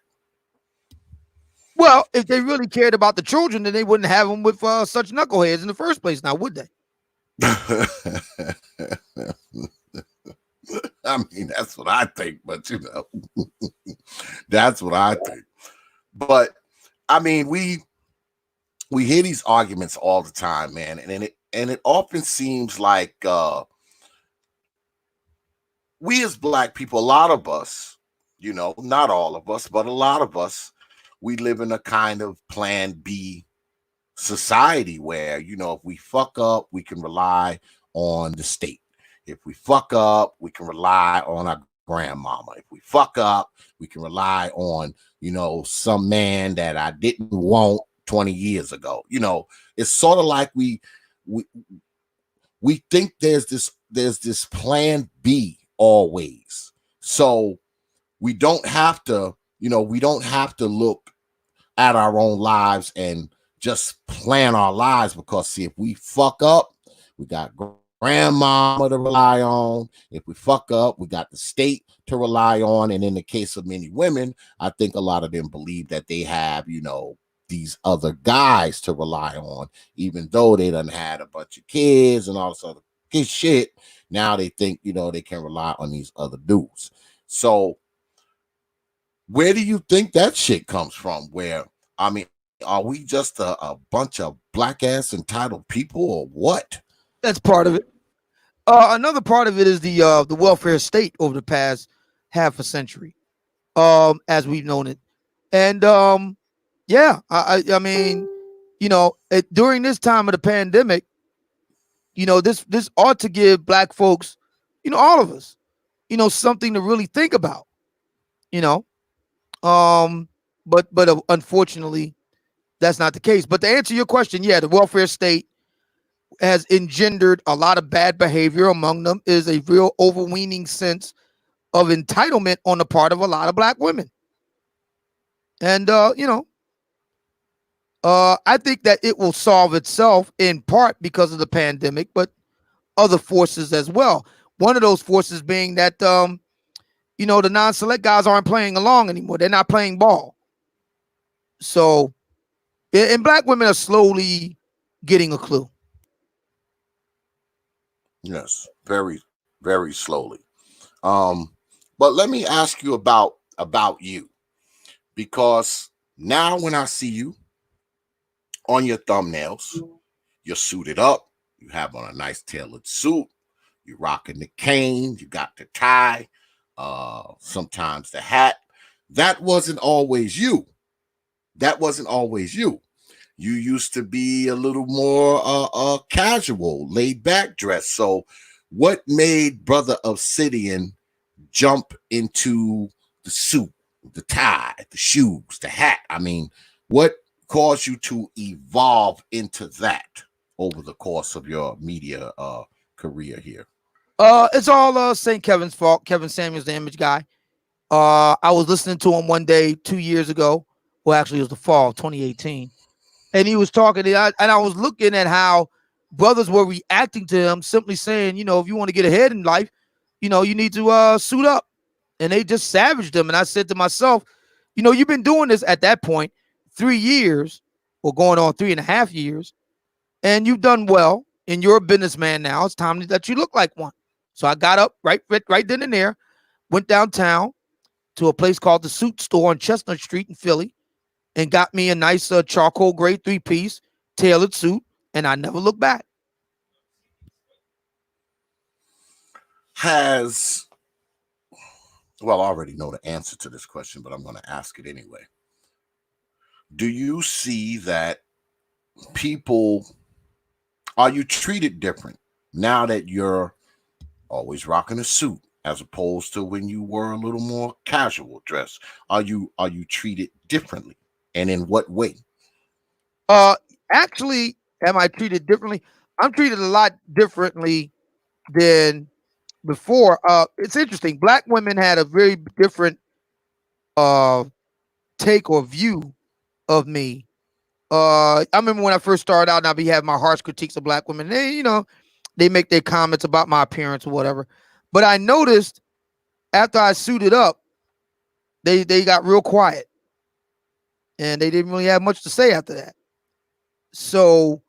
Well, if they really cared about the children, then they wouldn't have them with such knuckleheads in the first place now, would they? I mean, that's what I think, but, you know, that's what I think. But, I mean, we hear these arguments all the time, man, and it often seems like we as black people, a lot of us, you know, not all of us, but a lot of us, we live in a kind of plan B society where, you know, if we fuck up, we can rely on the state. If we fuck up, we can rely on our grandmama. If we fuck up, we can rely on, you know, some man that I didn't want 20 years ago. You know, it's sort of like we think there's this plan B always. So we don't have to, you know, we don't have to look at our own lives and just plan our lives, because see, if we fuck up, we got grandmama to rely on. If we fuck up, we got the state to rely on. And in the case of many women, I think a lot of them believe that they have, you know, these other guys to rely on, even though they done had a bunch of kids and all this other shit. Now they think, you know, they can rely on these other dudes. So where do you think that shit comes from? Where, I mean, are we just a bunch of black ass entitled people or what? That's part of it. Another part of it is the welfare state over the past half a century, as we've known it. And yeah, I mean, you know, during this time of the pandemic, you know, this ought to give black folks, you know, all of us, you know, something to really think about, you know. But unfortunately, that's not the case. But to answer your question, yeah, the welfare state has engendered a lot of bad behavior. Among them is a real overweening sense of entitlement on the part of a lot of black women. And, you know, I think that it will solve itself in part because of the pandemic, but other forces as well. One of those forces being that, you know, the non-select guys aren't playing along anymore. They're not playing ball. So, and black women are slowly getting a clue. Yes, very, very slowly. But let me ask you about you, because now when I see you on your thumbnails, you're suited up, you have on a nice tailored suit, you're rocking the cane, you got the tie, sometimes the hat. That wasn't always you. That wasn't always you. You used to be a little more casual, laid back dress. So what made Brother Obsidian jump into the suit, the tie, the shoes, the hat? I mean, what caused you to evolve into that over the course of your media career here? It's all St. Kevin's fault. Kevin Samuels, the image guy. I was listening to him one day 2 years ago. Well, actually, it was the fall of 2018, and he was talking. And I was looking at how brothers were reacting to him, simply saying, you know, if you want to get ahead in life, you know, you need to suit up. And they just savaged him. And I said to myself, you know, you've been doing this at that point 3 years, or going on 3.5 years, and you've done well. And you're a businessman now. It's time that you look like one. So I got up right then and there, went downtown to a place called the Suit Store on Chestnut Street in Philly, and got me a nice charcoal gray 3-piece tailored suit, and I never looked back. Well, I already know the answer to this question, but I'm going to ask it anyway. Do you see that are you treated different now that you're always rocking a suit as opposed to when you were a little more casual dress? Are you treated differently, and in what way? Actually, am I treated differently? I'm treated a lot differently than before. It's interesting. Black women had a very different take or view of me. I remember when I first started out, and I'd be having my harsh critiques of black women. They, you know, they make their comments about my appearance or whatever. But I noticed after I suited up, they got real quiet, and they didn't really have much to say after that. So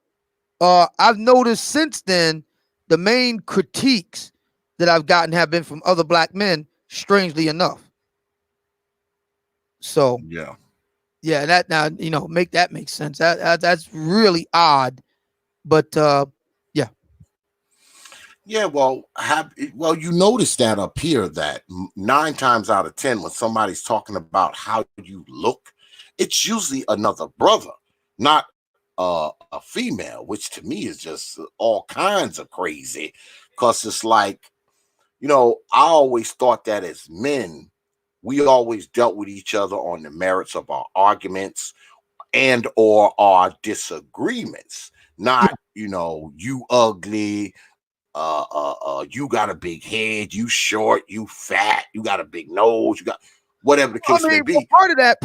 I've noticed since then, the main critiques that I've gotten have been from other black men, strangely enough. So yeah, that now, you know, make sense. That's really odd, but yeah. Well, you notice that up here that 9 times out of 10, when somebody's talking about how you look, it's usually another brother, not a female, which to me is just all kinds of crazy. Because it's like, you know, I always thought that as men, we always dealt with each other on the merits of our arguments and or our disagreements, not, you know, you ugly, you got a big head, you short, you fat, you got a big nose, you got whatever the case may be. Well, part of that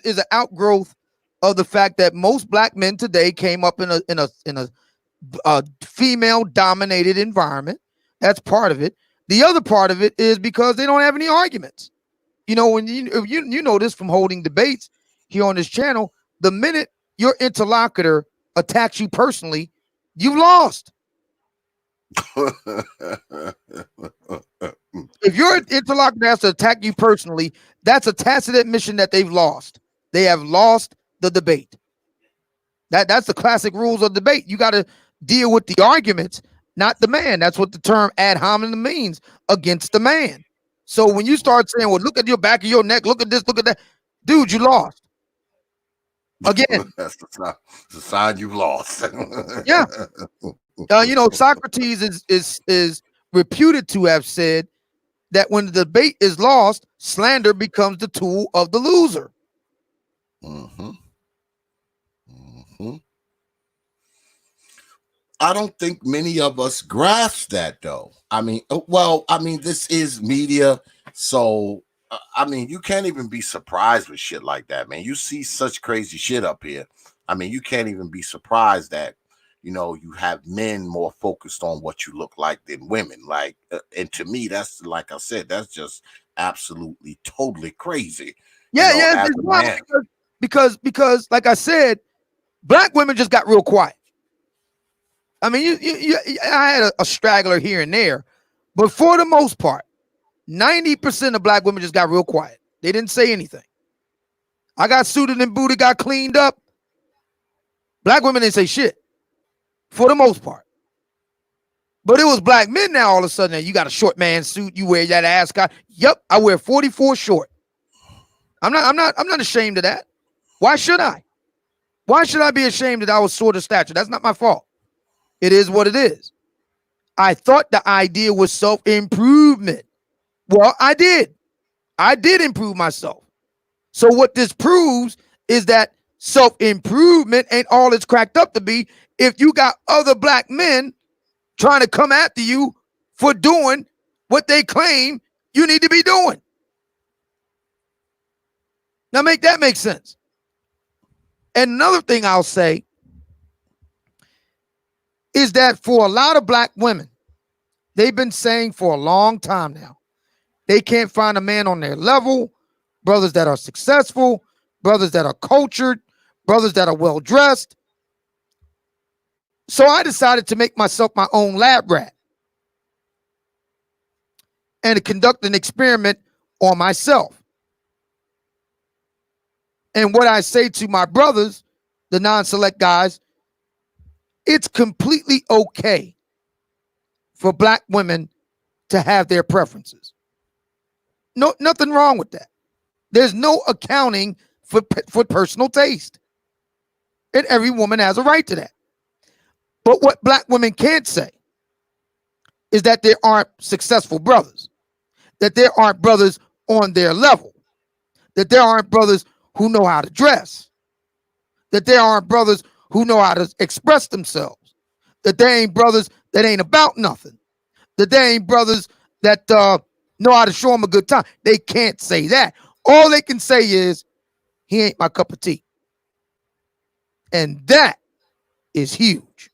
is an outgrowth of the fact that most black men today came up in a female dominated environment. That's part of it. The other part of it is because they don't have any arguments. You know, when you know this from holding debates here on this channel, the minute your interlocutor attacks you personally, you've lost. If your interlocutor has to attack you personally, that's a tacit admission that they've lost. They have lost the debate. That's the classic rules of debate. You got to deal with the arguments, not the man. That's what the term ad hominem means, against the man. So when you start saying, well, look at your back of your neck, look at this, look at that, dude, you lost. Again. That's the sign you lost. Yeah. You know, Socrates is reputed to have said that when the debate is lost, slander becomes the tool of the loser. I don't think many of us grasp that, though. I mean, this is media, so I mean, you can't even be surprised with shit like that, man. You see such crazy shit up here. I mean, you can't even be surprised that, you know, you have men more focused on what you look like than women. Like, and to me, that's, like I said, that's just absolutely totally crazy. Yeah, because like I said, black women just got real quiet. I mean, I had a straggler here and there, but for the most part, 90% of black women just got real quiet. They didn't say anything. I got suited and booted, got cleaned up. Black women didn't say shit for the most part. But it was black men now all of a sudden. You got a short man suit, you wear that ascot. Yep, I wear 44 short. I'm not ashamed of that. Why should I? Why should I be ashamed that I was short of stature? That's not my fault. It is what it is. I thought the idea was self-improvement. Well, I did. I did improve myself. So what this proves is that self-improvement ain't all it's cracked up to be if you got other black men trying to come after you for doing what they claim you need to be doing. Now make that make sense. And another thing I'll say is that for a lot of black women, they've been saying for a long time now, they can't find a man on their level, brothers that are successful, brothers that are cultured, brothers that are well-dressed. So I decided to make myself my own lab rat and to conduct an experiment on myself. And what I say to my brothers, the non-select guys, it's completely okay for black women to have their preferences. No, nothing wrong with that. There's no accounting for personal taste. And every woman has a right to that. But what black women can't say is that there aren't successful brothers, that there aren't brothers on their level, that there aren't brothers who know how to dress, that there aren't brothers who know how to express themselves, that there ain't brothers that ain't about nothing, that there ain't brothers that know how to show them a good time. They can't say that. All they can say is, he ain't my cup of tea. And that is huge.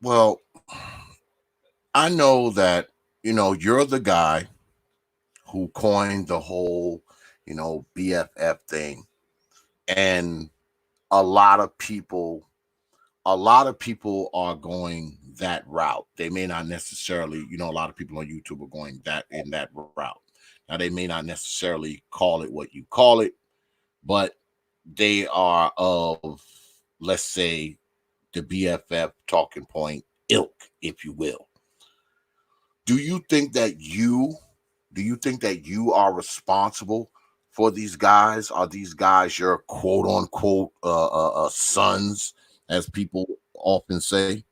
Well, I know that, you're the guy who coined the whole, BFF thing. And a lot of people are going that route. They may not necessarily, a lot of people on YouTube are going in that route. Now, they may not necessarily call it what you call it, but they are of, let's say, the BFF talking point ilk, if you will. Do you think that you are responsible for these guys? Are these guys your quote unquote sons, as people often say?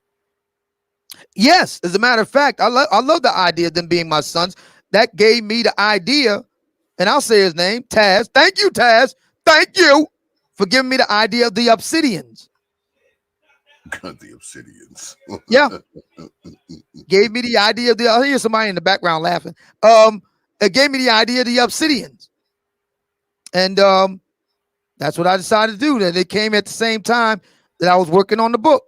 Yes, as a matter of fact, I love the idea of them being my sons. That gave me the idea, and I'll say his name, Taz. Thank you, Taz. Thank you for giving me the idea of the Obsidians. The Obsidians. Yeah. Gave me the idea of I hear somebody in the background laughing. It gave me the idea of the Obsidians. And that's what I decided to do. That it came at the same time that I was working on the book.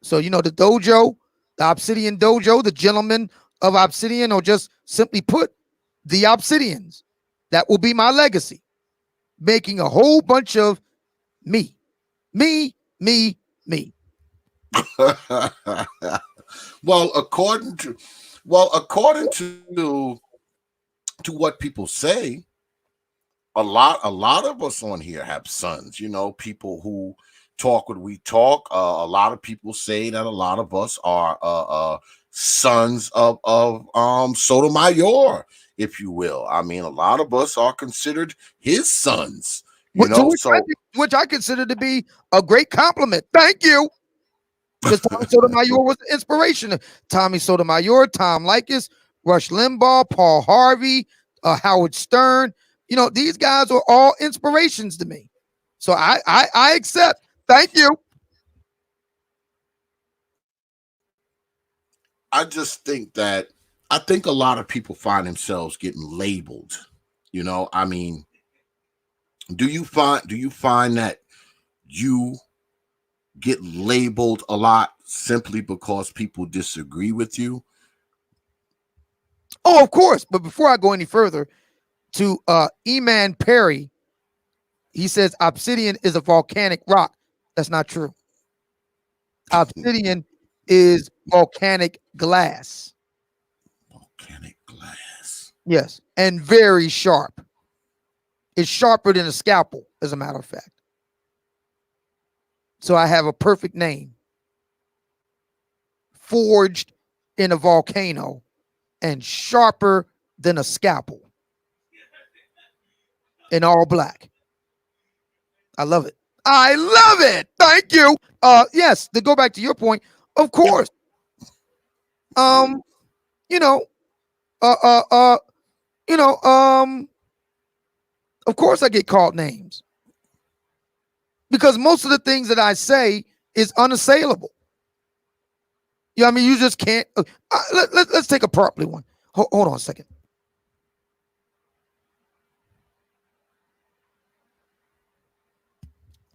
So, the dojo, the Obsidian dojo, the gentlemen of Obsidian, or just simply put, the Obsidians. That will be my legacy. Making a whole bunch of me. Me. Well, according to what people say, a lot of us on here have sons. People who talk what we talk. A lot of people say that a lot of us are sons of Sotomayor, if you will. I mean, a lot of us are considered his sons. Which I consider to be a great compliment. Thank you. Because Tommy Sotomayor was the inspiration. Tommy Sotomayor, Tom Likas, Rush Limbaugh, Paul Harvey, Howard Stern. These guys are all inspirations to me. So I accept. Thank you. I just think that a lot of people find themselves getting labeled. I mean, do you find that you get labeled a lot simply because people disagree with you? Oh, of course. But before I go any further, to Eman Perry, he says Obsidian is a volcanic rock. That's not true. Obsidian is volcanic glass. Volcanic glass. Yes, and very sharp. It's sharper than a scalpel, as a matter of fact. So I have a perfect name. Forged in a volcano and sharper than a scalpel. In all black. I love it. I love it. Thank you. Yes, to go back to your point, of course. Of course I get called names. because most of the things that I say is unassailable. You know what I mean? You just can't. Let's take a properly one. Hold on a second.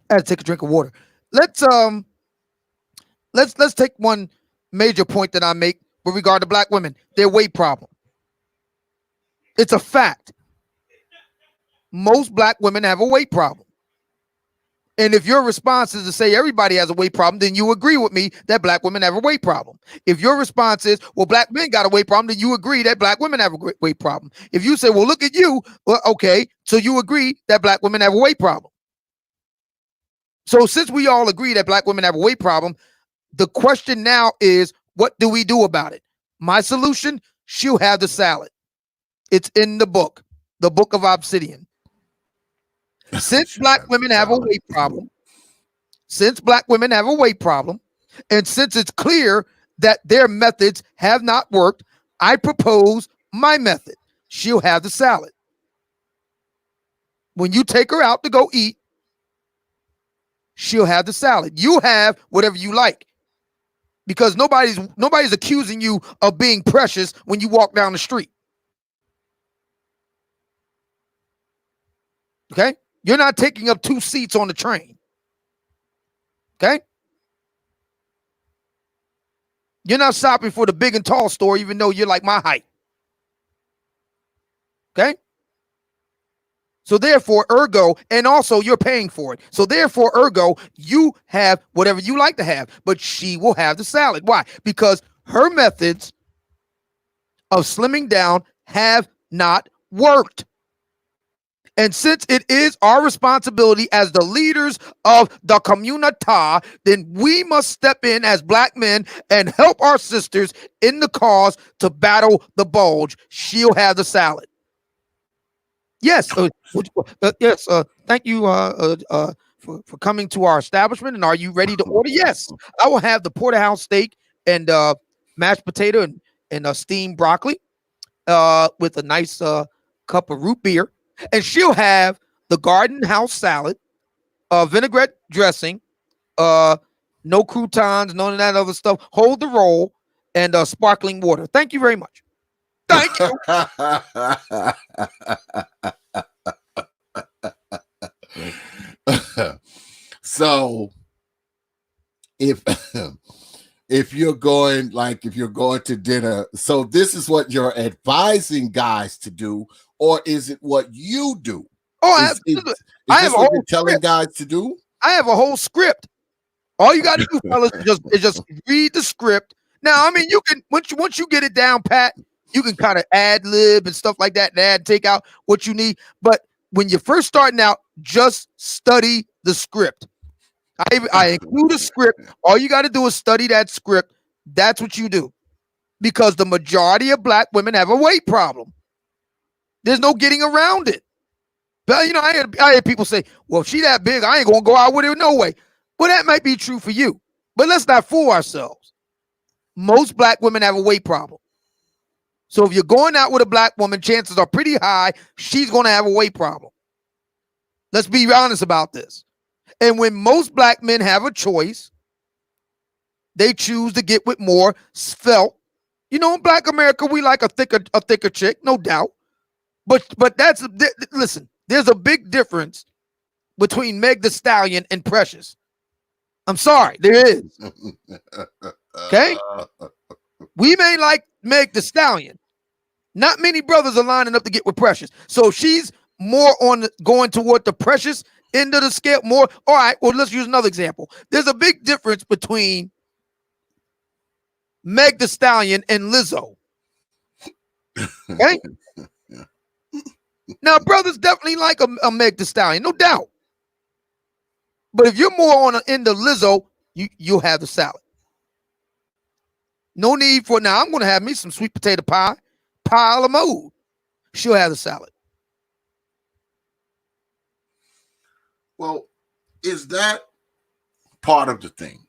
I had to take a drink of water. Let's take one major point that I make with regard to black women, their weight problem. It's a fact. Most black women have a weight problem. And if your response is to say everybody has a weight problem, then you agree with me that black women have a weight problem. If your response is, well, black men got a weight problem, then you agree that black women have a weight problem. If you say, well, look at you, well, okay, so you agree that black women have a weight problem. So since we all agree that black women have a weight problem, the question now is, what do we do about it? My solution, she'll have the salad. It's in the book of Obsidian. Since black women have a weight problem, and since it's clear that their methods have not worked, I propose my method. She'll have the salad. When you take her out to go eat, she'll have the salad. You have whatever you like, because nobody's accusing you of being precious when you walk down the street. Okay? You're not taking up 2 seats on the train. Okay? You're not shopping for the big and tall store, even though you're like my height. Okay? So therefore, ergo, and also you're paying for it. So therefore, ergo, you have whatever you like to have, but she will have the salad. Why? Because her methods of slimming down have not worked. And since it is our responsibility as the leaders of the community, then we must step in as black men and help our sisters in the cause to battle the bulge. She'll have the salad. Yes. Yes. Thank you for coming to our establishment. And are you ready to order? Yes. I will have the porterhouse steak and mashed potato and steamed broccoli with a nice cup of root beer. And she'll have the garden house salad, vinaigrette dressing, no croutons, none of that other stuff. Hold the roll and sparkling water. Thank you very much. Thank you. So if you're going to dinner, so this is what you're advising guys to do, or is it what you do? Oh, is this what you're telling guys to do? I have a whole script. All you got to do, fellas, is just read the script. Now, I mean, you can once you get it down pat, you can kind of ad lib and stuff like that, and take out what you need. But when you're first starting out, just study the script. I include a script. All you got to do is study that script. That's what you do, because the majority of black women have a weight problem. There's no getting around it. But you know, I hear people say, "Well, if she that big, I ain't gonna go out with her no way." Well, that might be true for you, but let's not fool ourselves. Most black women have a weight problem. So if you're going out with a black woman, chances are pretty high she's gonna have a weight problem. Let's be honest about this. And when most black men have a choice, they choose to get with more svelte. You know, in Black America, we like a thicker chick, no doubt. But listen, there's a big difference between Meg the Stallion and Precious. I'm sorry, there is. Okay? We may like Meg the Stallion. Not many brothers are lining up to get with Precious. So she's more on going toward the Precious end of the scale. More. All right, well, let's use another example. There's a big difference between Meg the Stallion and Lizzo. Okay? Now, brothers definitely like a Meg the Stallion, no doubt. But if you're more on the end of Lizzo, you'll have the salad. No need for, now I'm going to have me some sweet potato pie, pile of mode. She'll have the salad. Well, is that part of the thing?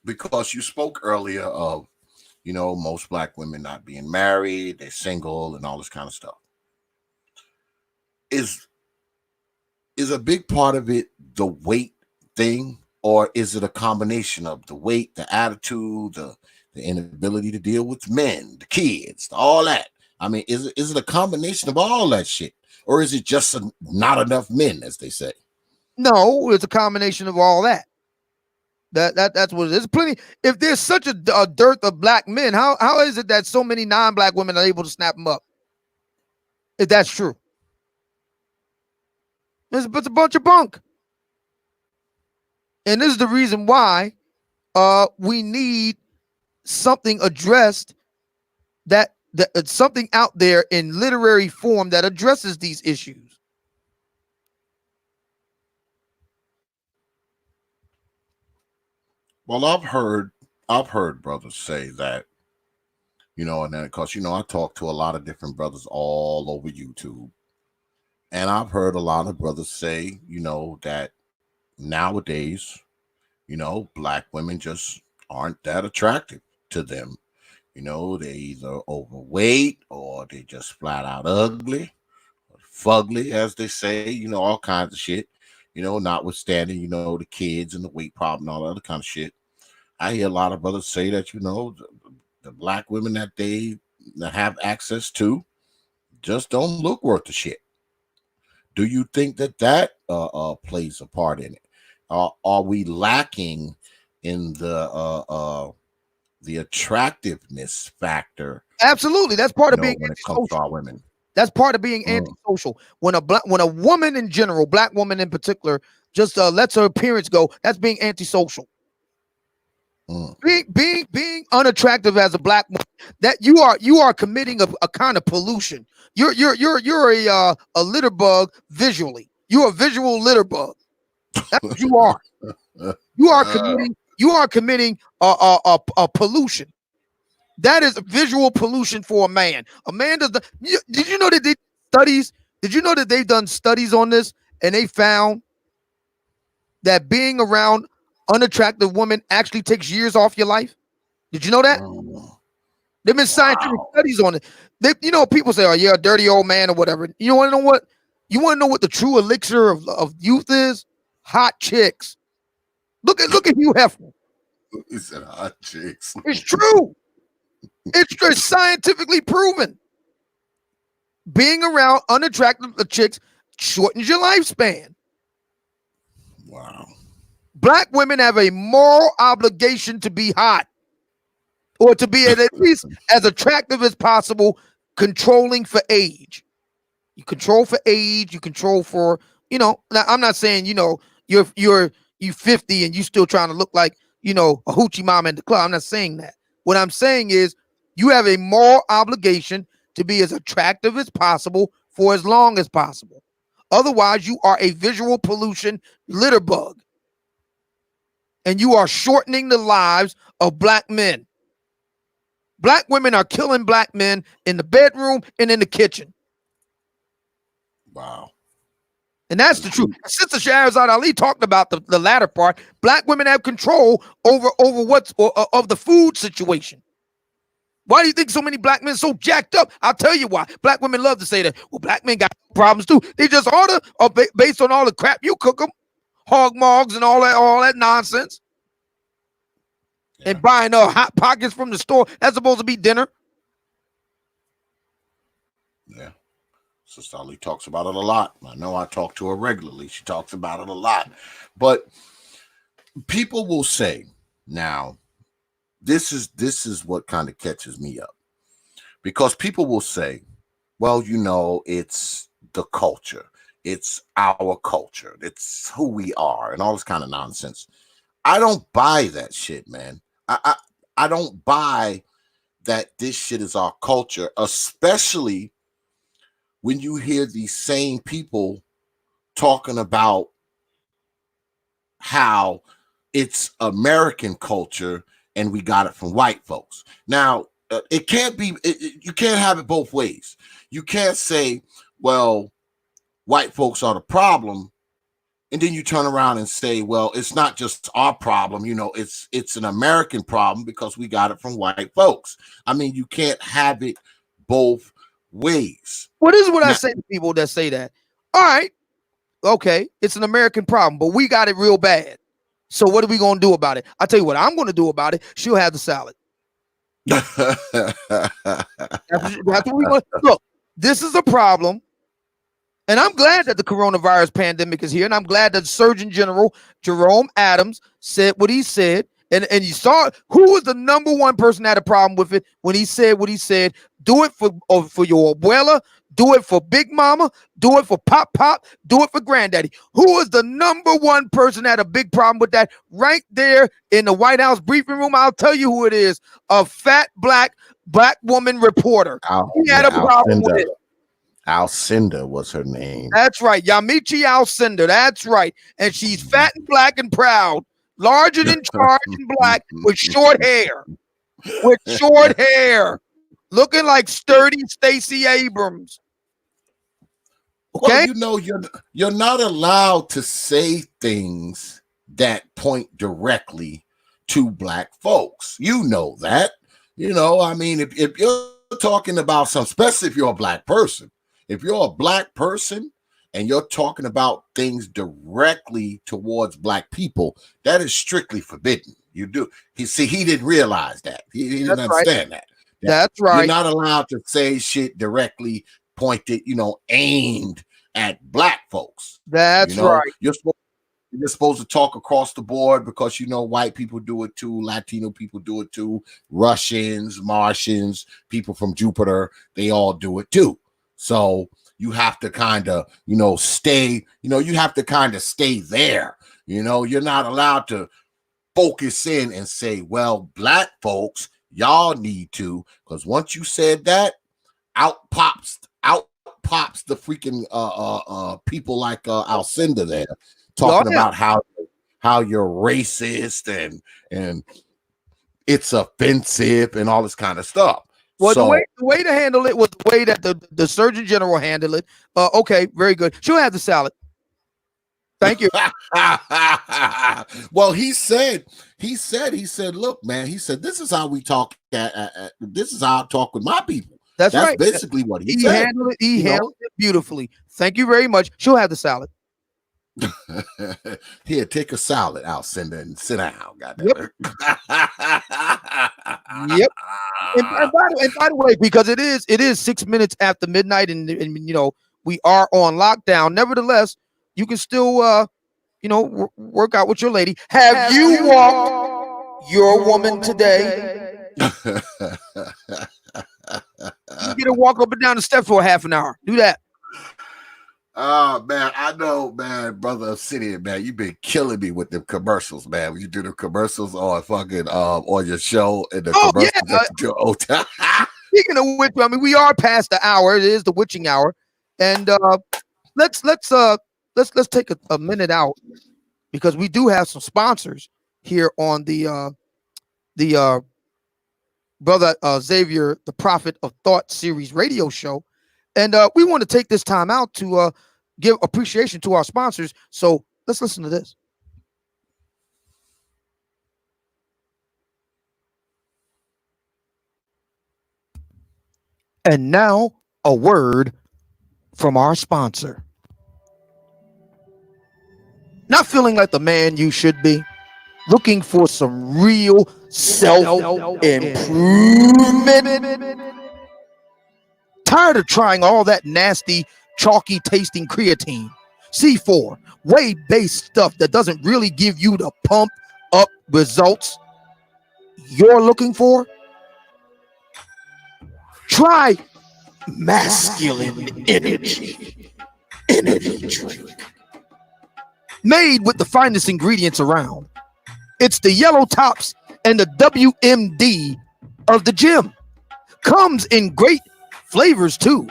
Because you spoke earlier of, you know, most black women not being married, they're single and all this kind of stuff. Is a big part of it the weight thing, or is it a combination of the weight, the attitude, the inability to deal with men, the kids, all that? I mean, is it a combination of all that shit, or is it just not enough men, as they say? No, it's a combination of all that. That's what it is. Plenty. If there's such a dearth of black men, how is it that so many non-black women are able to snap them up? If that's true, it's a bunch of bunk. And this is the reason why we need something addressed, that something out there in literary form that addresses these issues. Well, I've heard brothers say that, and then because I talk to a lot of different brothers all over YouTube, and I've heard a lot of brothers say, that nowadays, black women just aren't that attractive to them. They either overweight or they just flat out ugly, or fugly, as they say, all kinds of shit, notwithstanding, the kids and the weight problem and all that other kind of shit. I hear a lot of brothers say that, the black women that they have access to just don't look worth the shit. Do you think that plays a part in it? Are we lacking in the attractiveness factor? Absolutely, that's part of being when it comes to our women. That's part of being antisocial. When a woman in general, black woman in particular, just lets her appearance go, that's being antisocial. Being unattractive as a black woman, that you are committing a kind of pollution. You're a litter bug visually. You're a visual litter bug. That's what you are. You are committing a pollution. That is visual pollution for a man. A man does. Did you know that they studies? Did you know that they've done studies on this, and they found that being around unattractive women actually takes years off your life? Did you know that? There've been scientific studies on it. People say, "Oh, you're a dirty old man" or whatever. You want to know what? You want to know what the true elixir of youth is? Hot chicks. Look at Hugh Hefner. He said hot chicks. It's true. It's scientifically proven. Being around unattractive chicks shortens your lifespan. Wow. Black women have a moral obligation to be hot, or to be at least as attractive as possible, controlling for age. You control for age, you control for, now I'm not saying, you're 50 and you still trying to look like, a hoochie mama in the club. I'm not saying that. What I'm saying is you have a moral obligation to be as attractive as possible for as long as possible. Otherwise, you are a visual pollution litter bug. And you are shortening the lives of black men. Black women are killing black men in the bedroom and in the kitchen. Wow. And that's the truth. Sister Shahrazad Ali talked about the latter part. Black women have control over what's of the food situation. Why do you think so many black men so jacked up? I'll tell you why. Black women love to say that. Well, black men got problems too. They just order based on all the crap you cook them, hog mogs and all that nonsense. Yeah. And buying hot pockets from the store. That's supposed to be dinner. Yeah. Sister Ali talks about it a lot. I know I talk to her regularly. She talks about it a lot. But people will say, now, this is what kind of catches me up. Because people will say, well, it's the culture. It's our culture. It's who we are and all this kind of nonsense. I don't buy that shit, man. I don't buy that this shit is our culture, especially when you hear these same people talking about how it's American culture and we got it from white folks. Now, it can't be, you can't have it both ways. You can't say, well, white folks are the problem, and then you turn around and say, well, it's not just our problem, it's an American problem because we got it from white folks. I mean, you can't have it both ways. Well, this is what I say to people that say that. All right, okay, it's an American problem, but we got it real bad. So what are we gonna do about it? I'll tell you what I'm gonna do about it. She'll have the salad. That's what we gonna look. This is a problem. And I'm glad that the coronavirus pandemic is here. And I'm glad that Surgeon General Jerome Adams said what he said. And you saw who was the number one person that had a problem with it when he said what he said. Do it for your abuela. Do it for Big Mama. Do it for Pop. Do it for Granddaddy. Who was the number one person that had a big problem with that? Right there in the White House briefing room. I'll tell you who it is. A fat black woman reporter. He had a problem with it. Alcindor was her name. That's right. Yamiche Alcindor. That's right. And she's fat and black and proud, larger than charge and black with short hair. Looking like sturdy Stacey Abrams. Okay. Well, you're not allowed to say things that point directly to black folks. You know that. I mean, if you're talking about especially if you're a black person. If you're a black person and you're talking about things directly towards black people, that is strictly forbidden. You do. He didn't realize that. He didn't understand that. That's right. You're not allowed to say shit directly pointed, aimed at black folks. That's right. You're supposed to talk across the board because white people do it too, Latino people do it too, Russians, Martians, people from Jupiter, they all do it too. So you have to kind of, stay, you have to kind of stay there. You're not allowed to focus in and say, well, black folks, y'all need to, because once you said that, out pops the freaking people like Alcindor there talking about how you're racist and it's offensive and all this kind of stuff. Well, the way to handle it was the way that the Surgeon General handled it. Okay, very good. She'll have the salad. Thank you. Well, he said, look, man, he said, this is how we talk. This is how I talk with my people. That's right. Basically what he said. He handled it beautifully. Thank you very much. She'll have the salad. Here, take a salad, Alcindor, and sit down. Yep. Yep. And by the way, because it is 6 minutes after midnight, and we are on lockdown. Nevertheless, you can still work out with your lady. Have you walked your woman today? You get to walk up and down the steps for a half an hour. Do that. Oh man, I know, man, brother Obsidian, man, you've been killing me with the commercials, man. When you do the commercials on fucking on your show and the commercials that you do. Speaking of which, I mean, we are past the hour. It is the witching hour, and let's take a minute out because we do have some sponsors here on the Brother Xavier, the Prophet of Thought series radio show, and we want to take this time out to give appreciation to our sponsors. So let's listen to this. And now a word from our sponsor. Not feeling like the man you should be? Looking for some real self-improvement? Tired of trying all that nasty, chalky tasting creatine, C4, whey-based stuff that doesn't really give you the pump up results you're looking for? Try masculine energy drink. Made with the finest ingredients around. It's the yellow tops and the WMD of the gym. Comes in great flavors too.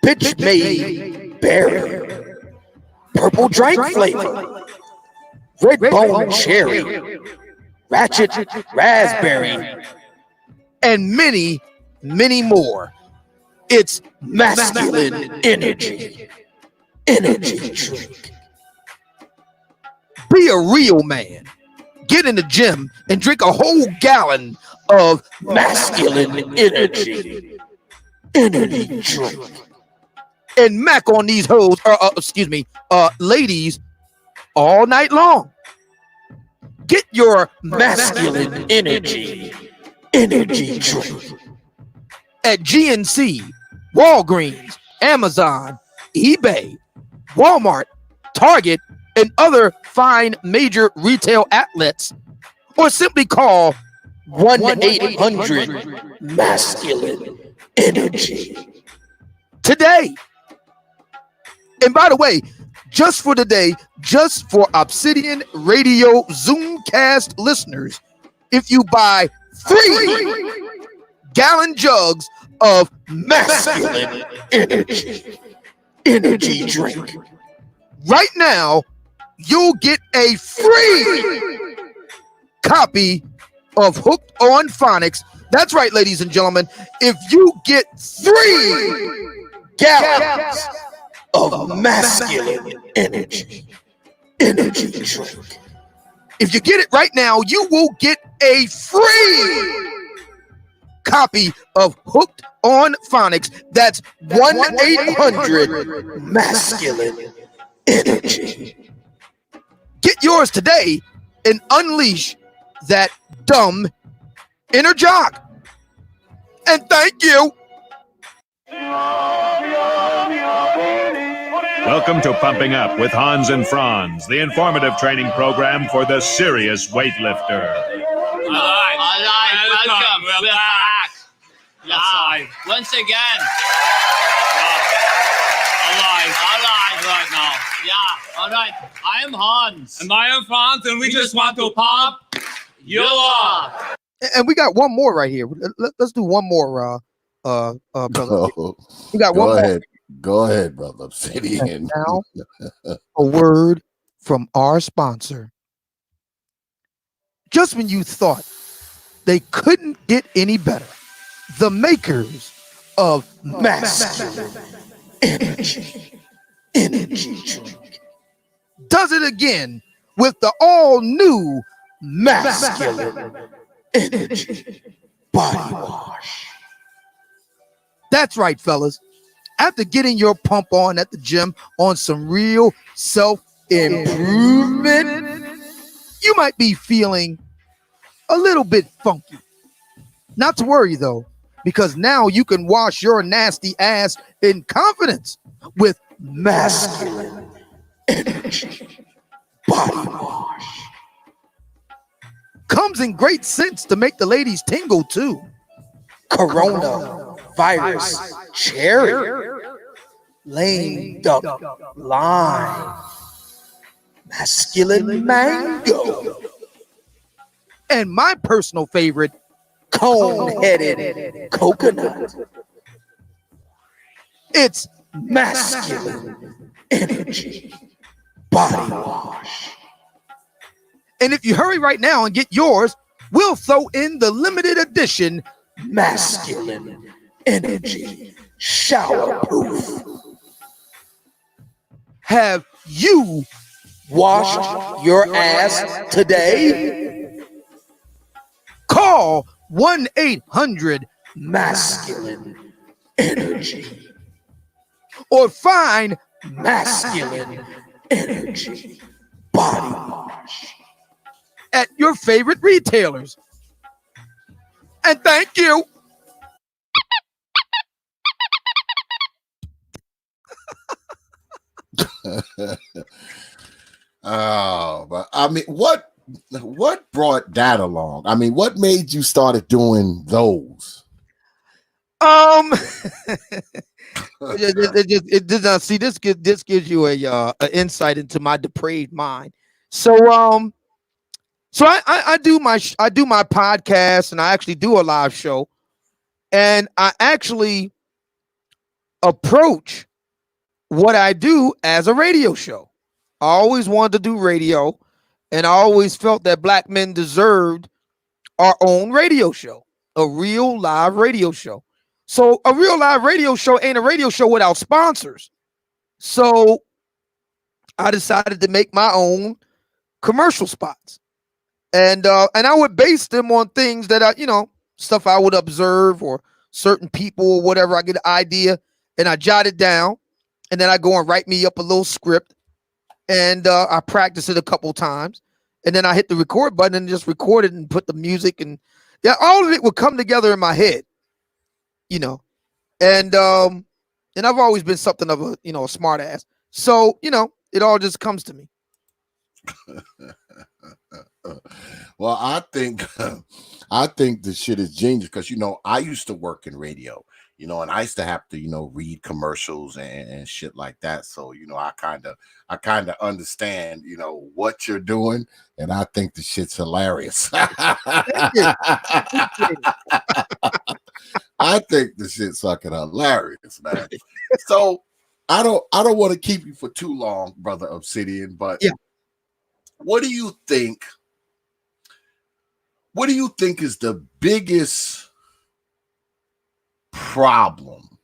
Bitch made berry, purple drank flavor, red bone cherry, ratchet raspberry, and many, many more. It's masculine energy drink. Be a real man. Get in the gym and drink a whole gallon of masculine energy drink. And mac on these hoes, ladies, all night long. Get your masculine energy drink at GNC, Walgreens, Amazon, eBay, Walmart, Target, and other fine major retail outlets, or simply call 1-800 masculine energy today. And by the way, just for today, just for Obsidian Radio Zoomcast listeners, if you buy 3 gallon jugs of masculine energy drink right now, you'll get a free copy of Hooked on Phonics. That's right, ladies and gentlemen. If you get 3 gallons of masculine energy drink, if you get it right now, you will get a free copy of Hooked on Phonics. That's 1-800 masculine energy. Get yours today and unleash that dumb inner jock. And thank you. Welcome to Pumping Up with Hans and Franz, the informative training program for the serious weightlifter. Welcome. We're back. Live. Once again. Alive right now. Yeah, all right. I am Hans. And I am Franz, and we just want to pump you up. And we got one more right here. Let's do one more, brother. We got one more. Go ahead, brother. Obsidian. Now, a word from our sponsor. Just when you thought they couldn't get any better, the makers of masculine energy drink does it again with the all-new masculine energy body wash. That's right, fellas. After getting your pump on at the gym on some real self-improvement, you might be feeling a little bit funky. Not to worry, though, because now you can wash your nasty ass in confidence with masculine energy body wash. Comes in great scents to make the ladies tingle, too. Corona virus cherry, lame duck lime, masculine mango, and my personal favorite, cone-headed coconut. It's masculine energy body wash. And if you hurry right now and get yours, we'll throw in the limited edition masculine energy shower proof. Have you washed your ass today? Call 1-800 masculine energy or find masculine energy body wash at your favorite retailers. And thank you. Oh, but I mean, what brought that along? I mean, what made you started doing those? It did not see this. This gives you a insight into my depraved mind. So I do my podcast, and I actually do a live show, and I actually approach what I do as a radio show. I always wanted to do radio, and I always felt that black men deserved our own radio show, a real live radio show. So a real live radio show ain't a radio show without sponsors. So I decided to make my own commercial spots. And I would base them on things that stuff I would observe or certain people or whatever. I get an idea and I jot it down, and then I go and write me up a little script, and I practice it a couple times, and then I hit the record button and just record it and put the music and all of it would come together in my head, you know. And I've always been something of a a smart ass, so it all just comes to me. Well, I think I think the shit is genius because I used to work in radio, and I used to have to read commercials and shit like that. So I kind of understand what you're doing, and I think the shit's hilarious. I think the shit's fucking hilarious, man. So I don't want to keep you for too long, brother Obsidian, but what do you think? What do you think is the biggest problem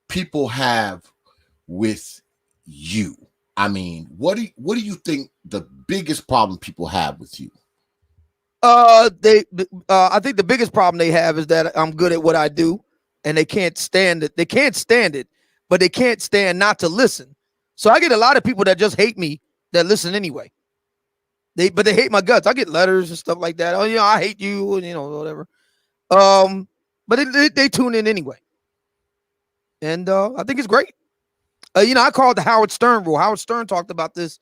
people have with you? I mean, what do you think the biggest problem people have with you? I think the biggest problem they have is that I'm good at what I do, and they can't stand it. They can't stand it, but they can't stand not to listen. So I get a lot of people that just hate me that listen anyway. They hate my guts. I get letters and stuff like that. Oh, I hate you, and whatever. But they tune in anyway, and I think it's great. I call it the Howard Stern rule. Howard Stern talked about this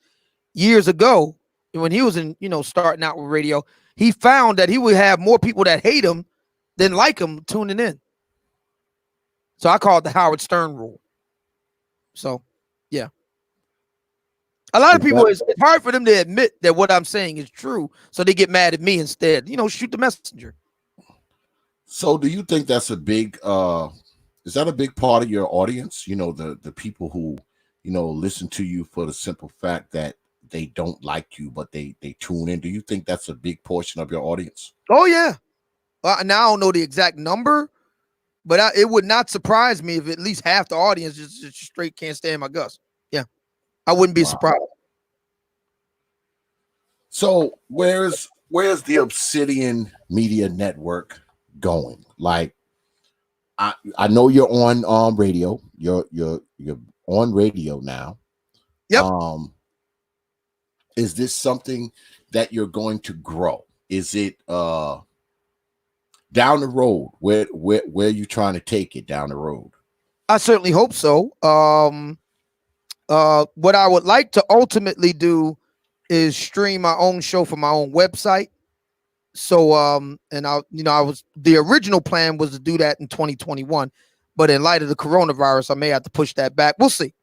years ago when he was in starting out with radio. He found that he would have more people that hate him than like him tuning in. So I call it the Howard Stern rule. So, yeah. A lot of people, it's hard for them to admit that what I'm saying is true, so they get mad at me instead. Shoot the messenger. So do you think that's a big, is that a big part of your audience? The people who, listen to you for the simple fact that they don't like you, but they tune in. Do you think that's a big portion of your audience? Oh, yeah. Now I don't know the exact number, but it would not surprise me if at least half the audience just straight can't stand my guts. Yeah. I wouldn't be surprised. So where's the Obsidian Media Network going? Like, I know you're on radio. You're on radio now. Yep. Is this something that you're going to grow? Is it down the road? Where are you trying to take it down the road? I certainly hope so. What I would like to ultimately do is stream my own show from my own website. So and the original plan was to do that in 2021, but in light of the coronavirus, I may have to push that back. We'll see.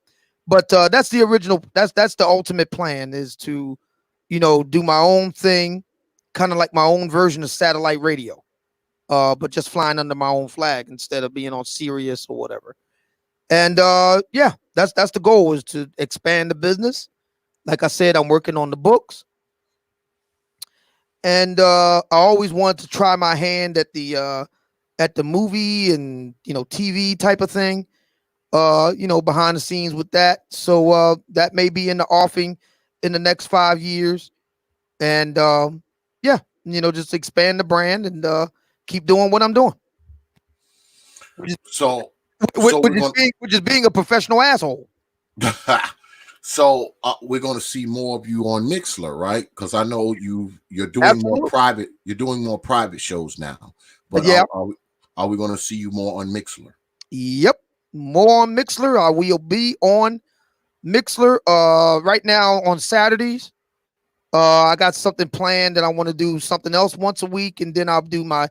But that's the original. That's the ultimate plan, is to do my own thing, kind of like my own version of satellite radio, but just flying under my own flag instead of being on Sirius or whatever. And that's the goal, is to expand the business. Like I said, I'm working on the books, and I always wanted to try my hand at the movie and TV type of thing. Behind the scenes with that. So that may be in the offing in the next 5 years, and just expand the brand and keep doing what I'm doing. Which is being a professional asshole. So we're going to see more of you on Mixler, right? Because I know you're doing Absolutely. more private. You're doing more private shows now. But yeah, are we going to see you more on Mixler? Yep, more on Mixler. I will be on Mixler right now on Saturdays. I got something planned that I want to do something else once a week, and then I'll do my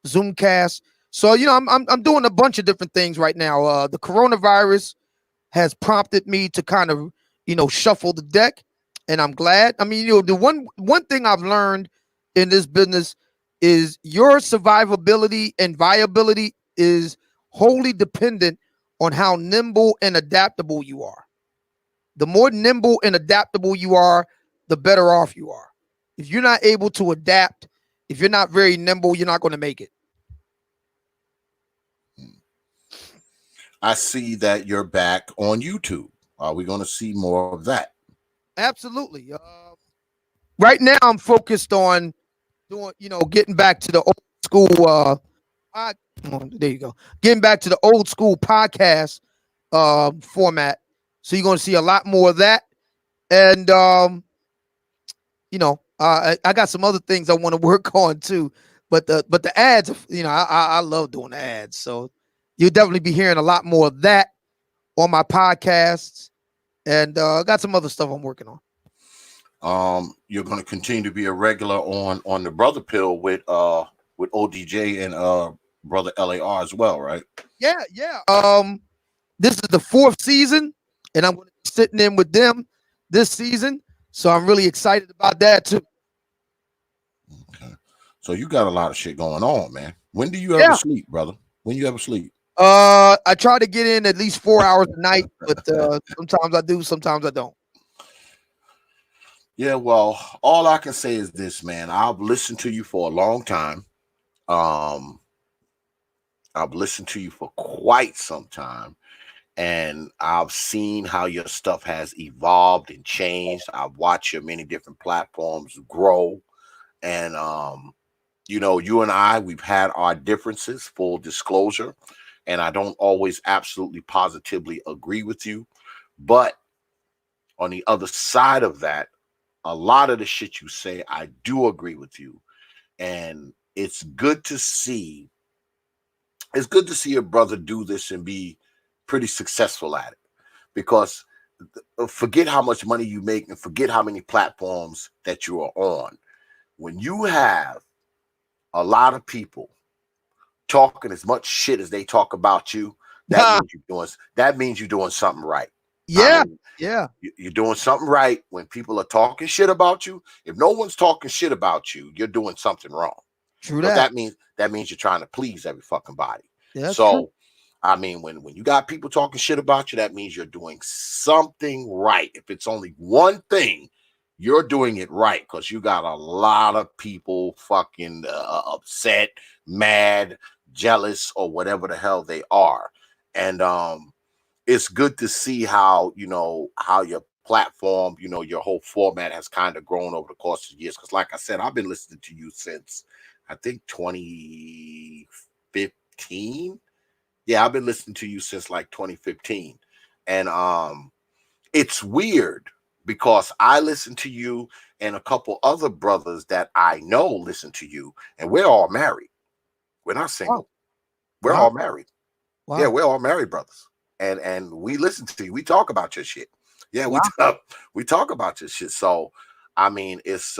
Zoomcast. So I'm doing a bunch of different things right now. The coronavirus has prompted me to kind of shuffle the deck, and I'm glad. I mean, the one thing I've learned in this business is your survivability and viability is wholly dependent on how nimble and adaptable you are. The more nimble and adaptable you are, the better off you are. If you're not able to adapt, if you're not very nimble, you're not going to make it. I see that you're back on YouTube. Are we going to see more of that? Absolutely. Right now, I'm focused on doing, getting back to the old school. There you go. Getting back to the old school podcast format. So you're going to see a lot more of that. And I got some other things I want to work on too. But the ads, I love doing the ads. So you'll definitely be hearing a lot more of that on my podcasts, and got some other stuff I'm working on. You're going to continue to be a regular on the Brother Pill with ODJ and Brother LAR as well, right? Yeah. This is the 4th season, and I'm going to be sitting in with them this season. So I'm really excited about that too. Okay. So you got a lot of shit going on, man. When do you ever sleep, brother? When you ever sleep? I try to get in at least 4 hours a night, but sometimes I do, sometimes I don't. Yeah, well, all I can say is this, man. I've listened to you for a long time. I've listened to you for quite some time, and I've seen how your stuff has evolved and changed. I've watched your many different platforms grow, and you and I, we've had our differences, full disclosure, and I don't always absolutely positively agree with you, but on the other side of that, a lot of the shit you say, I do agree with you, and it's good to see. It's good to see a brother do this and be pretty successful at it, because forget how much money you make and forget how many platforms that you are on. When you have a lot of people talking as much shit as they talk about you, that means you're doing something right. Yeah, you're doing something right when people are talking shit about you. If no one's talking shit about you, you're doing something wrong. True that means you're trying to please every fucking body. Yeah, so true. I mean, when you got people talking shit about you, that means you're doing something right. If it's only one thing, you're doing it right, because you got a lot of people fucking upset, mad, jealous, or whatever the hell they are. And it's good to see how your platform, your whole format has kind of grown over the course of years. Because like I said, I've been listening to you since I think 2015. Yeah, I've been listening to you since like 2015. And it's weird because I listen to you and a couple other brothers that I know listen to you, and we're all married. We're not single. We're all married. Yeah, we're all married brothers. And we listen to you. We talk about your shit. Yeah, we talk about your shit. So I mean, it's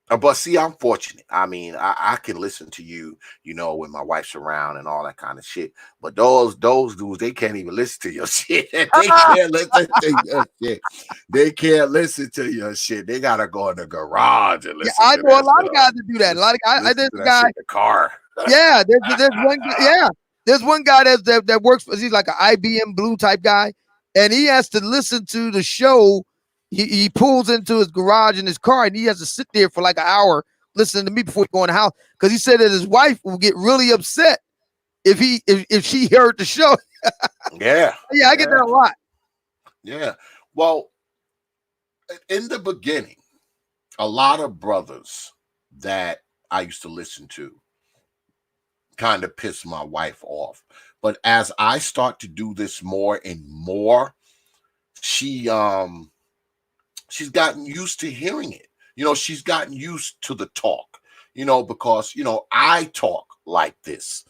but see, I'm fortunate. I mean, I can listen to you, when my wife's around and all that kind of shit. But those dudes, they can't even listen to your shit. They can't listen to your shit. They can't listen to your shit. They gotta go in the garage and listen. Yeah, I know a lot of guys that do that. A lot of guys. There's a guy in the car. Yeah, there's one guy. Yeah, there's one guy that works for. He's like an IBM Blue type guy, and he has to listen to the show. He pulls into his garage in his car, and he has to sit there for like an hour listening to me before he go in the house, because he said that his wife will get really upset if she heard the show. Yeah, I get that a lot. Yeah, well, in the beginning, a lot of brothers that I used to listen to kind of pissed my wife off. But as I start to do this more and more, she's gotten used to hearing it. She's gotten used to the talk, because, I talk like this,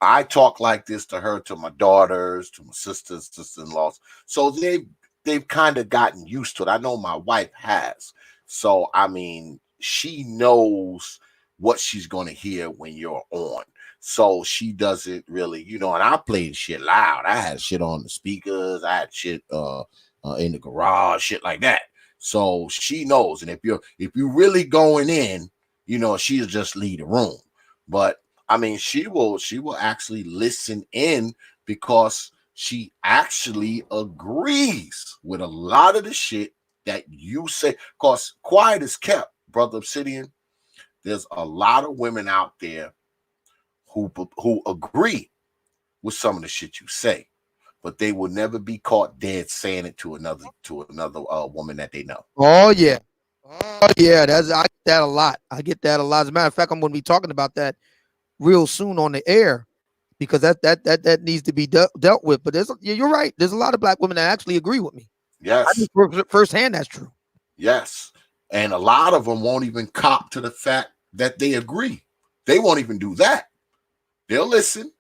I talk like this to her, to my daughters, to my sisters, sister-in-laws. So they've kind of gotten used to it. I know my wife has. So, I mean, she knows what she's going to hear when you're on. So she doesn't really, and I played shit loud. I had shit on the speakers. I had shit in the garage, shit like that. So she knows. And if you're really going in, she'll just leave the room. But I mean, she will actually listen in, because she actually agrees with a lot of the shit that you say. Because quiet is kept, Brother Obsidian. There's a lot of women out there who agree with some of the shit you say, but they will never be caught dead saying it to another woman that they know. Oh yeah, I get that a lot. I get that a lot. As a matter of fact, I'm going to be talking about that real soon on the air, because that needs to be dealt with. But you're right. There's a lot of black women that actually agree with me. Yes, I think firsthand that's true. Yes. And a lot of them won't even cop to the fact that they agree. They won't even do that. They'll listen.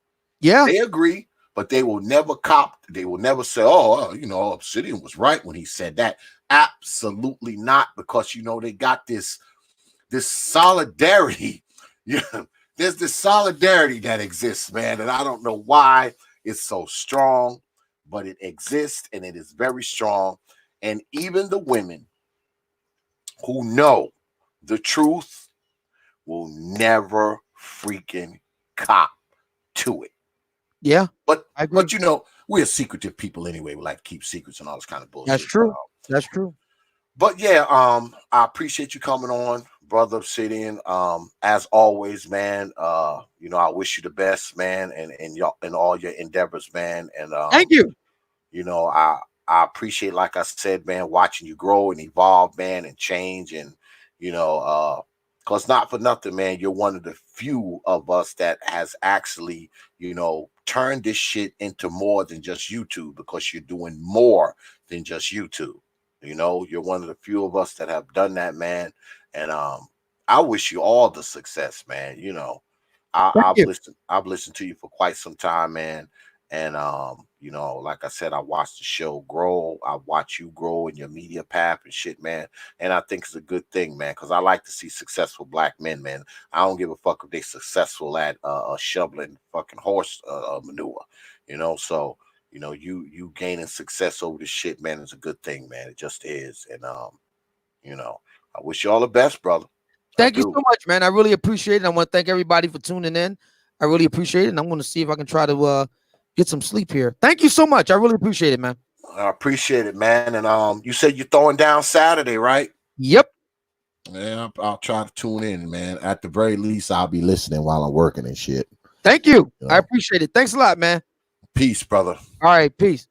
Yeah. They agree, but they will never cop. They will never say, oh, Obsidian was right when he said that. Absolutely not, because, they got this solidarity. Yeah, there's this solidarity that exists, man. And I don't know why it's so strong, but it exists and it is very strong. And even the women who know the truth will never freaking cop to it. Yeah. But I agree. we're secretive people anyway. We like to keep secrets and all this kind of bullshit. That's true. That's true. But yeah, I appreciate you coming on, brother Obsidian. As always, man. I wish you the best, man, and y'all in all your endeavors, man. And Thank you. I appreciate, like I said, man, watching you grow and evolve, man, and change, and because not for nothing, man, you're one of the few of us that has actually, turned this shit into more than just YouTube, because you're doing more than just YouTube. You're one of the few of us that have done that, man. And I wish you all the success, man. I've listened to you for quite some time, man. And like I said, I watched the show grow. I watch you grow in your media path and shit, man. And I think it's a good thing, man, because I like to see successful black men, man. I don't give a fuck if they're successful at shoveling fucking horse manure, So you gaining success over this shit, man, is a good thing, man. It just is. And I wish you all the best, brother. Thank you so much, man. I really appreciate it. I want to thank everybody for tuning in. I really appreciate it. And I'm going to see if I can try to get some sleep here. Thank you so much. I really appreciate it, man. I appreciate it, man. And you said you're throwing down Saturday, right? Yep. Yeah, I'll try to tune in, man. At the very least, I'll be listening while I'm working and shit. Thank you. I appreciate it. Thanks a lot, man. Peace, brother. All right, peace.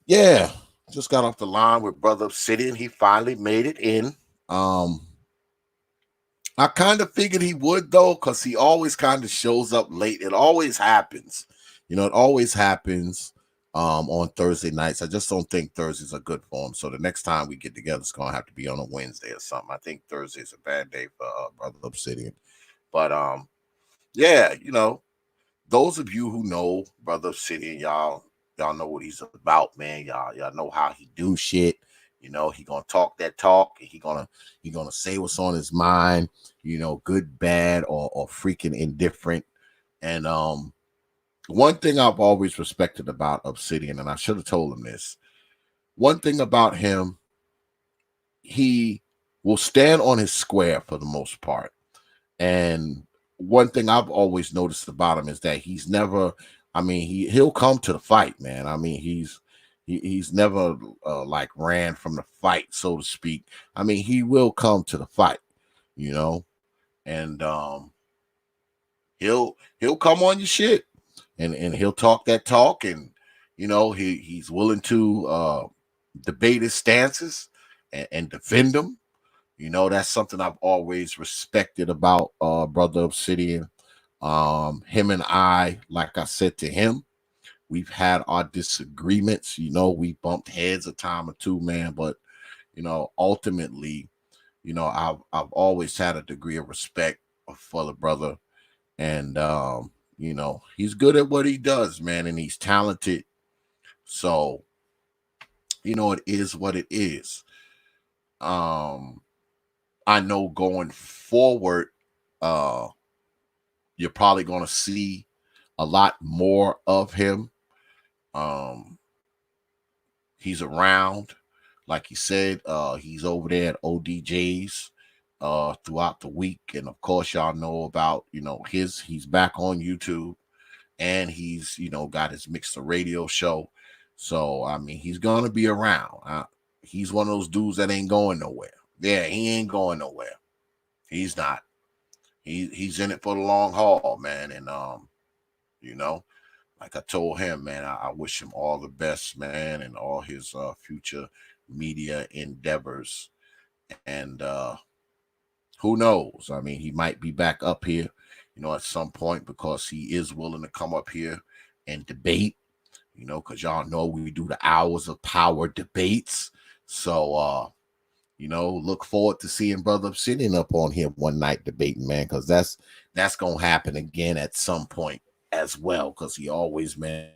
Yeah, just got off the line with brother Obsidian. He finally made it in. I kind of figured he would, though, because he always kind of shows up late. It always happens. It always happens on Thursday nights. I just don't think Thursdays are good for him. So the next time we get together, it's going to have to be on a Wednesday or something. I think Thursday is a bad day for brother Obsidian. But yeah, those of you who know brother Obsidian, y'all know what he's about, man. Y'all know how he do shit. He gonna talk that talk, and he gonna say what's on his mind, good, bad, or freaking indifferent. And one thing I've always respected about Obsidian, and I should have told him this, one thing about him, he will stand on his square for the most part. And one thing I've always noticed about him is that he's never, he'll come to the fight, man. He's never like ran from the fight, so to speak. He will come to the fight, and he'll come on your shit, and he'll talk that talk, and he's willing to debate his stances and defend them. That's something I've always respected about brother Obsidian. Him and I, like I said to him, we've had our disagreements, we bumped heads a time or two, man. But, ultimately, I've always had a degree of respect for the brother. And, he's good at what he does, man. And he's talented. So, it is what it is. I know going forward, you're probably going to see a lot more of him. He's around, like he said. He's over there at ODJs throughout the week, and of course, y'all know about he's back on YouTube, and he's got his Mixed Radio show. So he's gonna be around. He's one of those dudes that ain't going nowhere. Yeah, he ain't going nowhere. He's not. He's in it for the long haul, man. And like I told him, man, I wish him all the best, man, and all his future media endeavors. And who knows? He might be back up here, at some point, because he is willing to come up here and debate. you know, because y'all know we do the hours of power debates. So, you know, look forward to seeing Brother Obsidian up on here one night debating, man, because that's going to happen again at some point as well, because he always, man,